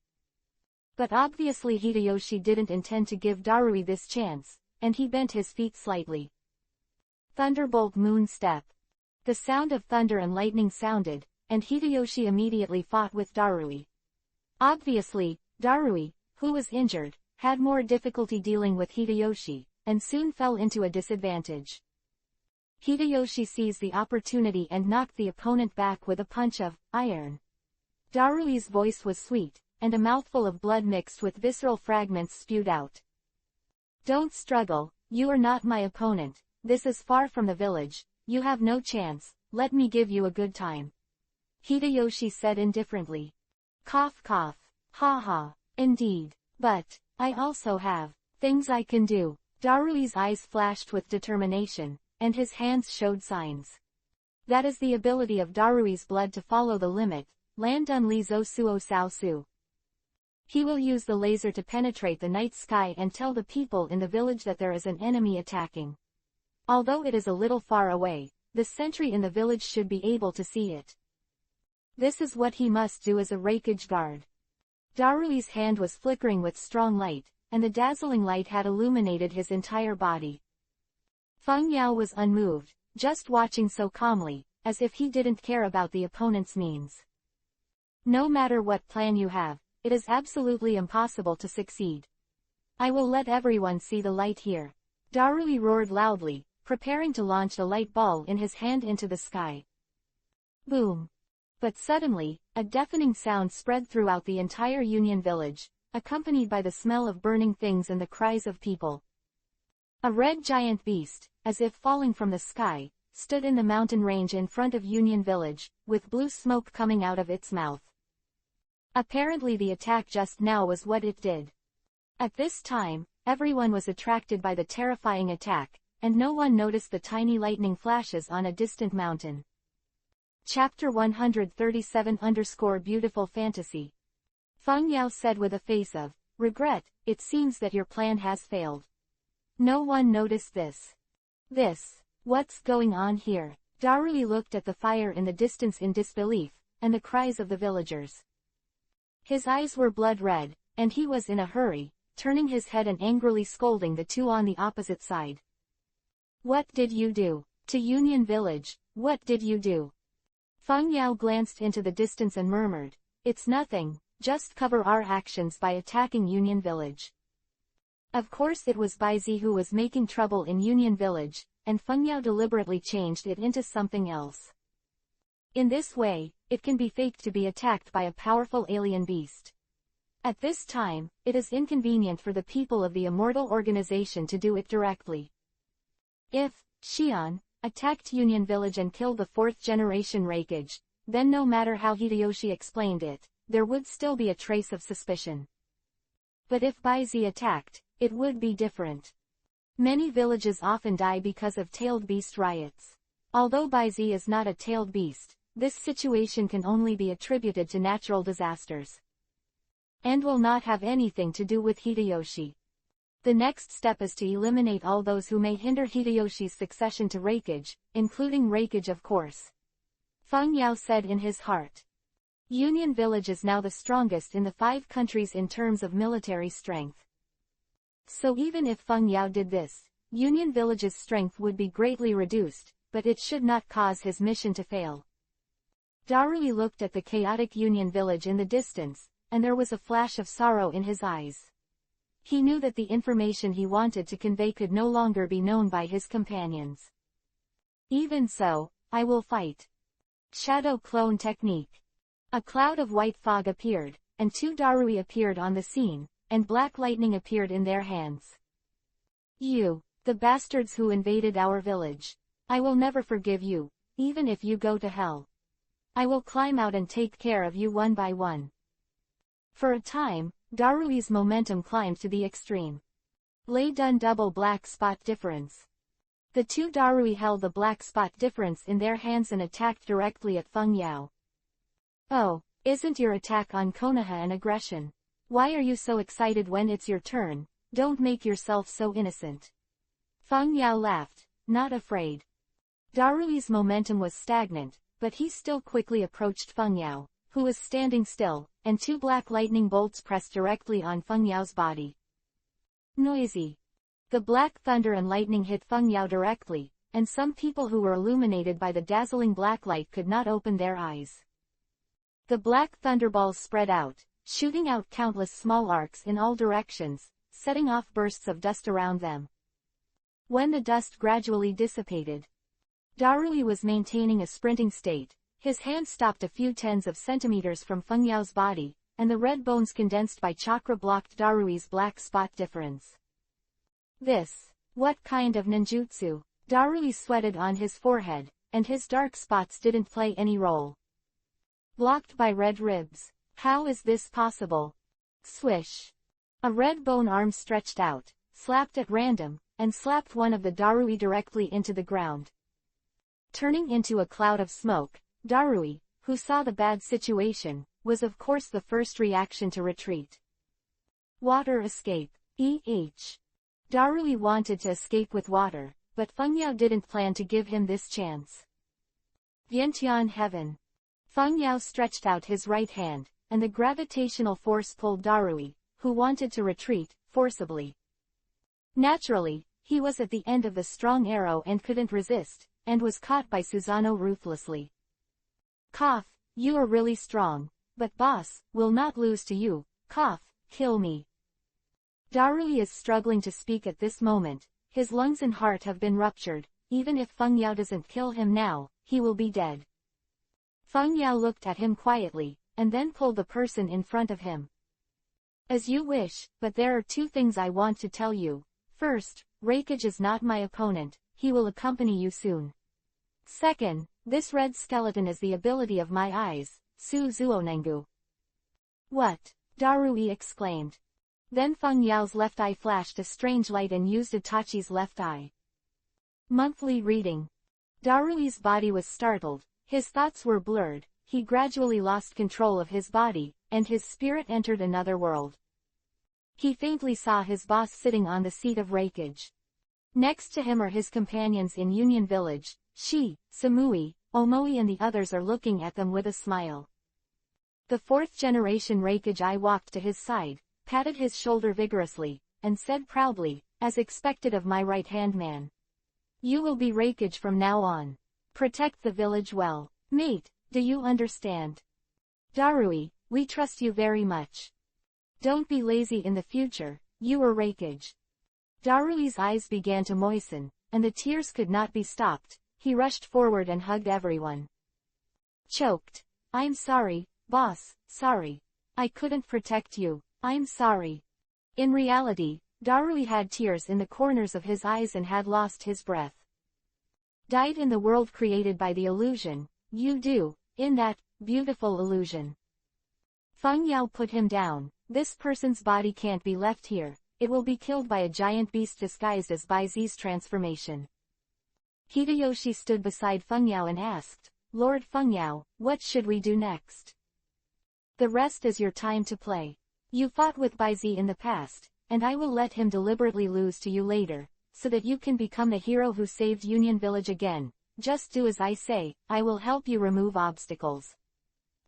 But obviously Hideyoshi didn't intend to give Darui this chance, and he bent his feet slightly. Thunderbolt Moon Step. The sound of thunder and lightning sounded, and Hideyoshi immediately fought with Darui. Obviously, Darui, who was injured, had more difficulty dealing with Hideyoshi, and soon fell into a disadvantage. Hideyoshi seized the opportunity and knocked the opponent back with a punch of iron. Darui's voice was sweet, and a mouthful of blood mixed with visceral fragments spewed out. "Don't struggle, you are not my opponent, this is far from the village, you have no chance, let me give you a good time," Hideyoshi said indifferently. Cough cough. "Ha ha, indeed. But I also have things I can do." Darui's eyes flashed with determination, and his hands showed signs. That is the ability of Darui's blood to follow the limit, Lan Dun Li Zhou Suo Sao Su. He will use the laser to penetrate the night sky and tell the people in the village that there is an enemy attacking. Although it is a little far away, the sentry in the village should be able to see it. This is what he must do as a Raikage guard. Darui's hand was flickering with strong light, and the dazzling light had illuminated his entire body. Feng Yao was unmoved, just watching so calmly, as if he didn't care about the opponent's means. "No matter what plan you have, it is absolutely impossible to succeed. I will let everyone see the light here." Darui roared loudly, preparing to launch a light ball in his hand into the sky. Boom! But suddenly, a deafening sound spread throughout the entire Union Village, accompanied by the smell of burning things and the cries of people. A red giant beast, as if falling from the sky, stood in the mountain range in front of Union Village, with blue smoke coming out of its mouth. Apparently the attack just now was what it did. At this time, everyone was attracted by the terrifying attack, and no one noticed the tiny lightning flashes on a distant mountain. Chapter 137-Beautiful Fantasy. Feng Yao said with a face of regret, "It seems that your plan has failed." No one noticed this. What's going on here?" Darui looked at the fire in the distance in disbelief, and the cries of the villagers. His eyes were blood red, and he was in a hurry, turning his head and angrily scolding the two on the opposite side. "What did you do? To Union Village, what did you do?" Feng Yao glanced into the distance and murmured, "It's nothing, just cover our actions by attacking Union Village." Of course it was Baizi who was making trouble in Union Village, and Feng Yao deliberately changed it into something else. In this way, it can be faked to be attacked by a powerful alien beast. At this time, it is inconvenient for the people of the Immortal Organization to do it directly. If Xian attacked Union Village and killed the fourth-generation Hokage, then no matter how Hideyoshi explained it, there would still be a trace of suspicion. But if Baizi attacked, it would be different. Many villages often die because of tailed beast riots. Although Baizi is not a tailed beast, this situation can only be attributed to natural disasters, and will not have anything to do with Hideyoshi. The next step is to eliminate all those who may hinder Hideyoshi's succession to Hokage, including Hokage of course. Feng Yao said in his heart. Union Village is now the strongest in the 5 countries in terms of military strength. So even if Feng Yao did this, Union Village's strength would be greatly reduced, but it should not cause his mission to fail. Darui looked at the chaotic Union Village in the distance, and there was a flash of sorrow in his eyes. He knew that the information he wanted to convey could no longer be known by his companions. Even so, I will fight. Shadow Clone Technique. A cloud of white fog appeared, and 2 Darui appeared on the scene, and black lightning appeared in their hands. You, the bastards who invaded our village. I will never forgive you, even if you go to hell. I will climb out and take care of you one by one. For a time, Darui's momentum climbed to the extreme. Lay done double black spot difference. The 2 Darui held the black spot difference in their hands and attacked directly at Feng Yao. Oh, isn't your attack on Konoha an aggression? Why are you so excited when it's your turn? Don't make yourself so innocent. Feng Yao laughed, not afraid. Darui's momentum was stagnant, but he still quickly approached Feng Yao, who was standing still, and 2 black lightning bolts pressed directly on Feng Yao's body. Noisy. The black thunder and lightning hit Feng Yao directly, and some people who were illuminated by the dazzling black light could not open their eyes. The black thunderballs spread out, shooting out countless small arcs in all directions, setting off bursts of dust around them. When the dust gradually dissipated, Darui was maintaining a sprinting state. His hand stopped a few tens of centimeters from Feng Yao's body, and the red bones condensed by chakra blocked Darui's black spot difference. What kind of ninjutsu? Darui sweated on his forehead, and his dark spots didn't play any role. Blocked by red ribs. How is this possible? Swish. A red bone arm stretched out, slapped at random, and slapped one of the Darui directly into the ground. Turning into a cloud of smoke, Darui, who saw the bad situation, was of course the first reaction to retreat. Water escape. Darui wanted to escape with water, but Feng Yao didn't plan to give him this chance. Vientian Heaven. Feng Yao stretched out his right hand, and the gravitational force pulled Darui, who wanted to retreat, forcibly. Naturally, he was at the end of the strong arrow and couldn't resist, and was caught by Susanoo ruthlessly. Cough, you are really strong, but boss, will not lose to you, cough, kill me. Darui is struggling to speak at this moment, his lungs and heart have been ruptured, even if Feng Yao doesn't kill him now, he will be dead. Feng Yao looked at him quietly, and then pulled the person in front of him. As you wish, but there are 2 things I want to tell you. First, Hokage is not my opponent, he will accompany you soon. Second, this red skeleton is the ability of my eyes, Su Zuonengu. What? Darui exclaimed. Then Feng Yao's left eye flashed a strange light and used Itachi's left eye. Monthly reading. Darui's body was startled, his thoughts were blurred, he gradually lost control of his body, and his spirit entered another world. He faintly saw his boss sitting on the seat of Hokage. Next to him are his companions in Union Village, Shi, Samui, Omoi and the others are looking at them with a smile. The 4th generation Hokage walked to his side, patted his shoulder vigorously, and said proudly, as expected of my right-hand man. You will be Reikage from now on. Protect the village well. Mate, do you understand? Darui, we trust you very much. Don't be lazy in the future, you are Reikage. Darui's eyes began to moisten, and the tears could not be stopped. He rushed forward and hugged everyone. Choked. I'm sorry, boss, sorry. I couldn't protect you, I'm sorry. In reality, Darui had tears in the corners of his eyes and had lost his breath. Died in the world created by the illusion, you do, in that beautiful illusion. Feng Yao put him down. This person's body can't be left here, it will be killed by a giant beast disguised as Baizi's transformation. Hideyoshi stood beside Feng Yao and asked, Lord Feng Yao, what should we do next? The rest is your time to play. You fought with Baizi in the past, and I will let him deliberately lose to you later, so that you can become the hero who saved Union Village again. Just do as I say, I will help you remove obstacles.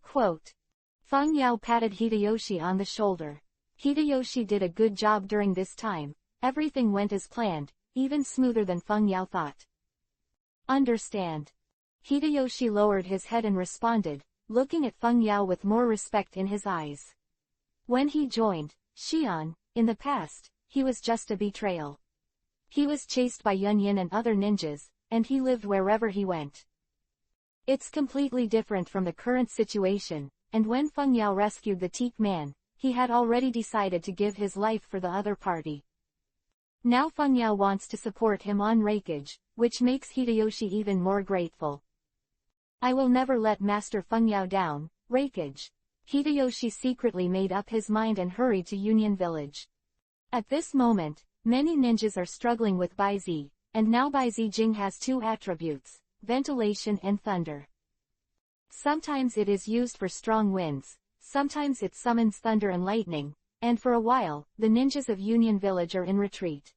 Quote. Feng Yao patted Hideyoshi on the shoulder. Hideyoshi did a good job during this time, everything went as planned, even smoother than Feng Yao thought. Understand. Hideyoshi lowered his head and responded, looking at Feng Yao with more respect in his eyes. When he joined Xian, in the past, he was just a betrayal. He was chased by Yunyin and other ninjas, and he lived wherever he went. It's completely different from the current situation, and when Feng Yao rescued the Teak Man, he had already decided to give his life for the other party. Now Feng Yao wants to support him on Reikage, which makes Hideyoshi even more grateful. I will never let Master Feng Yao down, Reikage. Hideyoshi secretly made up his mind and hurried to Union Village. At this moment, many ninjas are struggling with Baizi, and now Baizi Jing has two attributes, ventilation and thunder. Sometimes it is used for strong winds, sometimes it summons thunder and lightning, and for a while, the ninjas of Union Village are in retreat.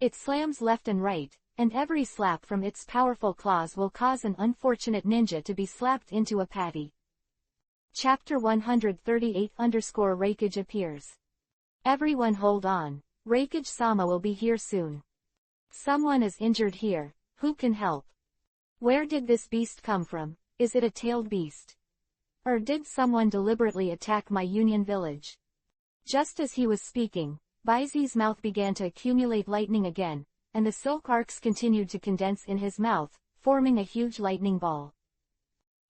It slams left and right, and every slap from its powerful claws will cause an unfortunate ninja to be slapped into a patty. Chapter 138-Reikage appears. Everyone hold on, Reikage-sama will be here soon. Someone is injured here, who can help? Where did this beast come from? Is it a tailed beast? Or did someone deliberately attack my Union Village? Just as he was speaking, Baizi's mouth began to accumulate lightning again, and the silk arcs continued to condense in his mouth, forming a huge lightning ball.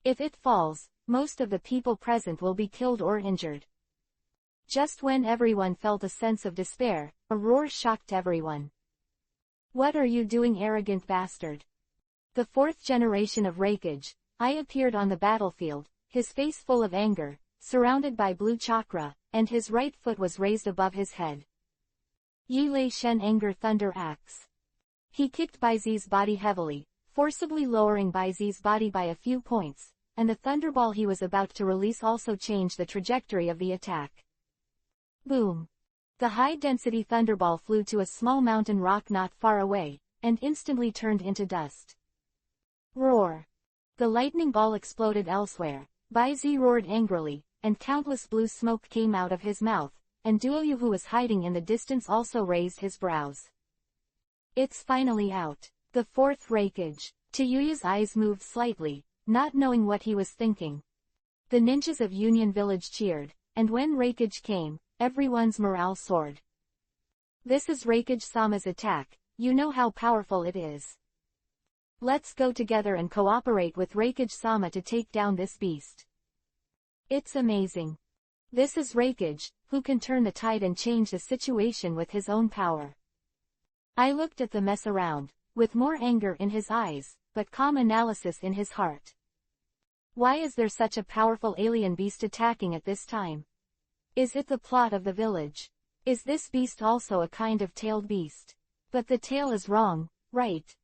If it falls, most of the people present will be killed or injured. Just when everyone felt a sense of despair, a roar shocked everyone. What are you doing, arrogant bastard? The fourth generation of Reikage, I appeared on the battlefield, his face full of anger, surrounded by blue chakra, and his right foot was raised above his head. Yi Lei Shen Anger Thunder Axe. He kicked Baizi's body heavily, forcibly lowering Baizi's body by a few points, and the thunderball he was about to release also changed the trajectory of the attack. Boom! The high-density thunderball flew to a small mountain rock not far away, and instantly turned into dust. Roar! The lightning ball exploded elsewhere. Baizi roared angrily, and countless blue smoke came out of his mouth, and Duoyu, who was hiding in the distance, also raised his brows. It's finally out. The fourth Reikage. Tuyuya's eyes moved slightly, not knowing what he was thinking. The ninjas of Union Village cheered, and when Reikage came, everyone's morale soared. This is Reikage-sama's attack, you know how powerful it is. Let's go together and cooperate with Reikage-sama to take down this beast. It's amazing. This is Reikage, who can turn the tide and change the situation with his own power. I looked at the mess around, with more anger in his eyes, but calm analysis in his heart. Why is there such a powerful alien beast attacking at this time? Is it the plot of the village? Is this beast also a kind of tailed beast? But the tail is wrong, right?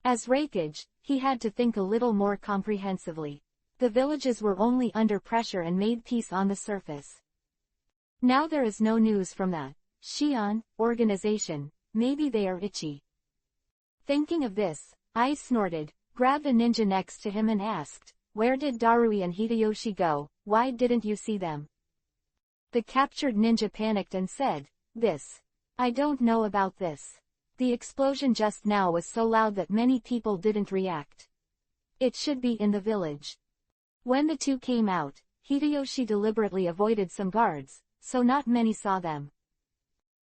As Reikage, he had to think a little more comprehensively. The villages were only under pressure and made peace on the surface. Now there is no news from the Xian organization, maybe they are itchy. Thinking of this, I snorted, grabbed a ninja next to him and asked, where did Darui and Hideyoshi go, why didn't you see them? The captured ninja panicked and said, "This. I don't know about this." The explosion just now was so loud that many people didn't react. It should be in the village. When the two came out, Hideyoshi deliberately avoided some guards, so not many saw them.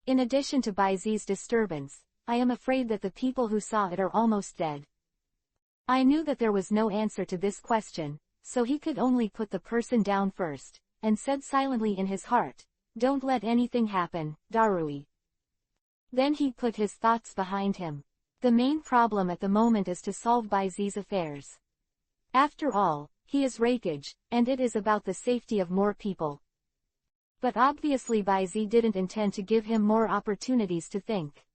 In addition to Baizi's disturbance, I am afraid that the people who saw it are almost dead. I knew that there was no answer to this question, so he could only put the person down first, and said silently in his heart, "Don't let anything happen, Darui." Then he put his thoughts behind him. The main problem at the moment is to solve Baizi's affairs. After all, he is Hokage, and it is about the safety of more people. But obviously Baizi didn't intend to give him more opportunities to think.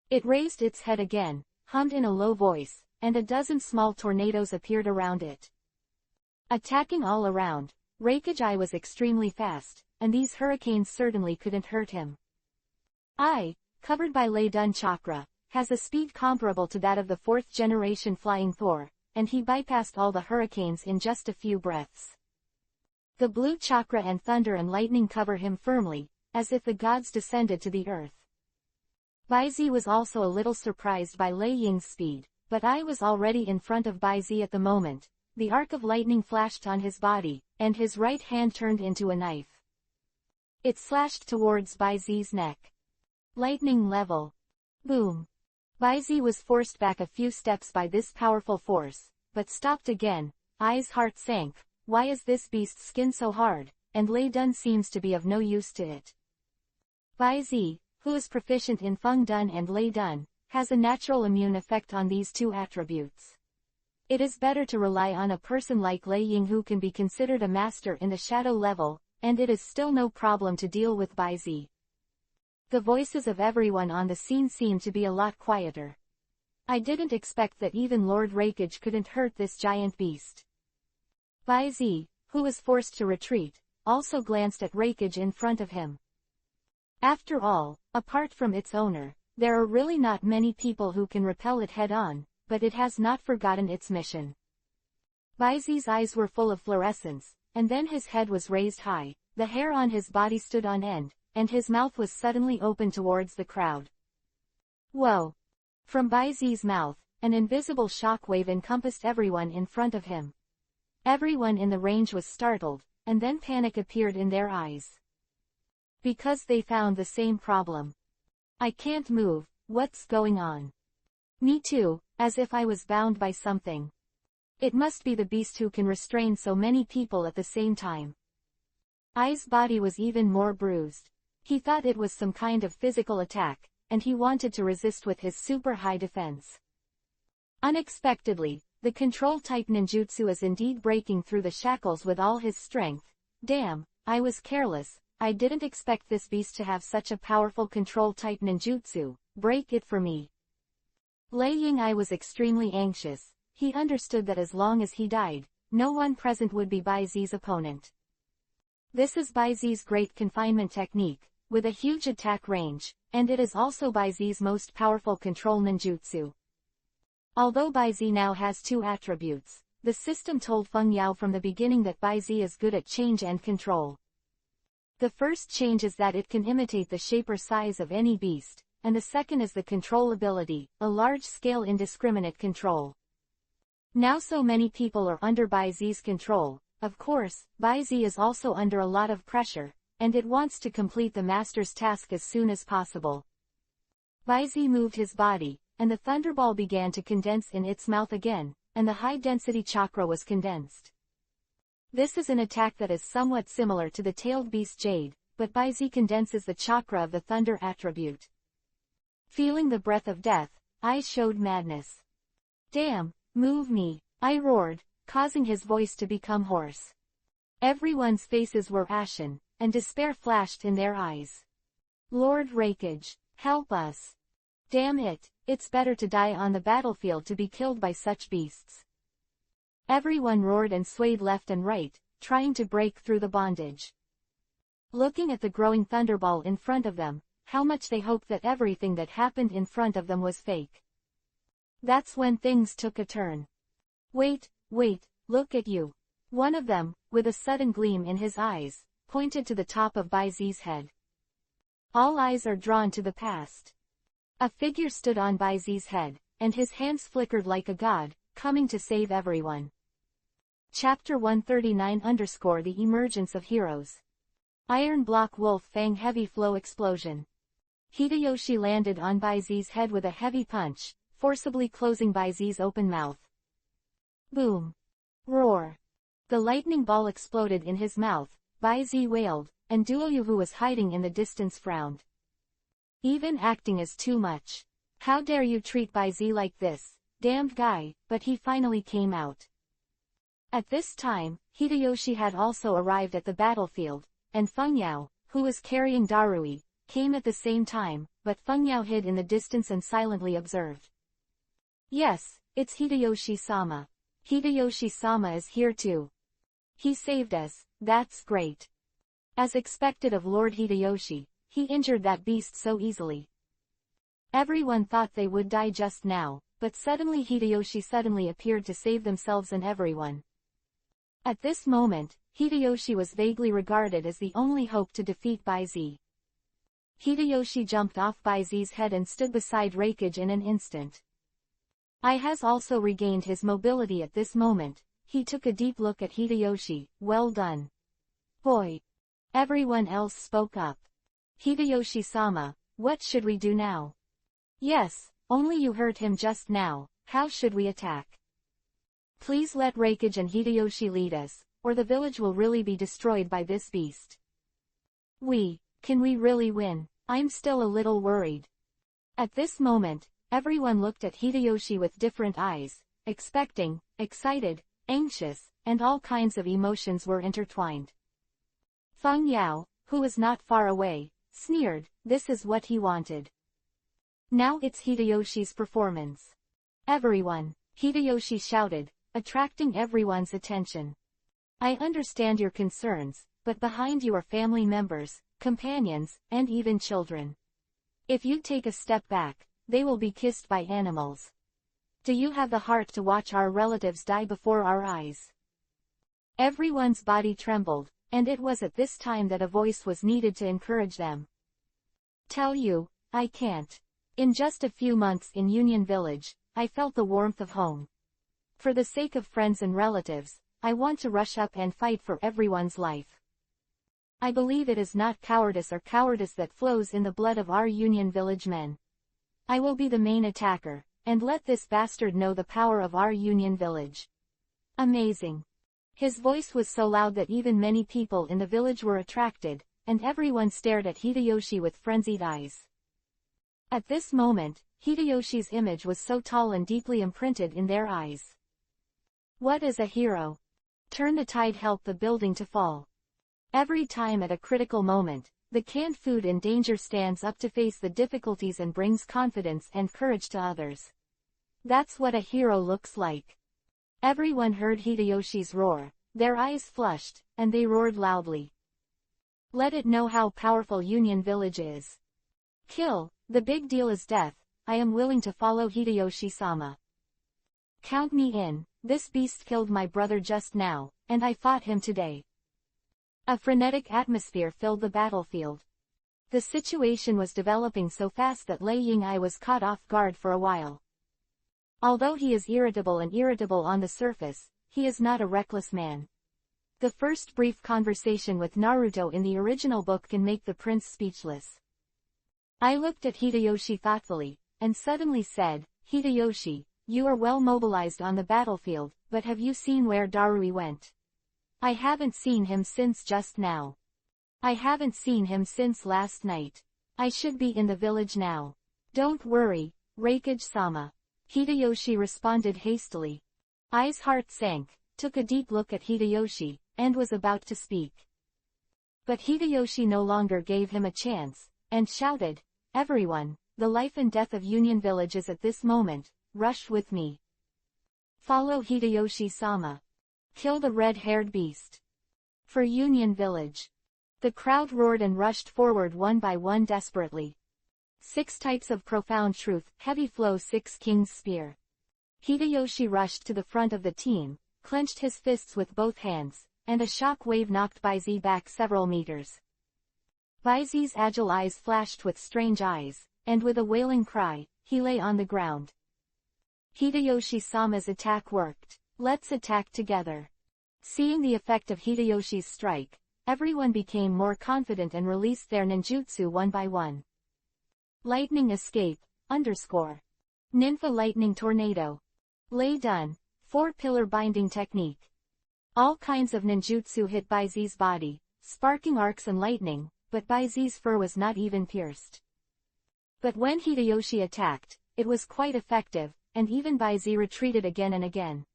It raised its head again, hummed in a low voice, and a dozen small tornadoes appeared around it. Attacking all around, Hokage was extremely fast, and these hurricanes certainly couldn't hurt him. Covered by Lei Dun chakra, has a speed comparable to that of the 4th generation flying Thor, and he bypassed all the hurricanes in just a few breaths. The blue chakra and thunder and lightning cover him firmly, as if the gods descended to the earth. Baizi was also a little surprised by Lei Ying's speed, but I was already in front of Baizi at the moment. The arc of lightning flashed on his body, and his right hand turned into a knife. It slashed towards Baizi's neck. Lightning level. Boom. Baizi was forced back a few steps by this powerful force, but stopped again. Ai's heart sank. Why is this beast's skin so hard, and Lei Dun seems to be of no use to it. Baizi, who is proficient in Feng Dun and Lei Dun, has a natural immune effect on these two attributes. It is better to rely on a person like Lei Ying who can be considered a master in the shadow level, and it is still no problem to deal with Baizi. The voices of everyone on the scene seemed to be a lot quieter. I didn't expect that even Lord Hokage couldn't hurt this giant beast. Baizi, who was forced to retreat, also glanced at Hokage in front of him. After all, apart from its owner, there are really not many people who can repel it head-on, but it has not forgotten its mission. Baizi's eyes were full of fluorescence, and then his head was raised high, the hair on his body stood on end, and his mouth was suddenly open towards the crowd. Whoa! From Baizi's mouth, an invisible shockwave encompassed everyone in front of him. Everyone in the range was startled, and then panic appeared in their eyes. Because they found the same problem. I can't move, what's going on? Me too, as if I was bound by something. It must be the beast who can restrain so many people at the same time. Ai's body was even more bruised. He thought it was some kind of physical attack, and he wanted to resist with his super high defense. Unexpectedly, the control-type ninjutsu is indeed breaking through the shackles with all his strength. Damn, I was careless, I didn't expect this beast to have such a powerful control-type ninjutsu. Break it for me. Lei Ying was extremely anxious. He understood that as long as he died, no one present would be Baizi's opponent. This is Baizi's great confinement technique, with a huge attack range, and it is also Baizi's most powerful control ninjutsu. Although Baizi now has two attributes, the system told Feng Yao from the beginning that Baizi is good at change and control. The first change is that it can imitate the shape or size of any beast, and the second is the control ability, a large-scale indiscriminate control. Now so many people are under Baizi's control. Of course, Baizi is also under a lot of pressure, and it wants to complete the master's task as soon as possible. Baizi moved his body, and the thunderball began to condense in its mouth again, and the high-density chakra was condensed. This is an attack that is somewhat similar to the tailed beast Jade, but Baizi condenses the chakra of the thunder attribute. Feeling the breath of death, I showed madness. Damn, move me, I roared, causing his voice to become hoarse. Everyone's faces were ashen, and despair flashed in their eyes. Lord Hokage, help us. Damn it, it's better to die on the battlefield to be killed by such beasts. Everyone roared and swayed left and right, trying to break through the bondage. Looking at the growing thunderball in front of them, how much they hoped that everything that happened in front of them was fake. That's when things took a turn. Wait, look at you. One of them, with a sudden gleam in his eyes, pointed to the top of Baizi's head. All eyes are drawn to the past. A figure stood on Baizi's head, and his hands flickered like a god, coming to save everyone. Chapter 139 _ The Emergence of Heroes. Iron Block Wolf Fang Heavy Flow Explosion. Hideyoshi landed on Baizi's head with a heavy punch, forcibly closing Baizi's open mouth. Boom! Roar! The lightning ball exploded in his mouth. Baizi wailed, and Duoyu, who was hiding in the distance, frowned. Even acting is too much. How dare you treat Baizi like this, damned guy, but he finally came out. At this time, Hideyoshi had also arrived at the battlefield, and Feng Yao, who was carrying Darui, came at the same time, but Feng Yao hid in the distance and silently observed. Yes, it's Hideyoshi-sama. Hideyoshi-sama is here too. He saved us, that's great. As expected of Lord Hideyoshi, he injured that beast so easily. Everyone thought they would die just now, but suddenly Hideyoshi suddenly appeared to save themselves and everyone. At this moment, Hideyoshi was vaguely regarded as the only hope to defeat Baizi. Hideyoshi jumped off Baizi's head and stood beside Reikage in an instant. I has also regained his mobility at this moment. He took a deep look at Hideyoshi. Well done. Boy. Everyone else spoke up. Hideyoshi-sama, what should we do now? Yes, only you hurt him just now, how should we attack? Please let Reikage and Hideyoshi lead us, or the village will really be destroyed by this beast. Can we really win? I'm still a little worried. At this moment, everyone looked at Hideyoshi with different eyes, expecting, excited, anxious, and all kinds of emotions were intertwined. Feng Yao, who was not far away, sneered, this is what he wanted. Now it's Hideyoshi's performance. Everyone, Hideyoshi shouted, attracting everyone's attention. I understand your concerns, but behind you are family members, companions, and even children. If you take a step back, they will be kissed by animals. Do you have the heart to watch our relatives die before our eyes? Everyone's body trembled, and it was at this time that a voice was needed to encourage them. Tell you, I can't. In just a few months in Union Village, I felt the warmth of home. For the sake of friends and relatives, I want to rush up and fight for everyone's life. I believe it is not cowardice or cowardice that flows in the blood of our Union Village men. I will be the main attacker, and let this bastard know the power of our Union Village. Amazing. His voice was so loud that even many people in the village were attracted, and everyone stared at Hideyoshi with frenzied eyes. At this moment, Hideyoshi's image was so tall and deeply imprinted in their eyes. What is a hero? Turn the tide, help the building to fall. Every time at a critical moment, the canned food in danger stands up to face the difficulties and brings confidence and courage to others. That's what a hero looks like. Everyone heard Hideyoshi's roar, their eyes flushed, and they roared loudly. Let it know how powerful Union Village is. Kill, the big deal is death, I am willing to follow Hideyoshi-sama. Count me in, this beast killed my brother just now, and I fought him today. A frenetic atmosphere filled the battlefield. The situation was developing so fast that Lei Ying-ai was caught off guard for a while. Although he is irritable on the surface, he is not a reckless man. The first brief conversation with Naruto in the original book can make the prince speechless. I looked at Hideyoshi thoughtfully, and suddenly said, Hideyoshi, you are well mobilized on the battlefield, but have you seen where Darui went? I haven't seen him since just now. I haven't seen him since last night. I should be in the village now. Don't worry, Reikage-sama. Hideyoshi responded hastily. Ai's heart sank, took a deep look at Hideyoshi, and was about to speak. But Hideyoshi no longer gave him a chance, and shouted, Everyone, the life and death of Union Village is at this moment, rush with me. Follow Hideyoshi-sama. Kill the red-haired beast. For Union Village. The crowd roared and rushed forward one by one desperately. 6 types of profound truth, heavy flow 6 King's Spear. Hideyoshi rushed to the front of the team, clenched his fists with both hands, and a shock wave knocked Baizi back several meters. Baizi's agile eyes flashed with strange eyes, and with a wailing cry, he lay on the ground. Hideyoshi-sama's attack worked. Let's attack together. Seeing the effect of Hideyoshi's strike, everyone became more confident and released their ninjutsu one by one. Lightning escape, Nympha lightning tornado. Lay done, 4-pillar binding technique. All kinds of ninjutsu hit Baizi's body, sparking arcs and lightning, but Baizi's fur was not even pierced. But when Hideyoshi attacked, it was quite effective, and even Baizi retreated again and again.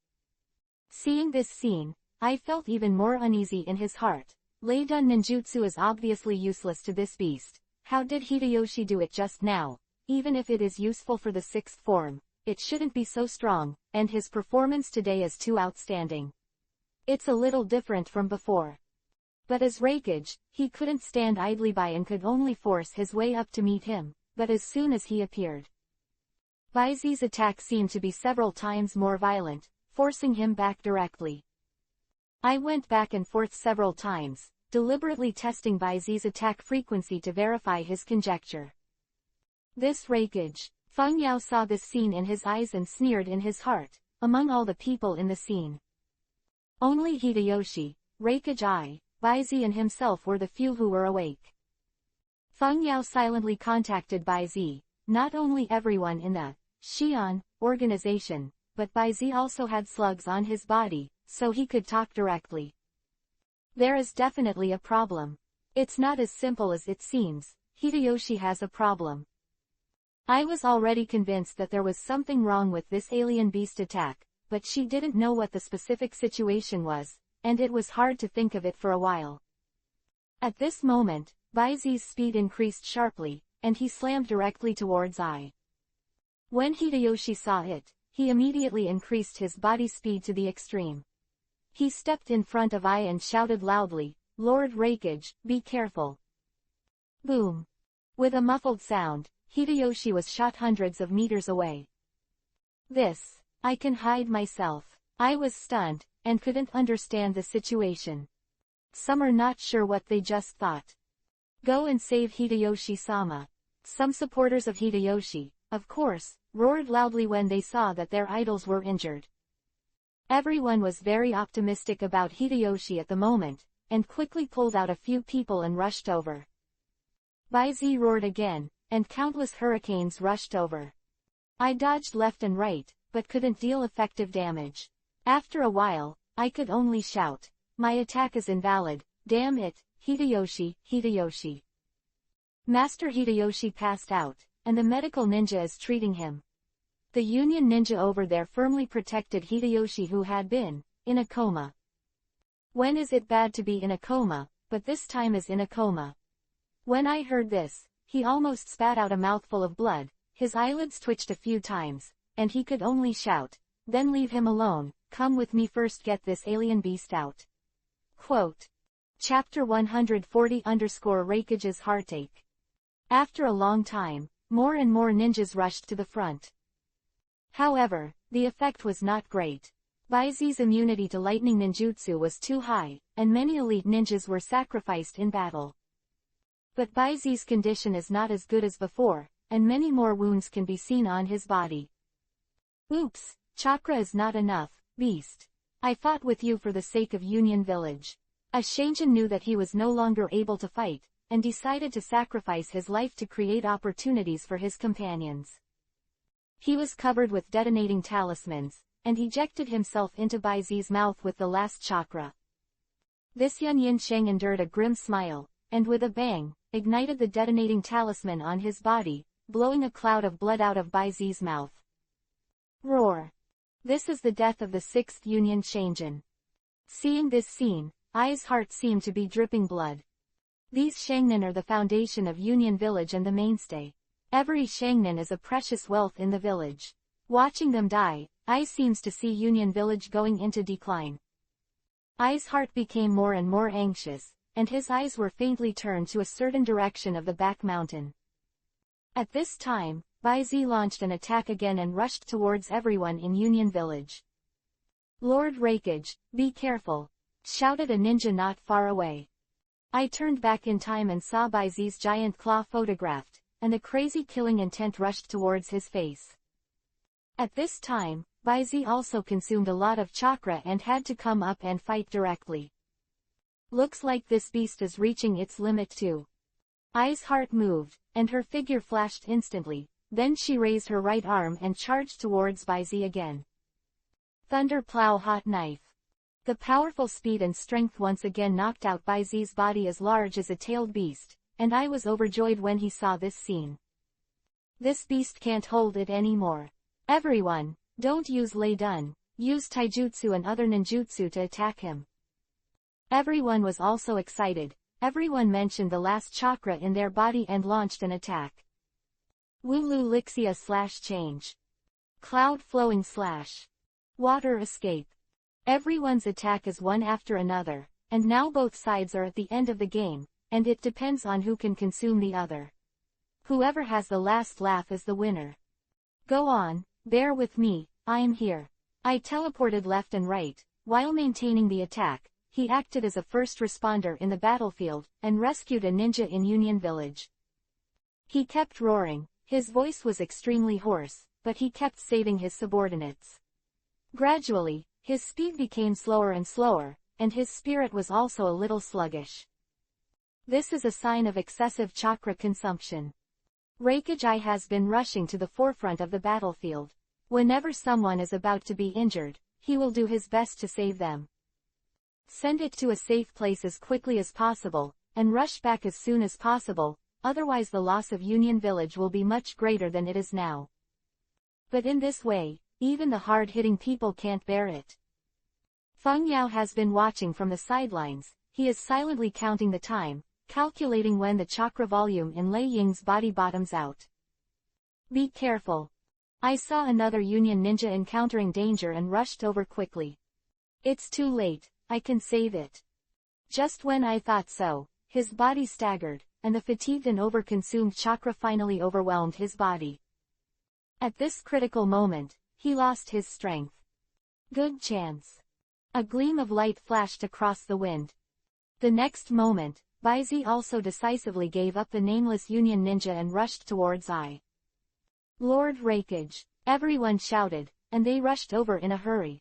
Seeing this scene, I felt even more uneasy in his heart. Lay-done ninjutsu is obviously useless to this beast. How did Hideyoshi do it just now? Even if it is useful for the 6th form, it shouldn't be so strong, and his performance today is too outstanding. It's a little different from before. But as Hokage, he couldn't stand idly by and could only force his way up to meet him, but as soon as he appeared, Baizi's attack seemed to be several times more violent, forcing him back directly. I went back and forth several times, deliberately testing Baizi's attack frequency to verify his conjecture. This Hokage, Feng Yao saw this scene in his eyes and sneered in his heart. Among all the people in the scene, only Hideyoshi, Hokage, Baizi and himself were the few who were awake. Feng Yao silently contacted Baizi. Not only everyone in the Xian organization, but Baizi also had slugs on his body, so he could talk directly. There is definitely a problem. It's not as simple as it seems. Hideyoshi has a problem. I was already convinced that there was something wrong with this alien beast attack, but she didn't know what the specific situation was, and it was hard to think of it for a while. At this moment, Baizi's speed increased sharply, and he slammed directly towards I. When Hideyoshi saw it, he immediately increased his body speed to the extreme. He stepped in front of I and shouted loudly, "Lord Hokage, be careful." Boom! With a muffled sound, Hideyoshi was shot hundreds of meters away. I can hide myself. I was stunned, and couldn't understand the situation. Some are not sure what they just thought. Go and save Hideyoshi-sama. Some supporters of Hideyoshi, of course, roared loudly when they saw that their idols were injured. Everyone was very optimistic about Hideyoshi at the moment, and quickly pulled out a few people and rushed over. Baizi roared again, and countless hurricanes rushed over. I dodged left and right, but couldn't deal effective damage. After a while, I could only shout, "My attack is invalid, damn it, Hideyoshi, Hideyoshi." Master Hideyoshi passed out, and the medical ninja is treating him. The Union ninja over there firmly protected Hideyoshi, who had been in a coma. When is it bad to be in a coma, but this time is in a coma? When I heard this, he almost spat out a mouthful of blood, his eyelids twitched a few times, and he could only shout, "Then leave him alone, come with me first, get this alien beast out." Quote. Chapter 140 Hokage's Heartache. After a long time, more and more ninjas rushed to the front. However, the effect was not great. Baizi's immunity to lightning ninjutsu was too high, and many elite ninjas were sacrificed in battle. But Baizi's condition is not as good as before, and many more wounds can be seen on his body. Oops, chakra is not enough, beast. I fought with you for the sake of Union Village. Xianju knew that he was no longer able to fight, and decided to sacrifice his life to create opportunities for his companions. He was covered with detonating talismans, and ejected himself into Baizi's mouth with the last chakra. This Yunyin Sheng endured a grim smile, and with a bang, ignited the detonating talisman on his body, blowing a cloud of blood out of Baizi's mouth. Roar! This is the death of the 6th Union Shenjin. Seeing this scene, Ai's heart seemed to be dripping blood. These Shangnin are the foundation of Union Village and the mainstay. Every Shangnin is a precious wealth in the village. Watching them die, Ai seems to see Union Village going into decline. Ai's heart became more and more anxious, and his eyes were faintly turned to a certain direction of the back mountain. At this time, Baizi launched an attack again and rushed towards everyone in Union Village. Lord Hokage, be careful. shouted a ninja not far away. I turned back in time and saw Baizi's giant claw photographed, and the crazy killing intent rushed towards his face. At this time, Baizi also consumed a lot of chakra and had to come up and fight directly. Looks like this beast is reaching its limit too. Ai's heart moved, and her figure flashed instantly, then she raised her right arm and charged towards Baizi again. Thunder Plow Hot Knife. The powerful speed and strength once again knocked out Baizi's body as large as a tailed beast, and I was overjoyed when he saw this scene. This beast can't hold it anymore. Everyone, don't use Lei Dun, use taijutsu and other ninjutsu to attack him. Everyone was also excited. Everyone mentioned the last chakra in their body and launched an attack. Wooloo Lixia / change. Cloud flowing / water escape. Everyone's attack is one after another, and now both sides are at the end of the game, and it depends on who can consume the other. Whoever has the last laugh is the winner. Go on, bear with me, I am here. I teleported left and right, while maintaining the attack. He acted as a first responder in the battlefield, and rescued a ninja in Union Village. He kept roaring, his voice was extremely hoarse, but he kept saving his subordinates. Gradually, his speed became slower and slower, and his spirit was also a little sluggish. This is a sign of excessive chakra consumption. Reikage has been rushing to the forefront of the battlefield. Whenever someone is about to be injured, he will do his best to save them. Send it to a safe place as quickly as possible, and rush back as soon as possible, otherwise the loss of Union Village will be much greater than it is now. But in this way, even the hard-hitting people can't bear it. Feng Yao has been watching from the sidelines. He is silently counting the time, calculating when the chakra volume in Lei Ying's body bottoms out. Be careful. I saw another Union ninja encountering danger and rushed over quickly. It's too late. I can save it. Just when I thought so, his body staggered, and the fatigued and overconsumed chakra finally overwhelmed his body. At this critical moment, he lost his strength. Good chance. A gleam of light flashed across the wind. The next moment, Baizi also decisively gave up the nameless Union ninja and rushed towards I. Lord Reikage, everyone shouted, and they rushed over in a hurry.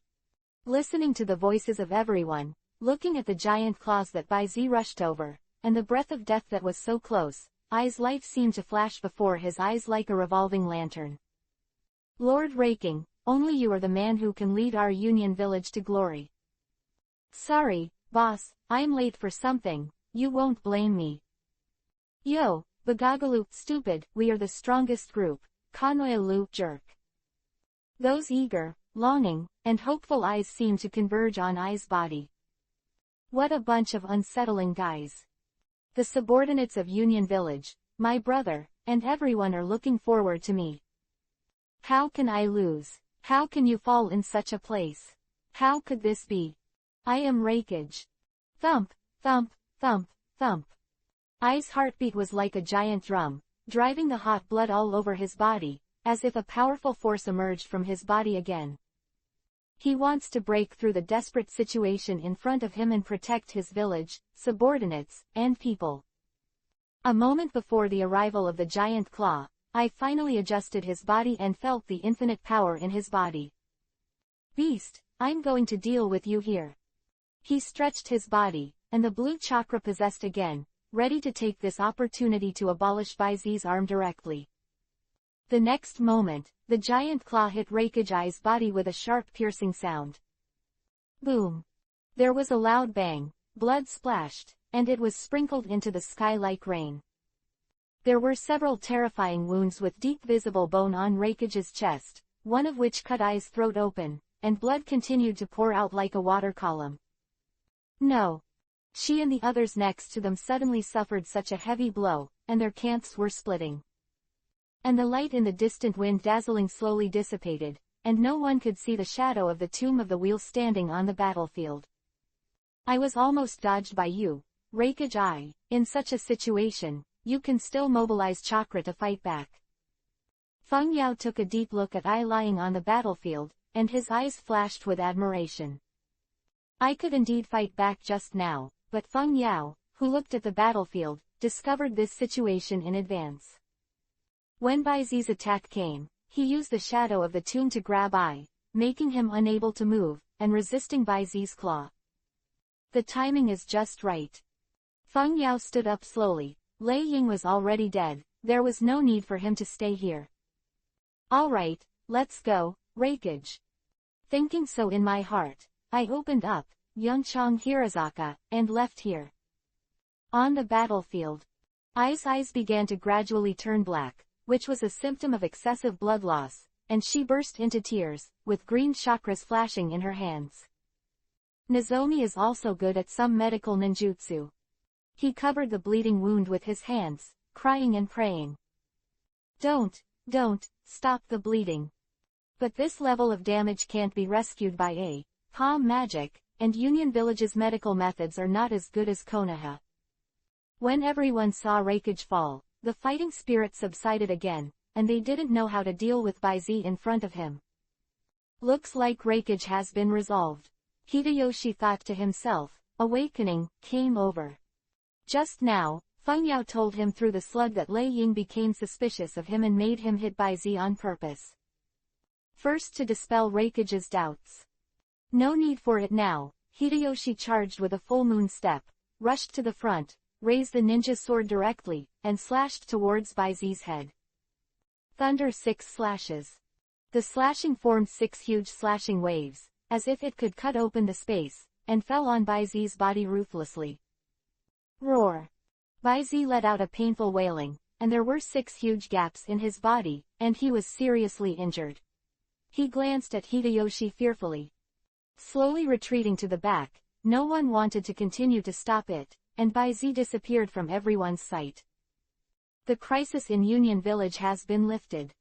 Listening to the voices of everyone, looking at the giant claws that Baizi rushed over, and the breath of death that was so close, Ai's life seemed to flash before his eyes like a revolving lantern. Lord Reikage, only you are the man who can lead our Union Village to glory. Sorry, boss, I'm late for something, you won't blame me. Yo, Bagagalu, stupid, we are the strongest group, Kanoya jerk. Those eager, longing, and hopeful eyes seemed to converge on Ai's body. What a bunch of unsettling guys. The subordinates of Union Village, my brother, and everyone are looking forward to me. How can I lose? How can you fall in such a place? How could this be? I am Reikage. Thump, thump, thump, thump. Ai's heartbeat was like a giant drum, driving the hot blood all over his body, as if a powerful force emerged from his body again. He wants to break through the desperate situation in front of him and protect his village, subordinates, and people. A moment before the arrival of the giant claw, I finally adjusted his body and felt the infinite power in his body. Beast, I'm going to deal with you here. He stretched his body, and the blue chakra possessed again, ready to take this opportunity to abolish Baizi's arm directly. The next moment, the giant claw hit Reikage's body with a sharp piercing sound. Boom! There was a loud bang, blood splashed, and it was sprinkled into the sky like rain. There were several terrifying wounds with deep visible bone on Reikage's chest, one of which cut Ai's throat open, and blood continued to pour out like a water column. No! She and the others next to them suddenly suffered such a heavy blow, and their canths were splitting. And the light in the distant wind dazzling slowly dissipated, and no one could see the shadow of the tomb of the wheel standing on the battlefield. I was almost dodged by you, Reikage. In such a situation, you can still mobilize chakra to fight back. Feng Yao took a deep look at Ai lying on the battlefield, and his eyes flashed with admiration. I could indeed fight back just now, but Feng Yao, who looked at the battlefield, discovered this situation in advance. When Bai Zi's attack came, he used the shadow of the tomb to grab Ai, making him unable to move, and resisting Bai Zi's claw. The timing is just right. Feng Yao stood up slowly. Lei Ying was already dead, there was no need for him to stay here. All right, let's go, Reikage. Thinking so in my heart, I opened up Yunchang Hirazaka, and left here. On the battlefield, Ai's eyes began to gradually turn black, which was a symptom of excessive blood loss, and she burst into tears, with green chakras flashing in her hands. Nozomi is also good at some medical ninjutsu. He covered the bleeding wound with his hands, crying and praying. Don't stop the bleeding. But this level of damage can't be rescued by EPUB magic, and Union Village's medical methods are not as good as Konoha. When everyone saw Reikage fall, the fighting spirit subsided again, and they didn't know how to deal with Bai Zi in front of him. Looks like Reikage has been resolved. Hideyoshi thought to himself. Awakening came over. Just now, Feng Yao told him through the slug that Lei Ying became suspicious of him and made him hit Bai Zi on purpose. First to dispel Reikage's doubts. No need for it now. Hideyoshi charged with a full moon step, rushed to the front, raised the ninja sword directly, and slashed towards Bai Zi's head. Thunder 6 slashes. The slashing formed 6 huge slashing waves, as if it could cut open the space, and fell on Bai Zi's body ruthlessly. Roar. Bai Zi let out a painful wailing, and there were 6 huge gaps in his body, and he was seriously injured. He glanced at Hideyoshi fearfully. Slowly retreating to the back, no one wanted to continue to stop it, and Bai Zi disappeared from everyone's sight. The crisis in Union Village has been lifted.